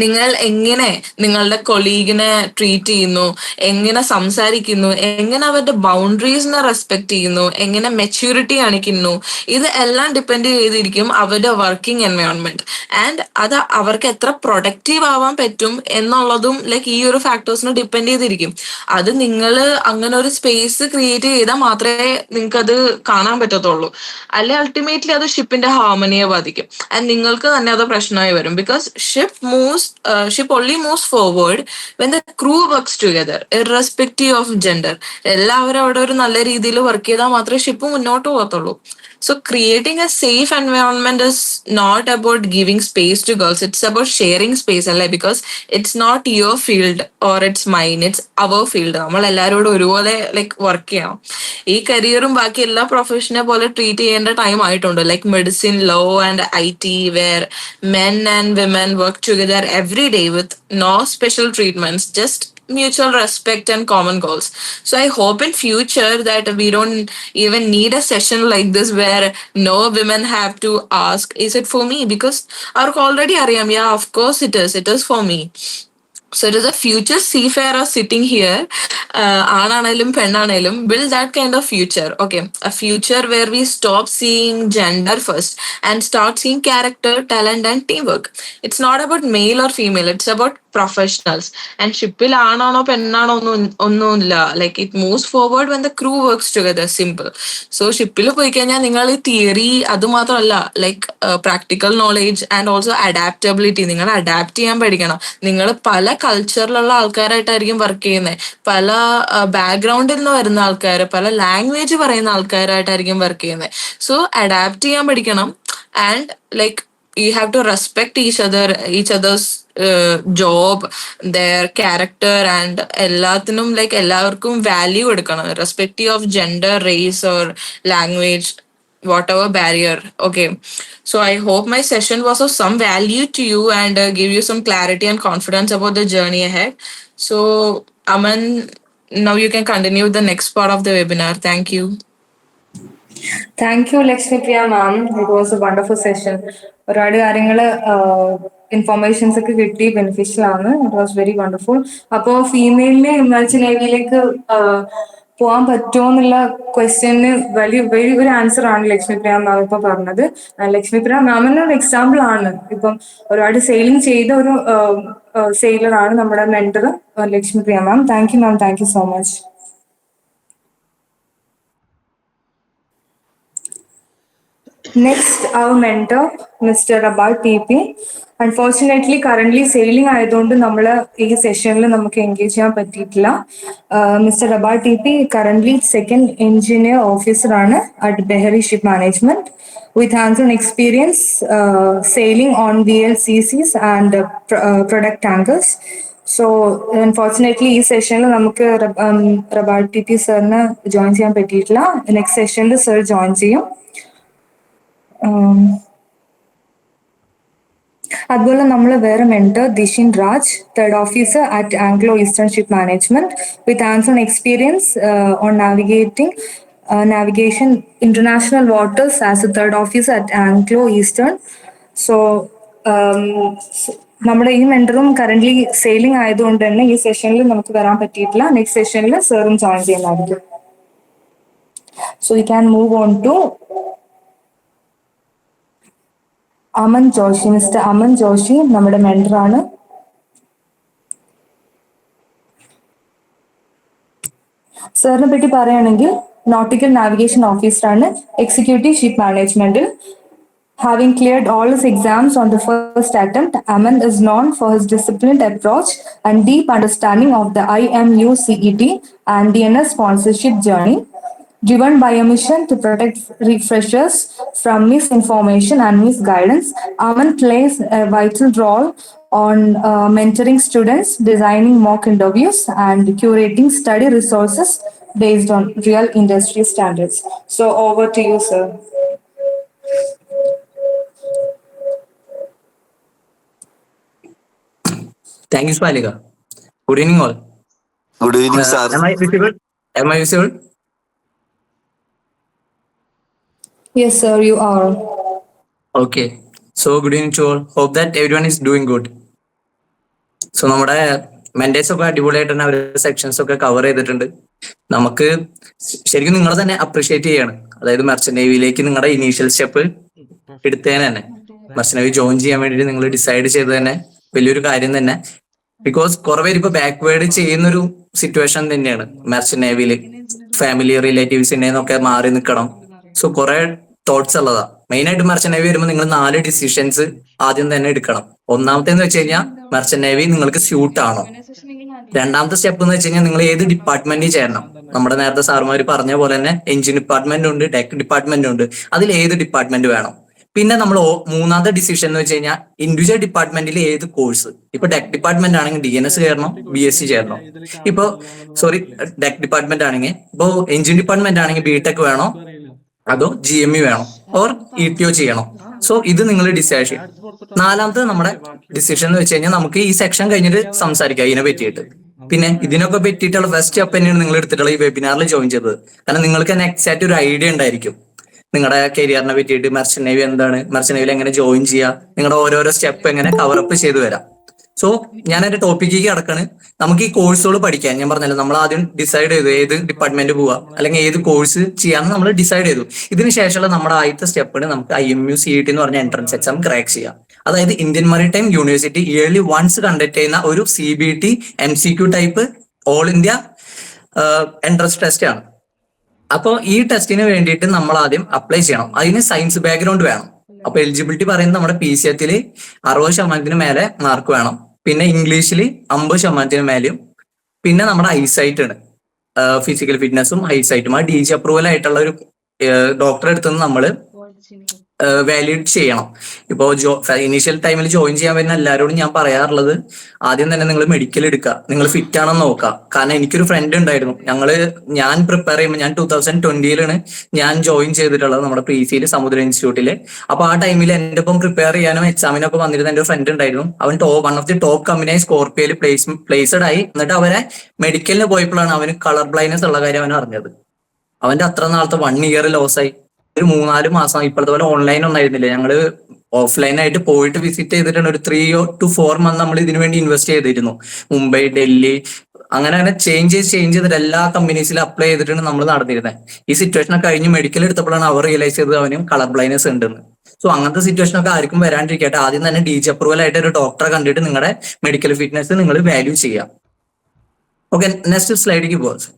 നിങ്ങൾ എങ്ങനെ നിങ്ങളുടെ കൊളീഗിനെ ട്രീറ്റ് ചെയ്യുന്നു, എങ്ങനെ സംസാരിക്കുന്നു, എങ്ങനെ അവരുടെ ബൗണ്ടറീസിനെ റെസ്പെക്ട് ചെയ്യുന്നു, എങ്ങനെ മെച്യൂരിറ്റി കാണിക്കുന്നു, ഇത് എല്ലാം ഡിപ്പെൻഡ് ചെയ്തിരിക്കും അവരുടെ വർക്കിംഗ് എൻവയോൺമെന്റ്. ആൻഡ് അത് അവർക്ക് എത്ര പ്രൊഡക്റ്റീവ് ആവാൻ പറ്റും എന്നുള്ളതും ലൈക്ക് ഈ ഒരു ഫാക്ടേഴ്സിനെ ഡിപ്പെൻഡ് ചെയ്തിരിക്കും. അത് നിങ്ങൾ അങ്ങനെ ഒരു സ്പേസ് ക്രിയേറ്റ് ചെയ്താൽ മാത്രമേ നിങ്ങൾക്ക് അത് കാണാൻ പറ്റത്തുള്ളൂ. അല്ലെ അൾട്ടിമേറ്റ്ലി അത് ഷിപ്പിന്റെ ഹാർമണിയെ ബാധിക്കും. ആൻഡ് നിങ്ങൾക്ക് തന്നെ അത് പ്രശ്നമായി വരും. Because ship only moves forward when the crew works together, irrespective of gender. എല്ലാവരും അവിടെ ഒരു നല്ല രീതിയിൽ വർക്ക് ചെയ്താൽ മാത്രമേ ഷിപ്പ് മുന്നോട്ട് പോകത്തുള്ളൂ. So creating a safe environment is not about giving space to girls. It's about sharing space, അല്ലേ? Because it's not your field or it's mine. It's our field. നമ്മൾ എല്ലാവരോടും ഒരുപോലെ ലൈക്ക് വർക്ക് ചെയ്യണം. ഈ കരിയറും ബാക്കി എല്ലാ പ്രൊഫഷനെ പോലെ ട്രീറ്റ് ചെയ്യേണ്ട ടൈം ആയിട്ടുണ്ട്. Like medicine, law and IT, where men and women work together every day with no special treatments, just mutual respect and common goals. So I hope in future that we don't even need a session like this where no women have to ask, is it for me? Because our already ariyam, yeah, of course it is for me. So it is a future seafarer sitting here, ആണാണേലും പെണ്ണാണേലും, build that kind of future. Okay, a future where we stop seeing gender first and start seeing character, talent and teamwork. It's not about male or female, it's about professionals. And ഷിപ്പിൽ ആണാണോ പെണ്ണാണോ ഒന്നുമില്ല. Like it moves forward when the crew works together, simple. So ഷിപ്പിൽ പോയി കഴിഞ്ഞാൽ നിങ്ങൾ ഈ തിയറി അത് മാത്രമല്ല, like practical knowledge and also adaptability. നിങ്ങൾ അഡാപ്റ്റ് ചെയ്യാൻ പഠിക്കണം. നിങ്ങൾ പല കൾച്ചറിലുള്ള ആൾക്കാരായിട്ടായിരിക്കും വർക്ക് ചെയ്യുന്നത്, പല ബാക്ക്ഗ്രൗണ്ടിൽ നിന്ന് വരുന്ന ആൾക്കാർ, പല ലാംഗ്വേജ് പറയുന്ന ആൾക്കാരായിട്ടായിരിക്കും വർക്ക് ചെയ്യുന്നത്. സോ അഡാപ്റ്റ് ചെയ്യാൻ പഠിക്കണം. And like you have to respect each other's job, their character and എല്ലാത്തിനും ലൈക്ക് എല്ലാവർക്കും വാല്യൂ എടുക്കണം, respective of gender, race or language, whatever barrier. Okay, so I hope my session was of some value to you and give you some clarity and confidence about the journey ahead. So Aman, now you can continue with the next part of the webinar. Thank you. Thank you Lakshmi Priya ma'am. It was A wonderful session. ഒരുപാട് കാര്യങ്ങൾ ഇൻഫോർമേഷൻസ് ഒക്കെ കിട്ടി, ബെനിഫിഷ്യൽ ആണ്. It was very wonderful. അപ്പോൾ ഫീമെയിലിനെ ഇമേർജ് നേവിയിലേക്ക് പോകാൻ പറ്റുമോ എന്നുള്ള ക്വസ്റ്റ്യന് വലിയ ഒരു ആൻസർ ആണ് ലക്ഷ്മി പ്രിയ മാം ഇപ്പൊ പറഞ്ഞത്. ലക്ഷ്മി പ്രിയ മാമിന് ഒരു എക്സാമ്പിൾ ആണ്. ഇപ്പം ഒരുപാട് സെയിലിംഗ് ചെയ്ത ഒരു സെയിലർ ആണ് നമ്മുടെ mentor Lakshmi Priya ma'am. Thank you ma'am, thank you so much. Next, our mentor, Mr. Rabal TP. Unfortunately, currently sailing ആയതുകൊണ്ട് നമ്മൾ ഈ സെഷനിൽ നമുക്ക് എൻഗേജ് ചെയ്യാൻ പറ്റിയിട്ടില്ല. മിസ്റ്റർ റബാൽ TP currently second engineer officer ആണ് at Behari Ship Management with hands-on experience sailing on VLCCs and product tankers. So unfortunately ഈ സെഷനിൽ നമുക്ക് റബാൽ TP സാറിന് ജോയിൻ ചെയ്യാൻ പറ്റിയിട്ടില്ല. നെക്സ്റ്റ് സെഷനിൽ സർ ജോയിൻ ചെയ്യും. അതുപോലെ നമ്മൾ വേറെ mentor Dishin Raj, third officer at Anglo Eastern ship management with hands on experience on navigation international waters as a third officer at Anglo Eastern. So നമ്മുടെ ഈ മെന്ററും കറന്റ്ലി സെയിലിംഗ് ആയതുകൊണ്ട് തന്നെ ഈ സെഷനിൽ നമുക്ക് വരാൻ പറ്റിയിട്ടില്ല. നെക്സ്റ്റ് സെഷനിൽ സാറും ജോയിൻ ചെയ്യുന്നതായിരിക്കും. So we can move on to Aman Joshi. Mister Aman Joshi നമ്മുടെ മെന്ററാണ്. സാറിനെ പറ്റി പറയുകയാണെങ്കിൽ നോട്ടിക്കൽ നാവിഗേഷൻ ഓഫീസറാണ്, എക്സിക്യൂട്ടീവ് ഷിപ്പ് മാനേജ്മെന്റിൽ. Having cleared all his exams on the first attempt, Aman is known for his disciplined approach and deep understanding of the IMU CET and DNS sponsorship journey. Driven by a mission to protect refreshers from misinformation and misguidance, Aman plays a vital role on mentoring students, designing mock interviews, and curating study resources based on real industry standards. So over to you, sir. Thank you, Spalika. Good evening, all. Good evening, sir. Am I visible? Yes, sir, you are. Okay. So, good evening to all. Hope that everyone is doing good. So നമ്മുടെ മെന്റേഴ്സ് ഒക്കെ അടിപൊളിയായിട്ട് തന്നെ അവരുടെ സെക്ഷൻസ് ഒക്കെ കവർ ചെയ്തിട്ടുണ്ട്. നമുക്ക് ശരിക്കും നിങ്ങളെ തന്നെ അപ്രീഷിയേറ്റ് ചെയ്യാണ്. അതായത് മെർച്ചന്റ് നേവിയിലേക്ക് നിങ്ങളുടെ ഇനീഷ്യൽ സ്റ്റെപ്പ് എടുത്തതിന് തന്നെ, മെർച്ചന്റ് നേവി ജോയിൻ ചെയ്യാൻ വേണ്ടിയിട്ട് നിങ്ങൾ ഡിസൈഡ് ചെയ്ത് തന്നെ വലിയൊരു കാര്യം തന്നെ. ബിക്കോസ് കുറെ പേര് ഇപ്പൊ ബാക്ക്വേർഡ് ചെയ്യുന്നൊരു സിറ്റുവേഷൻ തന്നെയാണ് മെർച്ചന്റ് നേവിയിൽ. ഫാമിലി റിലേറ്റീവ്സിന്റെ ഒക്കെ മാറി നിൽക്കണം. സോ കുറെ തോട്ട്സ് ഉള്ളതാ. മെയിൻ ആയിട്ട് മെർച്ചന്റ് നേവി വരുമ്പോൾ നിങ്ങൾ 4 ഡിസിഷൻസ് ആദ്യം തന്നെ എടുക്കണം. ഒന്നാമത്തേന്ന് വെച്ച് കഴിഞ്ഞാൽ മെർച്ചന്റ് നേവി നിങ്ങൾക്ക് സ്യൂട്ട് ആണോ. രണ്ടാമത്തെ സ്റ്റെപ്പ് എന്ന് വെച്ച് കഴിഞ്ഞാൽ നിങ്ങൾ ഏത് ഡിപ്പാർട്ട്മെന്റിൽ ചേരണം. നമ്മുടെ നേരത്തെ സാറുമാർ പറഞ്ഞ പോലെ തന്നെ എഞ്ചിൻ ഡിപ്പാർട്ട്മെന്റ് ഉണ്ട്, ടെക് ഡിപ്പാർട്ട്മെന്റ് ഉണ്ട്. അതിൽ ഏത് ഡിപ്പാർട്ട്മെന്റ് വേണം. പിന്നെ നമ്മൾ മൂന്നാമത്തെ ഡിസിഷൻ എന്ന് വെച്ച് കഴിഞ്ഞാൽ ഇൻഡിവിജ്വൽ ഡിപ്പാർട്ട്മെന്റിൽ ഏത് കോഴ്സ്. ഇപ്പൊ ടെക് ഡിപ്പാർട്ട്മെന്റ് ആണെങ്കിൽ DNS ചേരണം, BSc ചേരണം. ഇപ്പൊ ടെക് ഡിപ്പാർട്ട്മെന്റ് ആണെങ്കിൽ ഇപ്പോ എഞ്ചിൻ ഡിപ്പാർട്ട്മെന്റ് ആണെങ്കിൽ BTech വേണോ അതോ GME വേണോ ഓർ ETO ചെയ്യണോ. സോ ഇത് നിങ്ങൾ ഡിസൈഡ് ചെയ്യണം. നാലാമത്തെ നമ്മുടെ ഡിസിഷൻ എന്ന് വെച്ച് കഴിഞ്ഞാൽ നമുക്ക് ഈ സെക്ഷൻ കഴിഞ്ഞിട്ട് സംസാരിക്കാം ഇതിനെ പറ്റിയിട്ട്. പിന്നെ ഇതിനൊക്കെ പറ്റിയിട്ടുള്ള ഫസ്റ്റ് സ്റ്റെപ്പ് തന്നെയാണ് നിങ്ങൾ എടുത്തിട്ടുള്ള ഈ വെബിനാറിൽ ജോയിൻ ചെയ്തത്. കാരണം നിങ്ങൾക്ക് തന്നെ എക്സാക്ട് ഒരു ഐഡിയ ഉണ്ടായിരിക്കും നിങ്ങളുടെ കരിയറിനെ പറ്റിയിട്ട്. മെർച്ചന്റ് നേവി എന്താണ്, മെർച്ചന്റ് നേവിയിൽ എങ്ങനെ ജോയിൻ ചെയ്യാം, നിങ്ങളുടെ ഓരോരോ സ്റ്റെപ്പ് എങ്ങനെ കവറപ്പ് ചെയ്തു വരാം. സോ ഞാൻ എന്റെ ടോപ്പിക്കേക്ക് കിടക്കാണ്. നമുക്ക് ഈ കോഴ്സുകൾ പഠിക്കാൻ ഞാൻ പറഞ്ഞല്ലോ, നമ്മൾ ആദ്യം ഡിസൈഡ് ചെയ്തു ഏത് ഡിപ്പാർട്ട്മെന്റ് പോവാ അല്ലെങ്കിൽ ഏത് കോഴ്സ് ചെയ്യാന്ന് നമ്മൾ ഡിസൈഡ് ചെയ്തു. ഇതിന് ശേഷമുള്ള നമ്മുടെ ആദ്യത്തെ സ്റ്റെപ്പിന് നമുക്ക് IMU CET എന്ന് പറഞ്ഞ എൻട്രൻസ് എക്സാം ക്രാക്ക് ചെയ്യാം. അതായത് Indian maritime university yearly once conduct ചെയ്യുന്ന ഒരു CBT MCQ type all India entrance test ആണ്. അപ്പോൾ ഈ ടെസ്റ്റിന് വേണ്ടിയിട്ട് നമ്മൾ ആദ്യം അപ്ലൈ ചെയ്യണം. അതിന് സയൻസ് ബാക്ക്ഗ്രൗണ്ട് വേണം. അപ്പൊ എലിജിബിലിറ്റി പറയുന്നത് നമ്മുടെ PCET 60% മേലെ മാർക്ക് വേണം. പിന്നെ ഇംഗ്ലീഷിൽ 50% മേലെയും. പിന്നെ നമ്മുടെ ഐസൈറ്റ് ആണ്, ഫിസിക്കൽ ഫിറ്റ്നസും ഐസൈറ്റും. ആ DG അപ്രൂവൽ ആയിട്ടുള്ള ഒരു ഡോക്ടറെ അടുത്ത് നമ്മൾ വാലിഡേറ്റ് ചെയ്യണം. ഇപ്പോ ഇനീഷ്യൽ ടൈമിൽ ജോയിൻ ചെയ്യാൻ വരുന്ന എല്ലാവരോടും ഞാൻ പറയാറുള്ളത് ആദ്യം തന്നെ നിങ്ങൾ മെഡിക്കൽ എടുക്കുക, നിങ്ങൾ ഫിറ്റ് ആണെന്ന് നോക്കുക. കാരണം എനിക്കൊരു ഫ്രണ്ട് ഉണ്ടായിരുന്നു, ഞാൻ പ്രിപ്പയർ ചെയ്യുമ്പോൾ ഞാൻ 2020 ഞാൻ ജോയിൻ ചെയ്തിട്ടുള്ളത് നമ്മുടെ PCയിൽ സമുദ്ര ഇൻസ്റ്റിറ്റ്യൂട്ടില്. അപ്പൊ ആ ടൈമിൽ എന്റെ ഒപ്പം പ്രിപ്പയർ ചെയ്യാനും എക്സാമിനൊക്കെ വന്നിരുന്ന എന്റെ ഫ്രണ്ട് ഉണ്ടായിരുന്നു. അവൻ one of the top company സ്കോർപിയോയിൽ പ്ലേസ്ഡ് ആയി. എന്നിട്ട് അവരെ മെഡിക്കലിന് പോയപ്പോഴാണ് അവന് കളർ ബ്ലൈൻഡ്നെസ് ഉള്ള കാര്യം അവൻ അറിഞ്ഞത്. അവന്റെ അത്ര നാളത്തെ 1 ഇയർ ലോസ് ആയി. ഒരു 3-4 മാസം ഇപ്പോഴത്തെ പോലെ ഓൺലൈൻ ഒന്നും ആയിരുന്നില്ല. ഞങ്ങള് ഓഫ്ലൈൻ ആയിട്ട് പോയിട്ട് വിസിറ്റ് ചെയ്തിട്ടുണ്ട്. ഒരു 3 to 4 മന്ത് നമ്മൾ ഇതിനു വേണ്ടി ഇൻവെസ്റ്റ് ചെയ്തിരുന്നു. മുംബൈ, ഡൽഹി, അങ്ങനെ ചേഞ്ച് ചെയ്തിട്ട് എല്ലാ കമ്പനീസിലും അപ്ലൈ ചെയ്തിട്ടാണ് നമ്മൾ നടന്നിരുന്നത്. ഈ സിറ്റുവേഷൻ കഴിഞ്ഞ് മെഡിക്കൽ എടുത്തപ്പോഴാണ് അവർ റിയലൈസ് ചെയ്തത് അവനും കളർ ബ്ലൈൻഡ്നെസ് ഉണ്ടെന്ന്. സോ അങ്ങനത്തെ സിറ്റുവേഷൻ ഒക്കെ ആർക്കും വരാണ്ടിരിക്കട്ടെ. ആദ്യം തന്നെ DG അപ്രൂവൽ ആയിട്ട് ഒരു ഡോക്ടറെ കണ്ടിട്ട് നിങ്ങളുടെ മെഡിക്കൽ ഫിറ്റ്നസ് നിങ്ങൾ വാല്യൂ ചെയ്യാം. ഓക്കെ, നെക്സ്റ്റ് സ്ലൈഡിലേക്ക് പോവാം.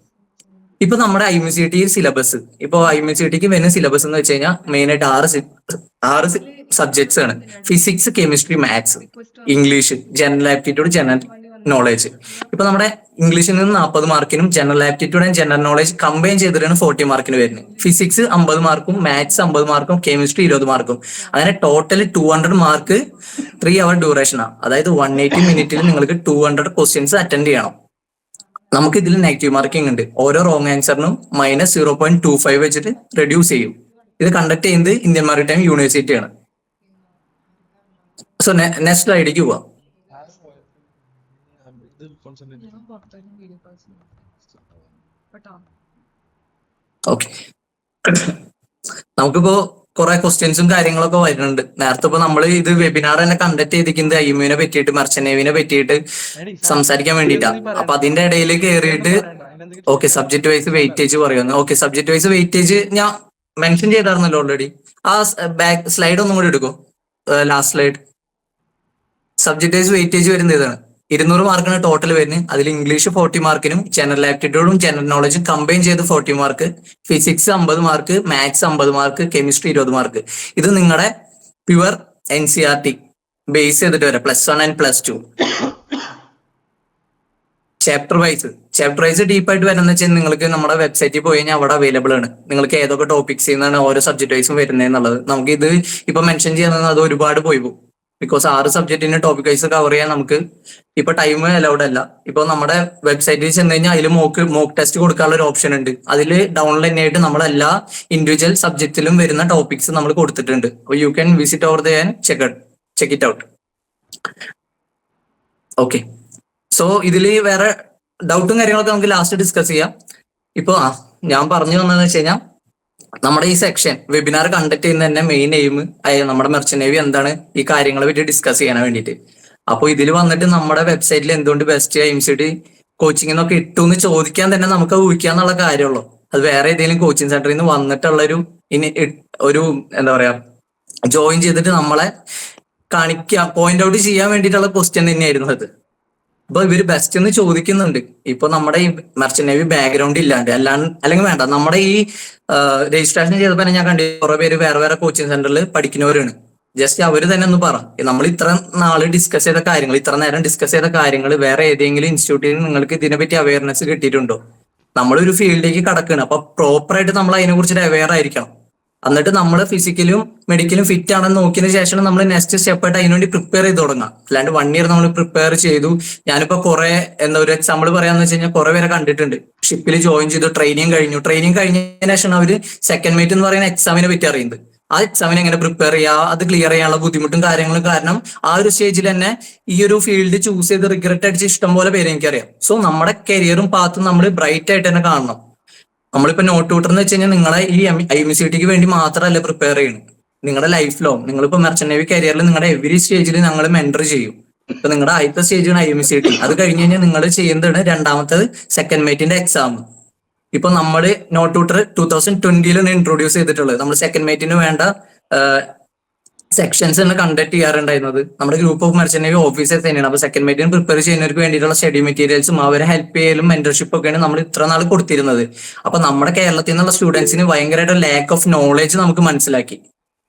ഇപ്പൊ നമ്മുടെ IMCT സിലബസ്, ഇപ്പൊ IMCTക്ക് വരുന്ന സിലബസ് എന്ന് വെച്ച് കഴിഞ്ഞാൽ മെയിൻ ആയിട്ട് 6 സബ്ജക്ട്സ് ആണ്. Physics, chemistry, maths, English, general aptitude, general knowledge. ഇപ്പൊ നമ്മുടെ ഇംഗ്ലീഷിൽ നിന്ന് 40 മാർക്കിനും general aptitude and general knowledge combine ചെയ്തിട്ടാണ് 40 മാർക്കിന് വരുന്നത്. ഫിസിക്സ് 50 മാർക്കും, മാത്സ് 50 മാർക്കും, കെമിസ്ട്രി 20 മാർക്കും. അങ്ങനെ ടോട്ടൽ 200 മാർക്ക് 3 hour ഡ്യൂറേഷനാണ്. അതായത് 180 മിനിറ്റിൽ നിങ്ങൾക്ക് 200 ക്വസ്റ്റ്യൻസ് അറ്റൻഡ് ചെയ്യണം. നമുക്ക് ഇതിൽ നെഗറ്റീവ് മാർക്കിംഗ് ഉണ്ട്. ഓരോ റോങ് ആൻസറിനും -0.25 വെച്ചിട്ട് റെഡ്യൂസ് ചെയ്യും. ഇത് കണ്ടക്ട് ചെയ്യുന്നത് ഇന്ത്യൻ മറിടൈം യൂണിവേഴ്സിറ്റി ആണ്. സോ നെക്സ്റ്റ് സ്ലൈഡിലേക്ക് പോവാം. ഓക്കെ, നമുക്കിപ്പോ കുറെ ക്വസ്റ്റ്യൻസും കാര്യങ്ങളൊക്കെ വരുന്നുണ്ട്. നേരത്തെ ഇപ്പൊ നമ്മൾ ഇത് വെബിനാർ തന്നെ കണ്ടക്ട് ചെയ്തിരിക്കുന്നത് IMUവിനെ പറ്റിയിട്ട്, മെർച്ചന്റ് നേവിനെ പറ്റിയിട്ട് സംസാരിക്കാൻ വേണ്ടിയിട്ടാണ്. അപ്പൊ അതിന്റെ ഇടയിൽ കയറിയിട്ട് ഓക്കെ സബ്ജക്ട് വൈസ് വെയിറ്റേജ് പറയുന്നു. ഓക്കെ, സബ്ജക്ട് വൈസ് വെയിറ്റേജ് ഞാൻ മെൻഷൻ ചെയ്തായിരുന്നല്ലോ ഓൾറെഡി. ആ ബാക്ക് സ്ലൈഡ് ഒന്നും കൂടി എടുക്കും, last slide. Subject wise weightage വരുന്നത് ഇതാണ്. 200 മാർക്കാണ് ടോട്ടൽ വരുന്നത്. അതിൽ ഇംഗ്ലീഷ് 40 മാർക്കിനും ജനറൽ ആപ്റ്റിറ്റ്യൂഡും ജനറൽ നോളജും കമ്പൈൻ ചെയ്ത് 40 mark, physics 50 mark, maths 50 mark, chemistry 20 mark. ഇത് നിങ്ങളുടെ പ്യുവർ NCERT ബേസ് ചെയ്തിട്ട് വരാം, +1 and +2. ചാപ്റ്റർ വൈസ് ഡീപ്പായിട്ട് വരുന്ന വെച്ചാൽ നിങ്ങൾക്ക് നമ്മുടെ വെബ്സൈറ്റിൽ പോയി കഴിഞ്ഞാൽ അവിടെ അവൈലബിൾ ആണ്. നിങ്ങൾക്ക് ഏതൊക്കെ ടോപ്പിക്സ് ചെയ്യുന്നതാണ് ഓരോ സബ്ജക്ട് വൈസും വരുന്നതെന്നുള്ളത്. നമുക്ക് ഇത് ഇപ്പൊ മെൻഷൻ ചെയ്യുന്നത് അത് ഒരുപാട് പോയി പോകും. ബിക്കോസ് 6 സബ്ജക്റ്റിന്റെ ടോപ്പിക് വൈസ് കവർ ചെയ്യാൻ നമുക്ക് ഇപ്പൊ ടൈം അലൗഡ് അല്ല. ഇപ്പൊ നമ്മുടെ വെബ്സൈറ്റിൽ ചെന്ന് കഴിഞ്ഞാൽ അതിൽ മോക്ക് ടെസ്റ്റ് കൊടുക്കാനുള്ള ഒരു ഓപ്ഷൻ ഉണ്ട്. അതിൽ ഡൗൺലൈൻ ആയിട്ട് നമ്മുടെ എല്ലാ ഇൻഡിവിജ്വൽ സബ്ജക്റ്റിലും വരുന്ന ടോപ്പിക്സ് നമ്മൾ കൊടുത്തിട്ടുണ്ട്. You can visit over the and check it out. Okay, so ഇതിൽ വേറെ ഡൗട്ടും കാര്യങ്ങളൊക്കെ നമുക്ക് ലാസ്റ്റ് ഡിസ്കസ് ചെയ്യാം. ഇപ്പൊ ഞാൻ പറഞ്ഞു വന്നതെന്ന് വെച്ച് കഴിഞ്ഞാൽ നമ്മുടെ ഈ സെക്ഷൻ വെബിനാർ കണ്ടക്ട് ചെയ്യുന്ന തന്നെ മെയിൻ എയിം നമ്മുടെ മെർച്ചന്റ് നേവി എന്താണ് ഈ കാര്യങ്ങളെ പറ്റി ഡിസ്കസ് ചെയ്യാൻ വേണ്ടിയിട്ട്. അപ്പോൾ ഇതിൽ വന്നിട്ട് നമ്മുടെ വെബ്സൈറ്റിൽ എന്തുകൊണ്ട് ബെസ്റ്റ് IMCT കോച്ചിങ് എന്നൊക്കെ ഇട്ടു എന്ന് ചോദിക്കാൻ തന്നെ നമുക്ക് ഊഹിക്കാന്നുള്ള കാര്യമുള്ളൂ. അത് വേറെ ഏതെങ്കിലും കോച്ചിങ് സെന്ററിൽ നിന്ന് വന്നിട്ടുള്ളൊരു ഒരു എന്താ പറയാ ജോയിൻ ചെയ്തിട്ട് നമ്മളെ കാണിക്കാൻ പോയിന്റ് ഔട്ട് ചെയ്യാൻ വേണ്ടിയിട്ടുള്ള ക്വസ്റ്റ്യൻ തന്നെയായിരുന്നു അത്. അപ്പൊ ഇവര് ബെസ്റ്റ് എന്ന് ചോദിക്കുന്നുണ്ട്. ഇപ്പൊ നമ്മുടെ ഈ മെർച്ചന്റ് നേവി ബാക്ക്ഗ്രൗണ്ട് ഇല്ലാണ്ട് അല്ലെങ്കിൽ വേണ്ട, നമ്മുടെ ഈ രജിസ്ട്രേഷൻ ചെയ്തപ്പോ തന്നെ ഞാൻ കണ്ടു കുറെ പേര് വേറെ വേറെ കോച്ചിങ് സെന്ററിൽ പഠിക്കുന്നവരാണ്. ജസ്റ്റ് അവര് തന്നെ ഒന്ന് പറ, നമ്മൾ ഇത്ര നാള് ഡിസ്കസ് ചെയ്ത കാര്യങ്ങൾ, ഇത്ര നേരം ഡിസ്കസ് ചെയ്ത കാര്യങ്ങൾ വേറെ ഏതെങ്കിലും ഇൻസ്റ്റിറ്റ്യൂട്ടിൽ നിങ്ങൾക്ക് ഇതിനെപ്പറ്റി അവയർനെസ് കിട്ടിയിട്ടുണ്ടോ? നമ്മളൊരു ഫീൽഡിലേക്ക് കടക്കുകയാണ്, അപ്പൊ പ്രോപ്പറായിട്ട് നമ്മൾ അതിനെ കുറിച്ചിട്ട് അവെയർ ആയിരിക്കണം. എന്നിട്ട് നമ്മൾ ഫിസിക്കലും മെഡിക്കലും ഫിറ്റ് ആണെന്ന് നോക്കിയതിനു ശേഷം നമ്മൾ നെക്സ്റ്റ് സ്റ്റെപ്പ് ആയിട്ട് അതിനുവേണ്ടി പ്രിപ്പയർ ചെയ്ത് തുടങ്ങാം. അല്ലാണ്ട് 1 ഇയർ നമ്മൾ പ്രിപ്പയർ ചെയ്തു. ഞാനിപ്പോ കുറെ എന്താ ഒരു എക്സാമ്പിൾ പറയാന്ന് വെച്ച് കഴിഞ്ഞാൽ കുറെ പേരെ കണ്ടിട്ടുണ്ട്. ഷിപ്പിൽ ജോയിൻ ചെയ്തു, ട്രെയിനിങ് കഴിഞ്ഞതിന് ശേഷം അവര് സെക്കൻഡ് മേറ്റ് എന്ന് പറയുന്ന എക്സാമിനെ പറ്റി അറിയുന്നത്. ആ എക്സാമിന് എങ്ങനെ പ്രിപ്പയർ ചെയ്യുക, അത് ക്ലിയർ ചെയ്യാനുള്ള ബുദ്ധിമുട്ടും കാര്യങ്ങളും കാരണം ആ ഒരു സ്റ്റേജിൽ തന്നെ ഈ ഒരു ഫീൽഡ് ചൂസ് ചെയ്ത് റിഗ്രറ്റ് അടിച്ച് ഇഷ്ടം പോലെ പേര് എനിക്കറിയാം. സോ നമ്മുടെ കരിയറും പാത്തും നമ്മൾ ബ്രൈറ്റ് ആയിട്ട് തന്നെ കാണണം. നമ്മളിപ്പോ നോട്ട് ട്യൂട്ടർ എന്ന് വെച്ച് കഴിഞ്ഞാൽ നിങ്ങളെ ഈ IMCTക്ക് വേണ്ടി മാത്രമല്ല പ്രിപ്പയർ ചെയ്യുന്നത്, നിങ്ങളുടെ ലൈഫ് ലോങ്. നിങ്ങളിപ്പോ മെർച്ചന്റ് നേവി കരിയറിൽ നിങ്ങളുടെ എവറി സ്റ്റേജിൽ ഞങ്ങൾ മെന്റർ ചെയ്യും. ഇപ്പൊ നിങ്ങളുടെ ആദ്യത്തെ സ്റ്റേജാണ് IMCT. അത് കഴിഞ്ഞ് കഴിഞ്ഞാൽ നിങ്ങൾ ചെയ്യുന്നതാണ് രണ്ടാമത്തത് സെക്കൻഡ് മേറ്റിന്റെ എക്സാം. ഇപ്പൊ നമ്മള് നോട്ട് ട്യൂട്ടർ 2020 ഇൻട്രൊഡ്യൂസ് ചെയ്തിട്ടുള്ളത്. നമ്മൾ സെക്കൻഡ് മേറ്റിന് വേണ്ട സെക്ഷൻസ് ആണ് കണ്ടക്ട് ചെയ്യാറുണ്ടായിരുന്നത്. നമ്മുടെ group of merchant navy officers തന്നെയാണ്. അപ്പൊ സെക്കൻഡ് മേറ്റിന് പ്രിപ്പയർ ചെയ്യുന്നവർക്ക് വേണ്ടിയിട്ടുള്ള സ്റ്റഡി മെറ്റീരിയൽസും അവരെ ഹെൽപ്പ് ചെയ്യലും മെന്റർഷിപ്പ് ഒക്കെയാണ് നമ്മൾ ഇത്ര നാൾ കൊടുത്തിരുന്നത്. അപ്പൊ നമ്മുടെ കേരളത്തിൽ നിന്നുള്ള സ്റ്റുഡൻസിന് ഭയങ്കരമായിട്ട് ലാക്ക് ഓഫ് നോളേജ് നമുക്ക് മനസ്സിലാക്കി.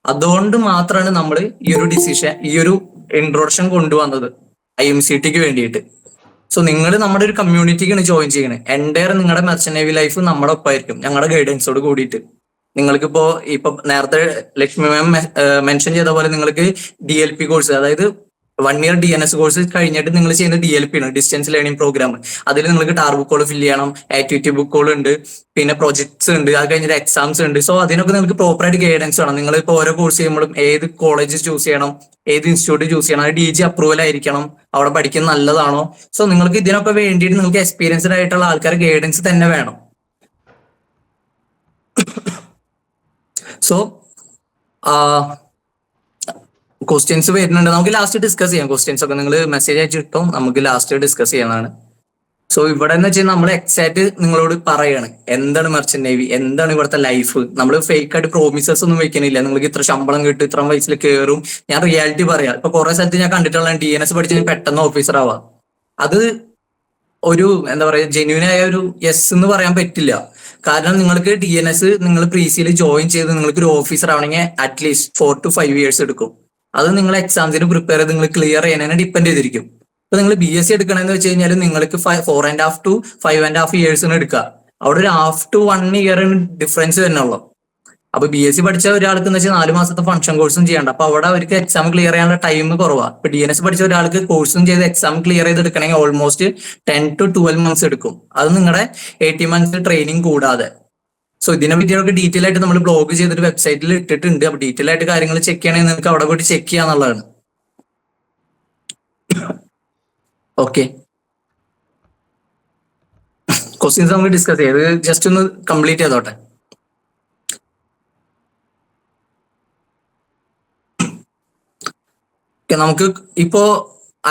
അതുകൊണ്ട് മാത്രമാണ് നമ്മൾ ഈ ഒരു ഡിസിഷൻ, ഈ ഒരു ഇൻട്രൊഡക്ഷൻ കൊണ്ടുവന്നത് IMCTക്ക് വേണ്ടിയിട്ട്. സോ നിങ്ങൾ നമ്മുടെ ഒരു കമ്മ്യൂണിറ്റിക്കാണ് ജോയിൻ ചെയ്യണേ. എൻ്റയർ നിങ്ങളുടെ മെർച്ചന്റ് നേവി ലൈഫ് നമ്മുടെ ഒപ്പമായിരിക്കും, ഞങ്ങളുടെ ഗൈഡൻസോട് കൂടിയിട്ട്. നിങ്ങൾക്കിപ്പോ നേരത്തെ ലക്ഷ്മി മാം മെൻഷൻ ചെയ്ത പോലെ നിങ്ങൾക്ക് DLP കോഴ്സ്, അതായത് 1 ഇയർ DNS കോഴ്സ് കഴിഞ്ഞിട്ട് നിങ്ങൾ ചെയ്യുന്ന DLP ആണ്, ഡിസ്റ്റൻസ് ലേണിംഗ് പ്രോഗ്രാം. അതിൽ നിങ്ങൾക്ക് ടാർ ബുക്കുകൾ ഫില്ല് ചെയ്യണം, ആക്ടിവിറ്റി ബുക്കുകൾ ഉണ്ട്, പിന്നെ പ്രൊജക്ട്സ് ഉണ്ട്, അത് കഴിഞ്ഞിട്ട് എക്സാംസ് ഉണ്ട്. സോ അതിനൊക്കെ നിങ്ങൾക്ക് പ്രോപ്പറായിട്ട് ഗൈഡൻസ് വേണം. നിങ്ങൾ ഇപ്പോൾ ഓരോ കോഴ്സ് ചെയ്യുമ്പോഴും ഏത് കോളേജ് ചൂസ് ചെയ്യണം, ഏത് ഇൻസ്റ്റിറ്റ്യൂട്ട് ചൂസ് ചെയ്യണം, അത് DG അപ്രൂവൽ ആയിരിക്കണം, അവിടെ പഠിക്കുന്നത് നല്ലതാണോ. സോ നിങ്ങൾക്ക് ഇതിനൊക്കെ വേണ്ടിയിട്ട് നിങ്ങൾക്ക് എക്സ്പീരിയൻസ്ഡ് ആയിട്ടുള്ള ആൾക്കാരുടെ ഗൈഡൻസ് തന്നെ വേണം. സോ ക്വസ്റ്റ്യൻസ് വരുന്നുണ്ട്, നമുക്ക് ലാസ്റ്റ് ഡിസ്കസ് ചെയ്യാം. ക്വസ്റ്റ്യൻസ് ഒക്കെ നിങ്ങൾ മെസ്സേജ് അയച്ചിട്ടോ, നമുക്ക് ലാസ്റ്റ് ഡിസ്കസ് ചെയ്യാനാണ്. സോ ഇവിടെ എന്ന് വെച്ചാൽ നമ്മൾ എക്സാക്ട് നിങ്ങളോട് പറയാണ് എന്താണ് മെർച്ചന്റ് നേവി, എന്താണ് ഇവിടുത്തെ ലൈഫ്. നമ്മൾ ഫേക്ക് ആയിട്ട് പ്രോമിസസ് ഒന്നും വെക്കണില്ല. നിങ്ങൾക്ക് ഇത്ര ശമ്പളം കിട്ടും, ഇത്ര വയസ്സിൽ കയറും. ഞാൻ റിയാലിറ്റി പറയാം. ഇപ്പൊ കുറെ സ്ഥലത്ത് ഞാൻ കണ്ടിട്ടുള്ള DNS പഠിച്ച് പെട്ടെന്ന് ഓഫീസർ ആവാം. അത് ഒരു എന്താ പറയാ ജെന്യൂനായ ഒരു യെസ് എന്ന് പറയാൻ പറ്റില്ല. കാരണം നിങ്ങൾക്ക് DNS നിങ്ങൾ പ്രീസിയിൽ ജോയിൻ ചെയ്ത് നിങ്ങൾക്ക് ഒരു ഓഫീസർ ആവണമെങ്കിൽ അറ്റ്ലീസ്റ്റ് 4 to 5 years എടുക്കും. അത് നിങ്ങൾ എക്സാംസിന് പ്രിപ്പയർ ചെയ്ത് നിങ്ങൾ ക്ലിയർ ചെയ്യുന്നതിനെ ഡിപ്പെൻഡ് ചെയ്തിരിക്കും. ഇപ്പൊ നിങ്ങൾ BSc എടുക്കണമെന്ന് വെച്ച് കഴിഞ്ഞാൽ നിങ്ങൾക്ക് 4.5 to 5.5 years എടുക്കുക. അവിടെ ഒരു 1.5 to 1 year ഡിഫറൻസ് തന്നെ ഉള്ളു. അപ്പൊ BSc പഠിച്ച ഒരാൾക്ക് എന്ന് വെച്ചാൽ 4 മാസത്തെ ഫംഗ്ഷൻ കോഴ്സും ചെയ്യണ്ട. അപ്പൊ അവിടെ അവർക്ക് എക്സാം ക്ലിയർ ചെയ്യാനുള്ള ടൈം കുറവാണ്. ഇപ്പൊ DNS പഠിച്ച ഒരാൾക്ക് കോഴ്സും ചെയ്ത് എക്സാം ക്ലിയർ ചെയ്ത് എടുക്കണമെങ്കിൽ ഓൾമോസ്റ്റ് 10 to 12 months എടുക്കും. അത് നിങ്ങളുടെ 18 months ട്രെയിനിങ് കൂടാതെ. സോ ഇതിനെ പറ്റിയൊക്കെ ഡീറ്റെയിൽ ആയിട്ട് നമ്മൾ ബ്ലോഗ് ചെയ്തിട്ട് വെബ്സൈറ്റിൽ ഇട്ടിട്ടുണ്ട്. അപ്പൊ ഡീറ്റെയിൽ ആയിട്ട് കാര്യങ്ങൾ ചെക്ക് ചെയ്യണമെങ്കിൽ നിങ്ങൾക്ക് അവിടെ പോയിട്ട് ചെക്ക് ചെയ്യാന്നുള്ളതാണ്. ഓക്കെ, ക്വസ്റ്റ്യൻസ് നമുക്ക് ഡിസ്കസ് ചെയ്യാം. ഇത് ജസ്റ്റ് ഒന്ന് കംപ്ലീറ്റ് ചെയ്തോട്ടെ. നമുക്ക് ഇപ്പോ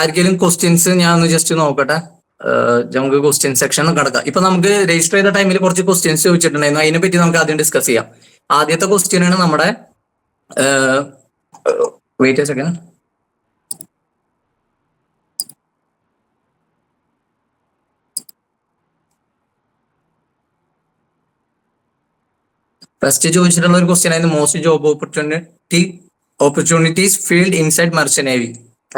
ആർക്കെങ്കിലും ക്വസ്റ്റ്യൻസ് ഞാൻ ഒന്ന് ജസ്റ്റ് നോക്കട്ടെ. നമുക്ക് ക്വസ്റ്റ്യൻ സെക്ഷൻ കിടക്കാം. ഇപ്പൊ നമുക്ക് രജിസ്റ്റർ ചെയ്ത ടൈമിൽ കുറച്ച് ക്വസ്റ്റ്യൻസ് ചോദിച്ചിട്ടുണ്ടായിരുന്നു. അതിനെ പറ്റി നമുക്ക് ആദ്യം ഡിസ്കസ് ചെയ്യാം. ആദ്യത്തെ ക്വസ്റ്റ്യൻ ആണ് നമ്മുടെ വെയിറ്റ് എ സെക്കൻഡ്. ഫസ്റ്റ് ചോദിച്ചിട്ടുള്ള ഒരു ക്വസ്റ്റ്യൻ ആയിരുന്നു most job opportunities field inside merchant navy.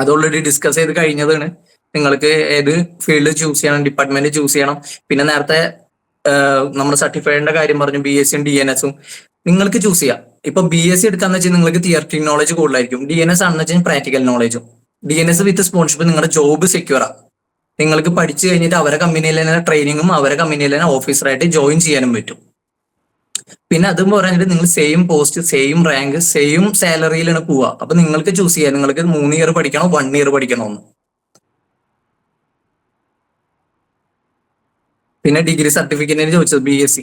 അത് ഓൾറെഡി ഡിസ്കസ് ചെയ്ത് കഴിഞ്ഞതാണ്. നിങ്ങൾക്ക് ഏത് ഫീൽഡ് ചൂസ് ചെയ്യണം, ഡിപ്പാർട്ട്മെന്റ് ചൂസ് ചെയ്യണം. പിന്നെ നേരത്തെ നമ്മുടെ സർട്ടിഫൈഡിന്റെ കാര്യം പറഞ്ഞു, BSc DNS നിങ്ങൾക്ക് ചൂസ് ചെയ്യാം. ഇപ്പൊ BSc എടുക്കാന്ന് വെച്ചാൽ നിങ്ങൾക്ക് തിയററ്റിക് നോളജ് കൂടുതലായിരിക്കും. DNS ആണെന്ന് വെച്ചാൽ പ്രാക്ടിക്കൽ നോളജും. DNS വിത്ത് സ്പോൺഷിപ്പ് നിങ്ങളുടെ ജോബ് സെക്യൂർ ആണ്. നിങ്ങൾക്ക് പഠിച്ചു കഴിഞ്ഞിട്ട് അവരെ കമ്പനിയിൽ തന്നെ ട്രെയിനിങ്ങും അവരെ കമ്പനിയിൽ തന്നെ ഓഫീസറായിട്ട് ജോയിൻ ചെയ്യാനും പറ്റും. പിന്നെ അതും പറഞ്ഞിട്ട് നിങ്ങൾ same post, same rank, same സാലറിയിലാണ് പോവുക. അപ്പൊ നിങ്ങൾക്ക് ചൂസ് ചെയ്യാം നിങ്ങൾക്ക് 3 year പഠിക്കണോ 1 year പഠിക്കണോ എന്ന്. പിന്നെ ഡിഗ്രി സർട്ടിഫിക്കറ്റിന് ചോദിച്ചത് BSc.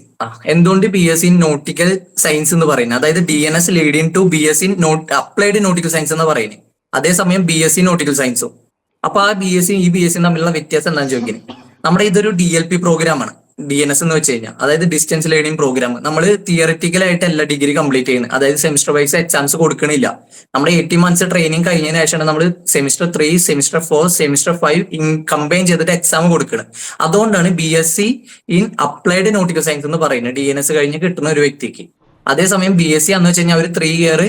എന്തുകൊണ്ട് BSc നോട്ടിക്കൽ സയൻസ് എന്ന് പറയുന്നത്? അതായത് DNS leading to BSc applied nautical science എന്ന് പറയുന്നത്. അതേസമയം BSc നോട്ടിക്കൽ സയൻസും അപ്പൊ ആ ബി എസ് സി ഈ ബി എസ് സി തമ്മിലുള്ള വ്യത്യാസം എന്താണെന്ന് ചോദിക്കുന്നത്, നമ്മുടെ ഇതൊരു DLP പ്രോഗ്രാമാണ്. DNS എന്ന് വെച്ച് കഴിഞ്ഞാൽ അതായത് ഡിസ്റ്റൻസ് ലേണിംഗ് പ്രോഗ്രാം. നമ്മൾ തിയററ്റിക്കലായിട്ടല്ല ഡിഗ്രി കംപ്ലീറ്റ് ചെയ്യുന്നത്, അതായത് സെമിസ്റ്റർ വൈസ് എക്സാംസ് കൊടുക്കണില്ല. നമ്മുടെ 18 months ട്രെയിനിങ് കഴിഞ്ഞതിന് ശേഷമാണ് നമ്മൾ സെമിസ്റ്റർ 3, സെമിസ്റ്റർ 4, സെമിസ്റ്റർ 5 കമ്പൈൻ ചെയ്തിട്ട് എക്സാം കൊടുക്കണം. അതുകൊണ്ടാണ് BSc in applied nautical science എന്ന് പറയുന്നത് DNS കഴിഞ്ഞ് കിട്ടുന്ന ഒരു വ്യക്തിക്ക്. അതേസമയം BSc എന്ന് വെച്ച് കഴിഞ്ഞാൽ അവർ 3 year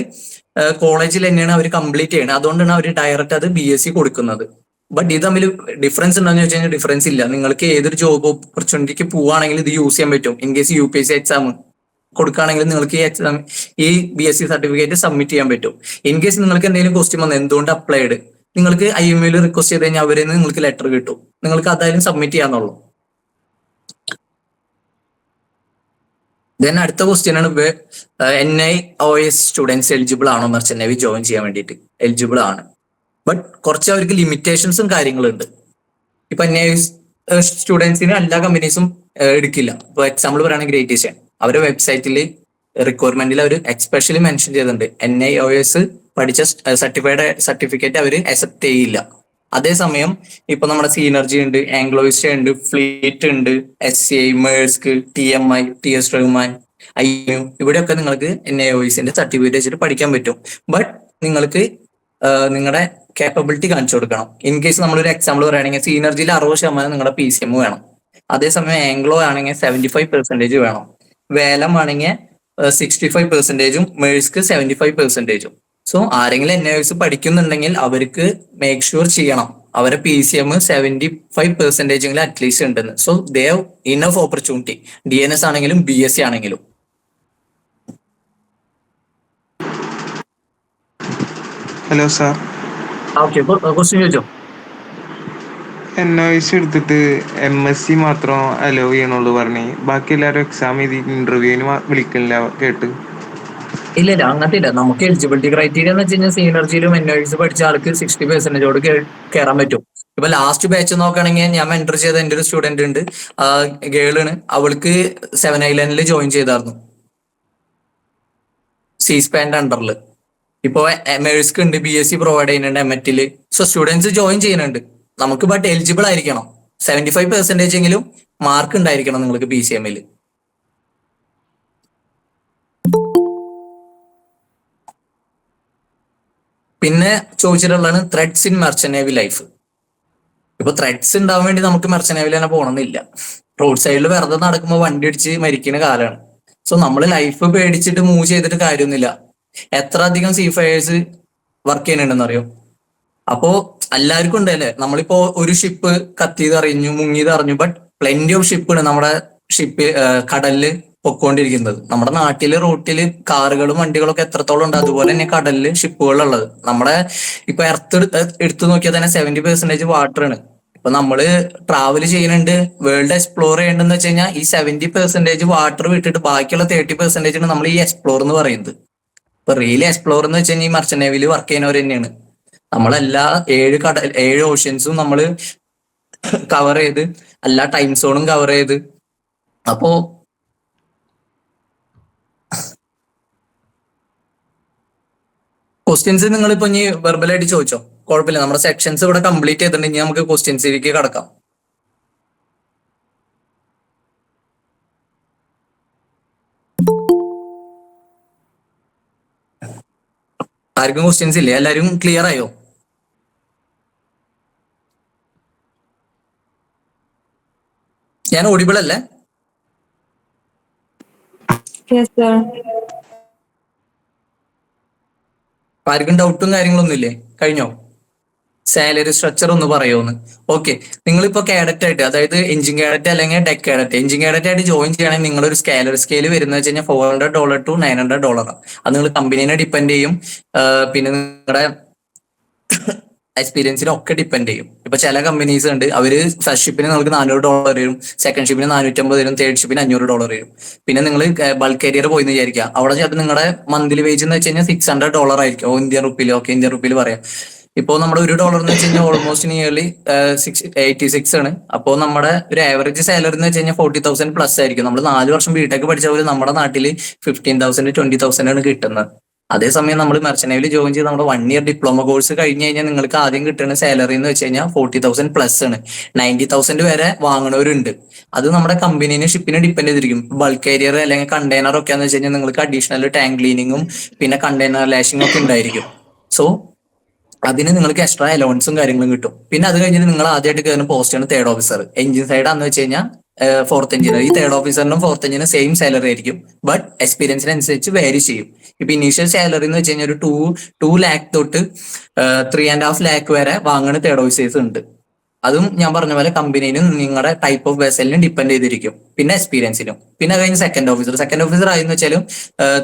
കോളേജിൽ തന്നെയാണ് അവർ കംപ്ലീറ്റ് ചെയ്യുന്നത്. അതുകൊണ്ടാണ് അവർ ഡയറക്റ്റ് അത് BSc കൊടുക്കുന്നത്. ബട്ട് ഇത് തമ്മിൽ ഡിഫറൻസ് ഉണ്ടെന്ന് വെച്ച് കഴിഞ്ഞാൽ ഡിഫറൻസ് ഇല്ല. നിങ്ങൾക്ക് ഏതൊരു ജോബ് ഓപ്പർച്യൂണിറ്റിക്ക് പോവുകയാണെങ്കിൽ ഇത് യൂസ് ചെയ്യാൻ പറ്റും. ഇൻ കേസ് UPSC എക്സാം കൊടുക്കുകയാണെങ്കിൽ നിങ്ങൾക്ക് ഈ എക്സാം ഈ BSc സർട്ടിഫിക്കറ്റ് സബ്മിറ്റ് ചെയ്യാൻ പറ്റും. ഇൻ കേസ് നിങ്ങൾക്ക് എന്തെങ്കിലും ക്വസ്റ്റ്യൻ വന്നത് എന്തുകൊണ്ട് അപ്ലൈഡ്, നിങ്ങൾക്ക് IMA റിക്വസ്റ്റ് ചെയ്ത് കഴിഞ്ഞാൽ അവരിൽ നിന്ന് നിങ്ങൾക്ക് ലെറ്റർ കിട്ടും. നിങ്ങൾക്ക് അതായാലും സബ്മിറ്റ് ചെയ്യാന്നുള്ളൂ. ദെൻ അടുത്ത ക്വസ്റ്റ്യൻ ആണ് NIOS സ്റ്റുഡൻസ് എലിജിബിൾ ആണോ മെർച്ചന്റ് നേവി ജോയിൻ ചെയ്യാൻ വേണ്ടിയിട്ട്? എലിജിബിൾ ആണ്, ബട്ട് കുറച്ച് അവർക്ക് ലിമിറ്റേഷൻസും കാര്യങ്ങളുണ്ട്. ഇപ്പൊ NIOS സ്റ്റുഡൻസിന് എല്ലാ കമ്പനീസും എടുക്കില്ല. ഇപ്പൊ എക്സാമ്പിൾ പറയുകയാണെങ്കിൽ ഗ്രേറ്റ് ഈസ്റ്റേൺ അവരുടെ വെബ്സൈറ്റിൽ റിക്വയർമെന്റിൽ അവർ എക്സ്പെഷ്യലി മെൻഷൻ ചെയ്തിട്ടുണ്ട് NIOS പഠിച്ച സർട്ടിഫിക്കറ്റ് അവർ അക്സെപ്റ്റ് ചെയ്യില്ല. അതേസമയം ഇപ്പൊ നമ്മുടെ സീനർജി ഉണ്ട്, ആംഗ്ലോയിസ്റ്റ് ഉണ്ട്, ഫ്ലീറ്റ് ഉണ്ട്, SCI, Maersk, TMI, TS Rahman, IMU ഇവിടെയൊക്കെ നിങ്ങൾക്ക് NIOSന്റെ സർട്ടിഫിക്കറ്റ് വെച്ചിട്ട് പഠിക്കാൻ പറ്റും. ബട്ട് നിങ്ങൾക്ക് നിങ്ങളുടെ കേപ്പബിലിറ്റി കാണിച്ചു കൊടുക്കണം. ഇൻ കേസ് നമ്മളൊരു എക്സാമ്പിൾ പറയുകയാണെങ്കിൽ സീനർജിയിൽ 60% നിങ്ങളുടെ PCM വേണം. അതേസമയം ആംഗ്ലോ ആണെങ്കിൽ 75% വേണം. വേലം ആണെങ്കിൽ 65%, മേഴ്സ്ക് 75%. സോ ആരെങ്കിലും NIOS പഠിക്കുന്നുണ്ടെങ്കിൽ അവർക്ക് മേക്ക് ഷുവർ ചെയ്യണം അവരെ PCM 75% അറ്റ്ലീസ്റ്റ് ഉണ്ടെന്ന്. So they have enough opportunity, DNS ആണെങ്കിലും BSc ആണെങ്കിലും. Hello sir. ഓക്കെ, ക്വസ്റ്റ്യൻ ചോദിച്ചോ. NIOS എടുത്തിട്ട് MSc മാത്രം അലോ ചെയ്യണുള്ളൂ പറഞ്ഞ്, ബാക്കി എല്ലാവരും എക്സാം ചെയ്ത് ഇന്റർവ്യൂവിന് വിളിക്കില്ല കേട്ട്. ഇല്ല അങ്ങനത്തെ ഇല്ല. നമുക്ക് എലിജിബിലിറ്റി ക്രൈറ്റീരിയ എന്ന് വെച്ച് കഴിഞ്ഞാൽ സീനർജിയിലും NIOS പഠിച്ച ആൾക്ക് 60% കയറാൻ പറ്റും. ഇപ്പൊ ലാസ്റ്റ് ബാച്ച് നോക്കുകയാണെങ്കിൽ ഞാൻ മെന്റർ ചെയ്ത എൻ്റെ ഒരു സ്റ്റുഡന്റ് ഉണ്ട്, ഗേളാണ്. അവൾക്ക് 7 Island ജോയിൻ ചെയ്തായിരുന്നു സീസ്പാൻ്റെ അണ്ടറിൽ. ഇപ്പൊ മേഴ്സ്ക് ഉണ്ട്, BSc പ്രൊവൈഡ് ചെയ്യുന്നുണ്ട് MIT. സോ സ്റ്റുഡൻസ് ജോയിൻ ചെയ്യുന്നുണ്ട്. നമുക്ക് ബട്ട് എലിജിബിൾ ആയിരിക്കണം, 75% എങ്കിലും മാർക്ക് ഉണ്ടായിരിക്കണം നിങ്ങൾക്ക് PCM. പിന്നെ ചോദിച്ചിട്ടുള്ളതാണ് threats in merchant navy life. ഇപ്പൊ ത്രെഡ്സ് ഉണ്ടാവാൻ വേണ്ടി നമുക്ക് മെർച്ചന്റ് നേവിയിൽ തന്നെ പോകണമെന്നില്ല. റോഡ് സൈഡിൽ വെറുതെ നടക്കുമ്പോൾ വണ്ടി അടിച്ച് മരിക്കുന്ന കാലമാണ്. സോ നമ്മൾ ലൈഫ് പേടിച്ചിട്ട് മൂവ് ചെയ്തിട്ട് കാര്യമൊന്നുമില്ല. എത്ര അധികം സീഫയേഴ്സ് വർക്ക് ചെയ്യുന്നുണ്ടെന്ന് അറിയോ? അപ്പോ എല്ലാവർക്കും ഉണ്ടല്ലേ, നമ്മളിപ്പോ ഒരു ഷിപ്പ് കത്തിയത് അറിഞ്ഞു, മുങ്ങിയത് അറിഞ്ഞു, ബട്ട് പ്ലെന്റി ഓഫ് ഷിപ്പാണ് നമ്മുടെ ഷിപ്പ് കടലില് പൊക്കോണ്ടിരിക്കുന്നത്. നമ്മുടെ നാട്ടില് റോട്ടില് കാറുകളും വണ്ടികളൊക്കെ എത്രത്തോളം ഉണ്ട്, അതുപോലെ തന്നെ കടലില് ഷിപ്പുകളുള്ളത്. നമ്മുടെ ഇപ്പൊ എർത്ത് എടുത്തു നോക്കിയാൽ തന്നെ 70% വാട്ടർ ആണ്. ഇപ്പൊ നമ്മള് ട്രാവൽ ചെയ്യുന്നുണ്ട്, വേൾഡ് എക്സ്പ്ലോർ ചെയ്യണ്ടെന്ന് വെച്ച് കഴിഞ്ഞാൽ ഈ 70% വാട്ടർ വിട്ടിട്ട് ബാക്കിയുള്ള 30% ആണ് നമ്മൾ ഈ എക്സ്പ്ലോർ എന്ന് പറയുന്നത്. ഇപ്പൊ റിയലി എക്സ്പ്ലോർ എന്ന് വെച്ച് കഴിഞ്ഞാൽ ഈ മെർച്ചന്റ് നേവിയിൽ വർക്ക് ചെയ്യുന്നവർ തന്നെയാണ്. നമ്മളെല്ലാ 7 ഓഷ്യൻസും നമ്മൾ കവർ ചെയ്ത് എല്ലാ ടൈം സോണും കവർ ചെയ്ത്. അപ്പോ ക്വസ്റ്റ്യൻസ് നിങ്ങളിപ്പോ ഇനി വെർബലായിട്ട് ചോദിച്ചോ, കുഴപ്പമില്ല. നമ്മുടെ സെക്ഷൻസ് ഇവിടെ കംപ്ലീറ്റ് ചെയ്തിട്ടുണ്ടെങ്കിൽ നമുക്ക് ക്വസ്റ്റ്യൻസിലേക്ക് കടക്കാം. ആർക്കും ക്വസ്റ്റ്യൻസ് ഇല്ലേ? എല്ലാവരും ക്ലിയർ ആയോ? ഞാൻ ഓഡിബിൾ അല്ലേ? ആർക്കും ഡൗട്ടും കാര്യങ്ങളൊന്നും ഇല്ലേ? കഴിഞ്ഞോ? സാലറി സ്ട്രക്ചർ ഒന്ന് പറയുമോന്ന്? ഓക്കെ, നിങ്ങളിപ്പോ കാഡറ്റ് ആയിട്ട്, അതായത് എഞ്ചിൻ കാഡറ്റ് അല്ലെങ്കിൽ ഡെക്ക് കാഡറ്റ്, എഞ്ചിൻ കാഡറ്റ് ആയിട്ട് ജോയിൻ ചെയ്യണമെങ്കിൽ നിങ്ങളൊരു സാലറി സ്കെയിൽ വരുന്നത് വെച്ച് കഴിഞ്ഞാൽ $400 to $900. അത് നിങ്ങൾ കമ്പനീനെ ഡിപ്പെൻഡ് ചെയ്യും, പിന്നെ നിങ്ങളുടെ എക്സ്പീരിയൻസിനും ഒക്കെ ഡിപ്പെൻഡ് ചെയ്യും. ഇപ്പൊ ചില കമ്പനീസ് ഉണ്ട്, അവര് ഫസ്റ്റ് ഷിപ്പിന് നിങ്ങൾക്ക് $400 തരും, സെക്കൻഡ് ഷിപ്പിന് $450 തരും, തേർഡ് ഷിപ്പിന് $500 തരും. പിന്നെ നിങ്ങൾ ബൾക്ക് കരിയർ പോയി എന്ന് വിചാരിക്കുക, അവിടെ ചിലപ്പോൾ നിങ്ങളുടെ മന്ത്ലി വേജ് എന്ന് വെച്ച് കഴിഞ്ഞാൽ $600 ആയിരിക്കും. ഇന്ത്യൻ റുപ്പിയിൽ, ഓക്കെ ഇന്ത്യൻ റുപ്പിയിൽ പറയാം. ഇപ്പോൾ നമ്മുടെ $1 എന്ന് വെച്ച് കഴിഞ്ഞാൽ ഓൾമോസ്റ്റ് നിയർലി 86 ആണ്. അപ്പോൾ നമ്മുടെ ഒരു ആവറേജ് സാലറി എന്ന് വെച്ച് കഴിഞ്ഞാൽ 40,000+ ആയിരിക്കും. നമ്മൾ 4 വർഷം ബിടെക് പഠിച്ച പോലെ നമ്മുടെ നാട്ടിൽ 15,000 20,000 ആണ് കിട്ടുന്നത്. അതേസമയം നമ്മൾ മെർച്ചന്റ് നേവിയിൽ ജോയിൻ ചെയ്ത് നമ്മുടെ 1 ഇയർ ഡിപ്ലോമ കോഴ്സ് കഴിഞ്ഞ് കഴിഞ്ഞാൽ നിങ്ങൾക്ക് ആദ്യം കിട്ടുന്ന സാലറി എന്ന് വെച്ച് കഴിഞ്ഞാൽ 40,000 പ്ലസ് ആണ്. 90,000 വരെ വാങ്ങണവരുണ്ട്. അത് നമ്മുടെ കമ്പനീനെ ഷിപ്പിനെ ഡിപ്പെൻഡ് ചെയ്തിരിക്കും. ബൾക്ക് കാരിയർ അല്ലെങ്കിൽ കണ്ടെയ്നർ ഒക്കെ എന്ന് വെച്ച് കഴിഞ്ഞാൽ നിങ്ങൾക്ക് അഡീഷണൽ ടാങ്ക് ക്ലീനിങ്ങും പിന്നെ കണ്ടെയ്നർ ലാഷിംഗ് ഒക്കെ ഉണ്ടായിരിക്കും. സോ അതിന് നിങ്ങൾക്ക് എക്സ്ട്രാ അലവൻസും കാര്യങ്ങളും കിട്ടും. പിന്നെ അത് കഴിഞ്ഞിട്ട് നിങ്ങൾ ആദ്യമായിട്ട് കയറുന്ന പോസ്റ്റാണ് തേർഡ് ഓഫീസർ. എഞ്ചിൻ സൈഡ് ആണെന്ന് വെച്ച് കഴിഞ്ഞാൽ ഫോർത്ത് എഞ്ചിനീയർ. ഈ തേർഡ് ഓഫീസറിനും ഫോർത്ത് എഞ്ചിനും സെയിം സാലറി ആയിരിക്കും. ബട്ട് എക്സ്പീരിയൻസിനനുസരിച്ച് വേരി ചെയ്യും. ഇപ്പൊ ഇനീഷ്യൽ സാലറി എന്ന് വെച്ച് കഴിഞ്ഞാൽ ഒരു 2 lakh തൊട്ട് 3.5 lakh വരെ വാങ്ങുന്ന തേർഡ് ഓഫീസേഴ്സ് ഉണ്ട്. അതും ഞാൻ പറഞ്ഞ പോലെ കമ്പനിനും നിങ്ങളുടെ ടൈപ്പ് ഓഫ് വെസലിനും ഡിപ്പെൻഡ് ചെയ്തിരിക്കും. പിന്നെ എക്സ്പീരിയൻസിനും. പിന്നെ കഴിഞ്ഞ് സെക്കൻഡ് ഓഫീസർ ആയെന്ന് വെച്ചാലും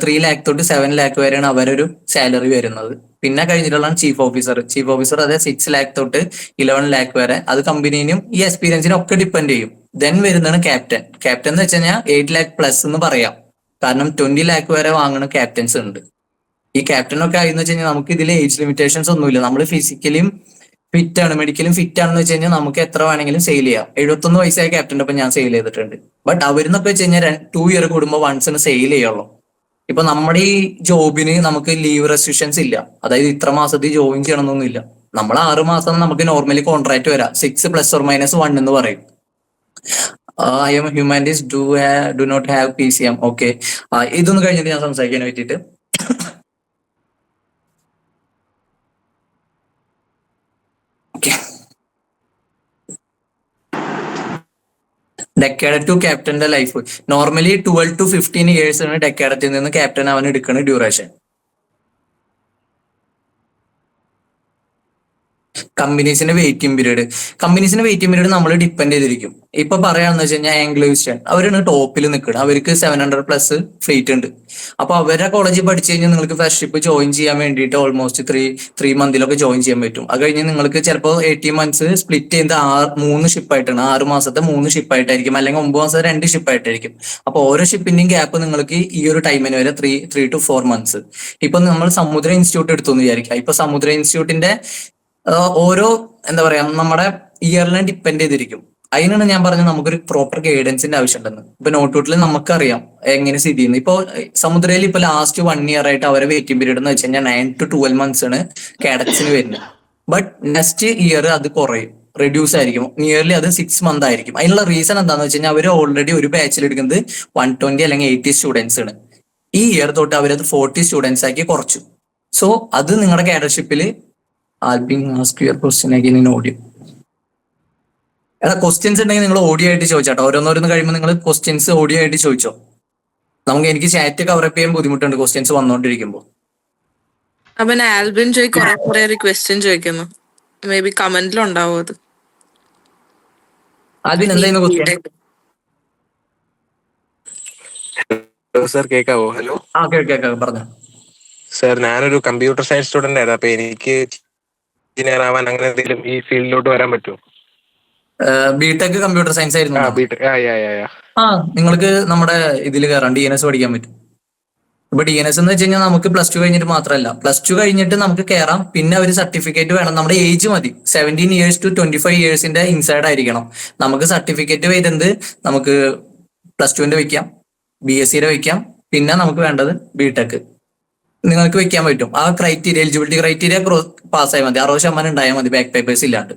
3 lakh തൊട്ട് 7 lakh വരെയാണ് അവരൊരു സാലറി വരുന്നത്. പിന്നെ കഴിഞ്ഞിട്ടുള്ളതാണ് ചീഫ് ഓഫീസർ അതെ 6 lakh തൊട്ട് 11 lakh വരെ. അത് കമ്പനിനും ഈ എക്സ്പീരിയൻസിനും ഒക്കെ ഡിപ്പെൻഡ് ചെയ്യും. ദെൻ വരുന്നതാണ് ക്യാപ്റ്റൻ എന്ന് വെച്ച് കഴിഞ്ഞാൽ 8 lakh പ്ലസ് എന്ന് പറയാം. കാരണം 20 lakh വരെ വാങ്ങുന്ന ക്യാപ്റ്റൻസ് ഉണ്ട്. ഈ ക്യാപ്റ്റനൊക്കെ ആയെന്ന് വെച്ച് കഴിഞ്ഞാൽ നമുക്ക് ഇതിൽ ഏജ് ലിമിറ്റേഷൻസ് ഒന്നുമില്ല. നമ്മൾ ഫിസിക്കലിയും ഫിറ്റ് ആണ്, മെഡിക്കലും ഫിറ്റ് ആണെന്ന് വെച്ച് കഴിഞ്ഞാൽ നമുക്ക് എത്ര വേണമെങ്കിലും സെയിൽ ചെയ്യാം. 71 വയസ്സായ ക്യാപ്റ്റൻ്റെ ഒപ്പം ഞാൻ സെയിൽ ചെയ്തിട്ടുണ്ട്. ബട്ട് അവരെന്നൊക്കെ വെച്ച് കഴിഞ്ഞാൽ 2 ഇയർ കൂടുമ്പോൾ വൺസിന് സെയിൽ ചെയ്യുള്ളൂ. ഇപ്പൊ നമ്മുടെ ഈ ജോബിന് നമുക്ക് ലീവ് റെസ്ട്രിക്ഷൻസ് ഇല്ല. അതായത് ഇത്ര മാസത്തിൽ ജോയിൻ ചെയ്യണമെന്നൊന്നും ഇല്ല. നമ്മൾ 6 മാസം നമുക്ക് നോർമലി കോൺട്രാക്ട് വരാം. 6 ± 1 എന്ന് പറയും. I am humanities do not have PCM. Okay, ഇതൊന്ന് കഴിഞ്ഞിട്ട് ഞാൻ സംസാരിക്കാൻ പറ്റിയിട്ട്. ഡെക്കേഡ് ടു ക്യാപ്റ്റന്റെ ലൈഫ് നോർമലി 12 to 15 years ആണ് ഡെക്കേഡത്തിൽ നിന്ന് ക്യാപ്റ്റൻ അവൻ എടുക്കുന്ന ഡ്യൂറേഷൻ. കമ്പനീസിന്റെ വെയിറ്റിംഗ് പീരീഡ് നമ്മൾ ഡിപ്പെൻഡ് ചെയ്തിരിക്കും. ഇപ്പൊ പറയാന്ന് വെച്ച് കഴിഞ്ഞാൽ ആംഗ്ലോ ഈസ്റ്റേൺ അവരാണ് ടോപ്പിൽ നിൽക്കുന്നത്. അവർക്ക് 700+ ഫ്ലീറ്റ് ഉണ്ട്. അപ്പൊ അവരുടെ കോളേജിൽ പഠിച്ചു കഴിഞ്ഞാൽ നിങ്ങൾക്ക് ഫ്രണ്ട്ഷിപ്പ് ജോയിൻ ചെയ്യാൻ വേണ്ടിയിട്ട് ഓൾമോസ്റ്റ് 3 മന്തിലൊക്കെ ജോയിൻ ചെയ്യാൻ പറ്റും. അത് കഴിഞ്ഞ് നിങ്ങൾക്ക് ചിലപ്പോൾ 18 months സ്പ്ലിറ്റ് ചെയ്യുന്നത് 3 ഷിപ്പായിട്ടാണ്. 6 മാസത്തെ 3 ഷിപ്പായിട്ടായിരിക്കും, അല്ലെങ്കിൽ 9 മാസത്തെ 2 ഷിപ്പായിട്ടായിരിക്കും. അപ്പൊ ഓരോ ഷിപ്പിന്റെയും ഗ്യാപ്പ് നിങ്ങൾക്ക് ഈ ഒരു ടൈമിന് വരെ 3 to 4 months. ഇപ്പൊ നമ്മൾ സമുദ്ര ഇൻസ്റ്റിറ്റ്യൂട്ട് എടുത്തു എന്ന് വിചാരിക്കാം. ഇപ്പൊ സമുദ്ര ഇൻസ്റ്റിറ്റ്യൂട്ടിന്റെ ഓരോ എന്താ പറയാ നമ്മുടെ ഇയറിനെ ഡിപ്പെൻഡ് ചെയ്തിരിക്കും. അതിനാണ് ഞാൻ പറഞ്ഞത് നമുക്കൊരു പ്രോപ്പർ ഗൈഡൻസിന്റെ ആവശ്യമുണ്ടെന്ന്. ഇപ്പൊ നോട്ട്ബുക്കിൽ നമുക്കറിയാം എങ്ങനെ സ്ഥിതി ചെയ്യുന്നത്. ഇപ്പൊ സമുദ്രയിൽ ഇപ്പൊ ലാസ്റ്റ് 1 year ആയിട്ട് അവരെ വെയിറ്റിംഗ് പീരീഡ് എന്ന് വെച്ച് കഴിഞ്ഞാൽ 9 to 12 months ആണ് കാഡറ്റ്സിന് വരുന്നത്. ബട്ട് നെക്സ്റ്റ് ഇയർ അത് കുറയും, റെഡ്യൂസ് ആയിരിക്കും. നിയർലി അത് 6 months ആയിരിക്കും. അതിനുള്ള റീസൺ എന്താണെന്ന് വെച്ച് കഴിഞ്ഞാൽ അവർ ഓൾറെഡി ഒരു ബാച്ചിൽ എടുക്കുന്നത് 120 അല്ലെങ്കിൽ 80 സ്റ്റുഡൻസ് ആണ്. ഈ ഇയർ തൊട്ട് അവരത് 40 സ്റ്റുഡൻസ് ആക്കി കുറച്ചു. സോ അത് നിങ്ങളുടെ കാഡർഷിപ്പിൽ ഓഡിയോ ക്വസ്റ്റ്യൻസ് ഉണ്ടെങ്കിൽ നിങ്ങൾ ഓഡിയോ ആയിട്ട് ചോദിച്ചാട്ടോ. ഓരോന്നോരോന്ന് കഴിയുമ്പോൾ നിങ്ങൾ ക്വസ്റ്റ്യൻസ് ഓഡിയോ ആയിട്ട് ചോദിച്ചോ. എനിക്ക് ചാറ്റ് കവർ അപ്പ് ചെയ്യാൻ ബുദ്ധിമുട്ടുണ്ട് ക്വസ്റ്റ്യൻസ് വന്നോണ്ടിരിക്കുമ്പോൾ. അവൻ ആൽബിൻ കുറെ ക്വസ്റ്റ്യൻ ചോദിക്കുന്നു. മേ ബി കമന്റിലുണ്ടാവും അത്. ആൽബിൻ എന്തായിരുന്നു ക്വസ്റ്റ്യൻ? സർ കേക്കാവോ? ഹലോ. കേൾക്കാം, പറഞ്ഞോ. സർ, ഞാനൊരു കമ്പ്യൂട്ടർ സയൻസ് സ്റ്റുഡന്റ് ആയിരുന്നു. അപ്പൊ എനിക്ക് എഞ്ചിനീയർ ആവാൻ അങ്ങനെ എന്തെങ്കിലും ഈ ഫീൽഡിലോട്ട് വരാൻ പറ്റുമോ? ബിടെക് കമ്പ്യൂട്ടർ സയൻസ് ആയിരുന്നു. നിങ്ങൾക്ക് നമ്മുടെ ഇതിൽ കയറാം, DNS പഠിക്കാൻ പറ്റും. ഇപ്പൊ DNS എന്ന് വെച്ച് കഴിഞ്ഞാൽ നമുക്ക് +2 കഴിഞ്ഞിട്ട് മാത്രമല്ല, +2 കഴിഞ്ഞിട്ട് നമുക്ക് കയറാം. പിന്നെ ഒരു സർട്ടിഫിക്കറ്റ് വേണം. നമ്മുടെ ഏജ് മതി, 17 years to 25 years ഇൻസൈഡ് ആയിരിക്കണം. നമുക്ക് സർട്ടിഫിക്കറ്റ് വരുന്നത് നമുക്ക് +2 വെക്കാം, BSc വെക്കാം. പിന്നെ നമുക്ക് വേണ്ടത് ബിടെക് നിങ്ങൾക്ക് വെക്കാൻ പറ്റും. ആ ക്രൈറ്റീരിയ, എലിജിബിലിറ്റി ക്രൈറ്റീരിയ പാസ്സായാൽ മതി. 60% ഉണ്ടായാൽ മതി, ബാക്ക് പേപ്പേഴ്സ് ഇല്ലാണ്ട്.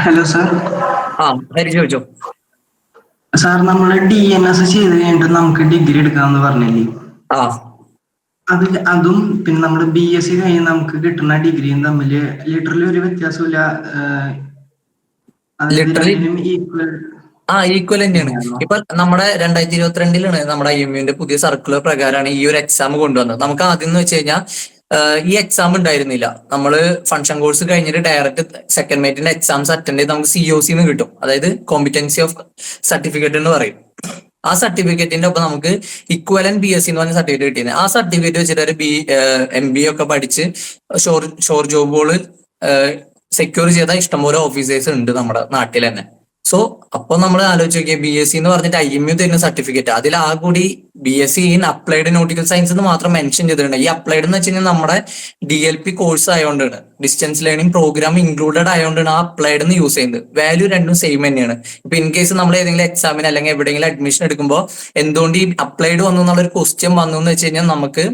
Hello sir. ഹരി ചോദിച്ചോ. സാർ, നമ്മള് DNS ചെയ്ത് കഴിഞ്ഞിട്ട് നമുക്ക് ഡിഗ്രി എടുക്കാമെന്ന് പറഞ്ഞില്ലേ? അതും പിന്നെ നമ്മുടെ BSc കഴിഞ്ഞ് നമുക്ക് കിട്ടുന്ന ഡിഗ്രിയും തമ്മില് ലിറ്ററലി ഒരു വ്യത്യാസമില്ല. ഈക്വൽ തന്നെയാണ്. ഇപ്പൊ നമ്മുടെ 2022 നമ്മുടെ IMU പുതിയ സർക്കുലർ പ്രകാരമാണ് ഈ ഒരു എക്സാം കൊണ്ടുവന്നത്. നമുക്ക് ആദ്യം എന്ന് വെച്ച് കഴിഞ്ഞാൽ ഈ എക്സാം ഉണ്ടായിരുന്നില്ല. നമ്മള് ഫംഗ്ഷൻ കോഴ്സ് കഴിഞ്ഞിട്ട് ഡയറക്റ്റ് സെക്കൻഡ് മേറ്റിന്റെ എക്സാംസ് അറ്റൻഡ് ചെയ്ത് നമുക്ക് COC എന്ന് കിട്ടും. അതായത് കോമ്പിറ്റൻസി ഓഫ് സർട്ടിഫിക്കറ്റ് എന്ന് പറയും. ആ സർട്ടിഫിക്കറ്റിന്റെ ഒപ്പം നമുക്ക് ഇക്വലന്റ് BSc എന്ന് പറഞ്ഞ സർട്ടിഫിക്കറ്റ് കിട്ടിയത്. ആ സർട്ടിഫിക്കറ്റ് വെച്ചിട്ട് ഒരു MBA ഒക്കെ പഠിച്ച് ഷോർ ജോബുകൾ സെക്യൂർ ചെയ്ത ഇഷ്ടംപോലെ ഓഫീസേഴ്സ് ഉണ്ട് നമ്മുടെ നാട്ടിൽ തന്നെ. സോ അപ്പൊ നമ്മൾ ആലോചിച്ച് നോക്കിയാൽ BSc എന്ന് പറഞ്ഞിട്ട് IMU തരുന്ന സർട്ടിഫിക്കറ്റ്, അതിൽ ആ കൂടി BSc in applied nautical science എന്ന് മാത്രം മെൻഷൻ ചെയ്തിട്ടുണ്ട്. ഈ അപ്ലൈഡ് എന്ന് വെച്ച് കഴിഞ്ഞാൽ നമ്മുടെ DLP കോഴ്സ് ആയതുകൊണ്ടാണ്, ഡിസ്റ്റൻസ് ലേണിംഗ് പ്രോഗ്രാം ഇൻക്ലൂഡഡ് ആയതുകൊണ്ടാണ് ആ അപ്ലൈഡ് എന്ന് യൂസ് ചെയ്യുന്നത്. വാല്യൂ രണ്ടും സെയിം തന്നെയാണ്. ഇപ്പൊ ഇൻ കേസ് നമ്മൾ ഏതെങ്കിലും എക്സാമിന് അല്ലെങ്കിൽ എവിടെയെങ്കിലും അഡ്മിഷൻ എടുക്കുമ്പോൾ എന്തുകൊണ്ട് ഈ അപ്ലൈഡ് വന്നു എന്നുള്ളൊരു ക്വസ്റ്റ്യൻ വന്നു എന്ന് വെച്ച് കഴിഞ്ഞാൽ നമുക്ക്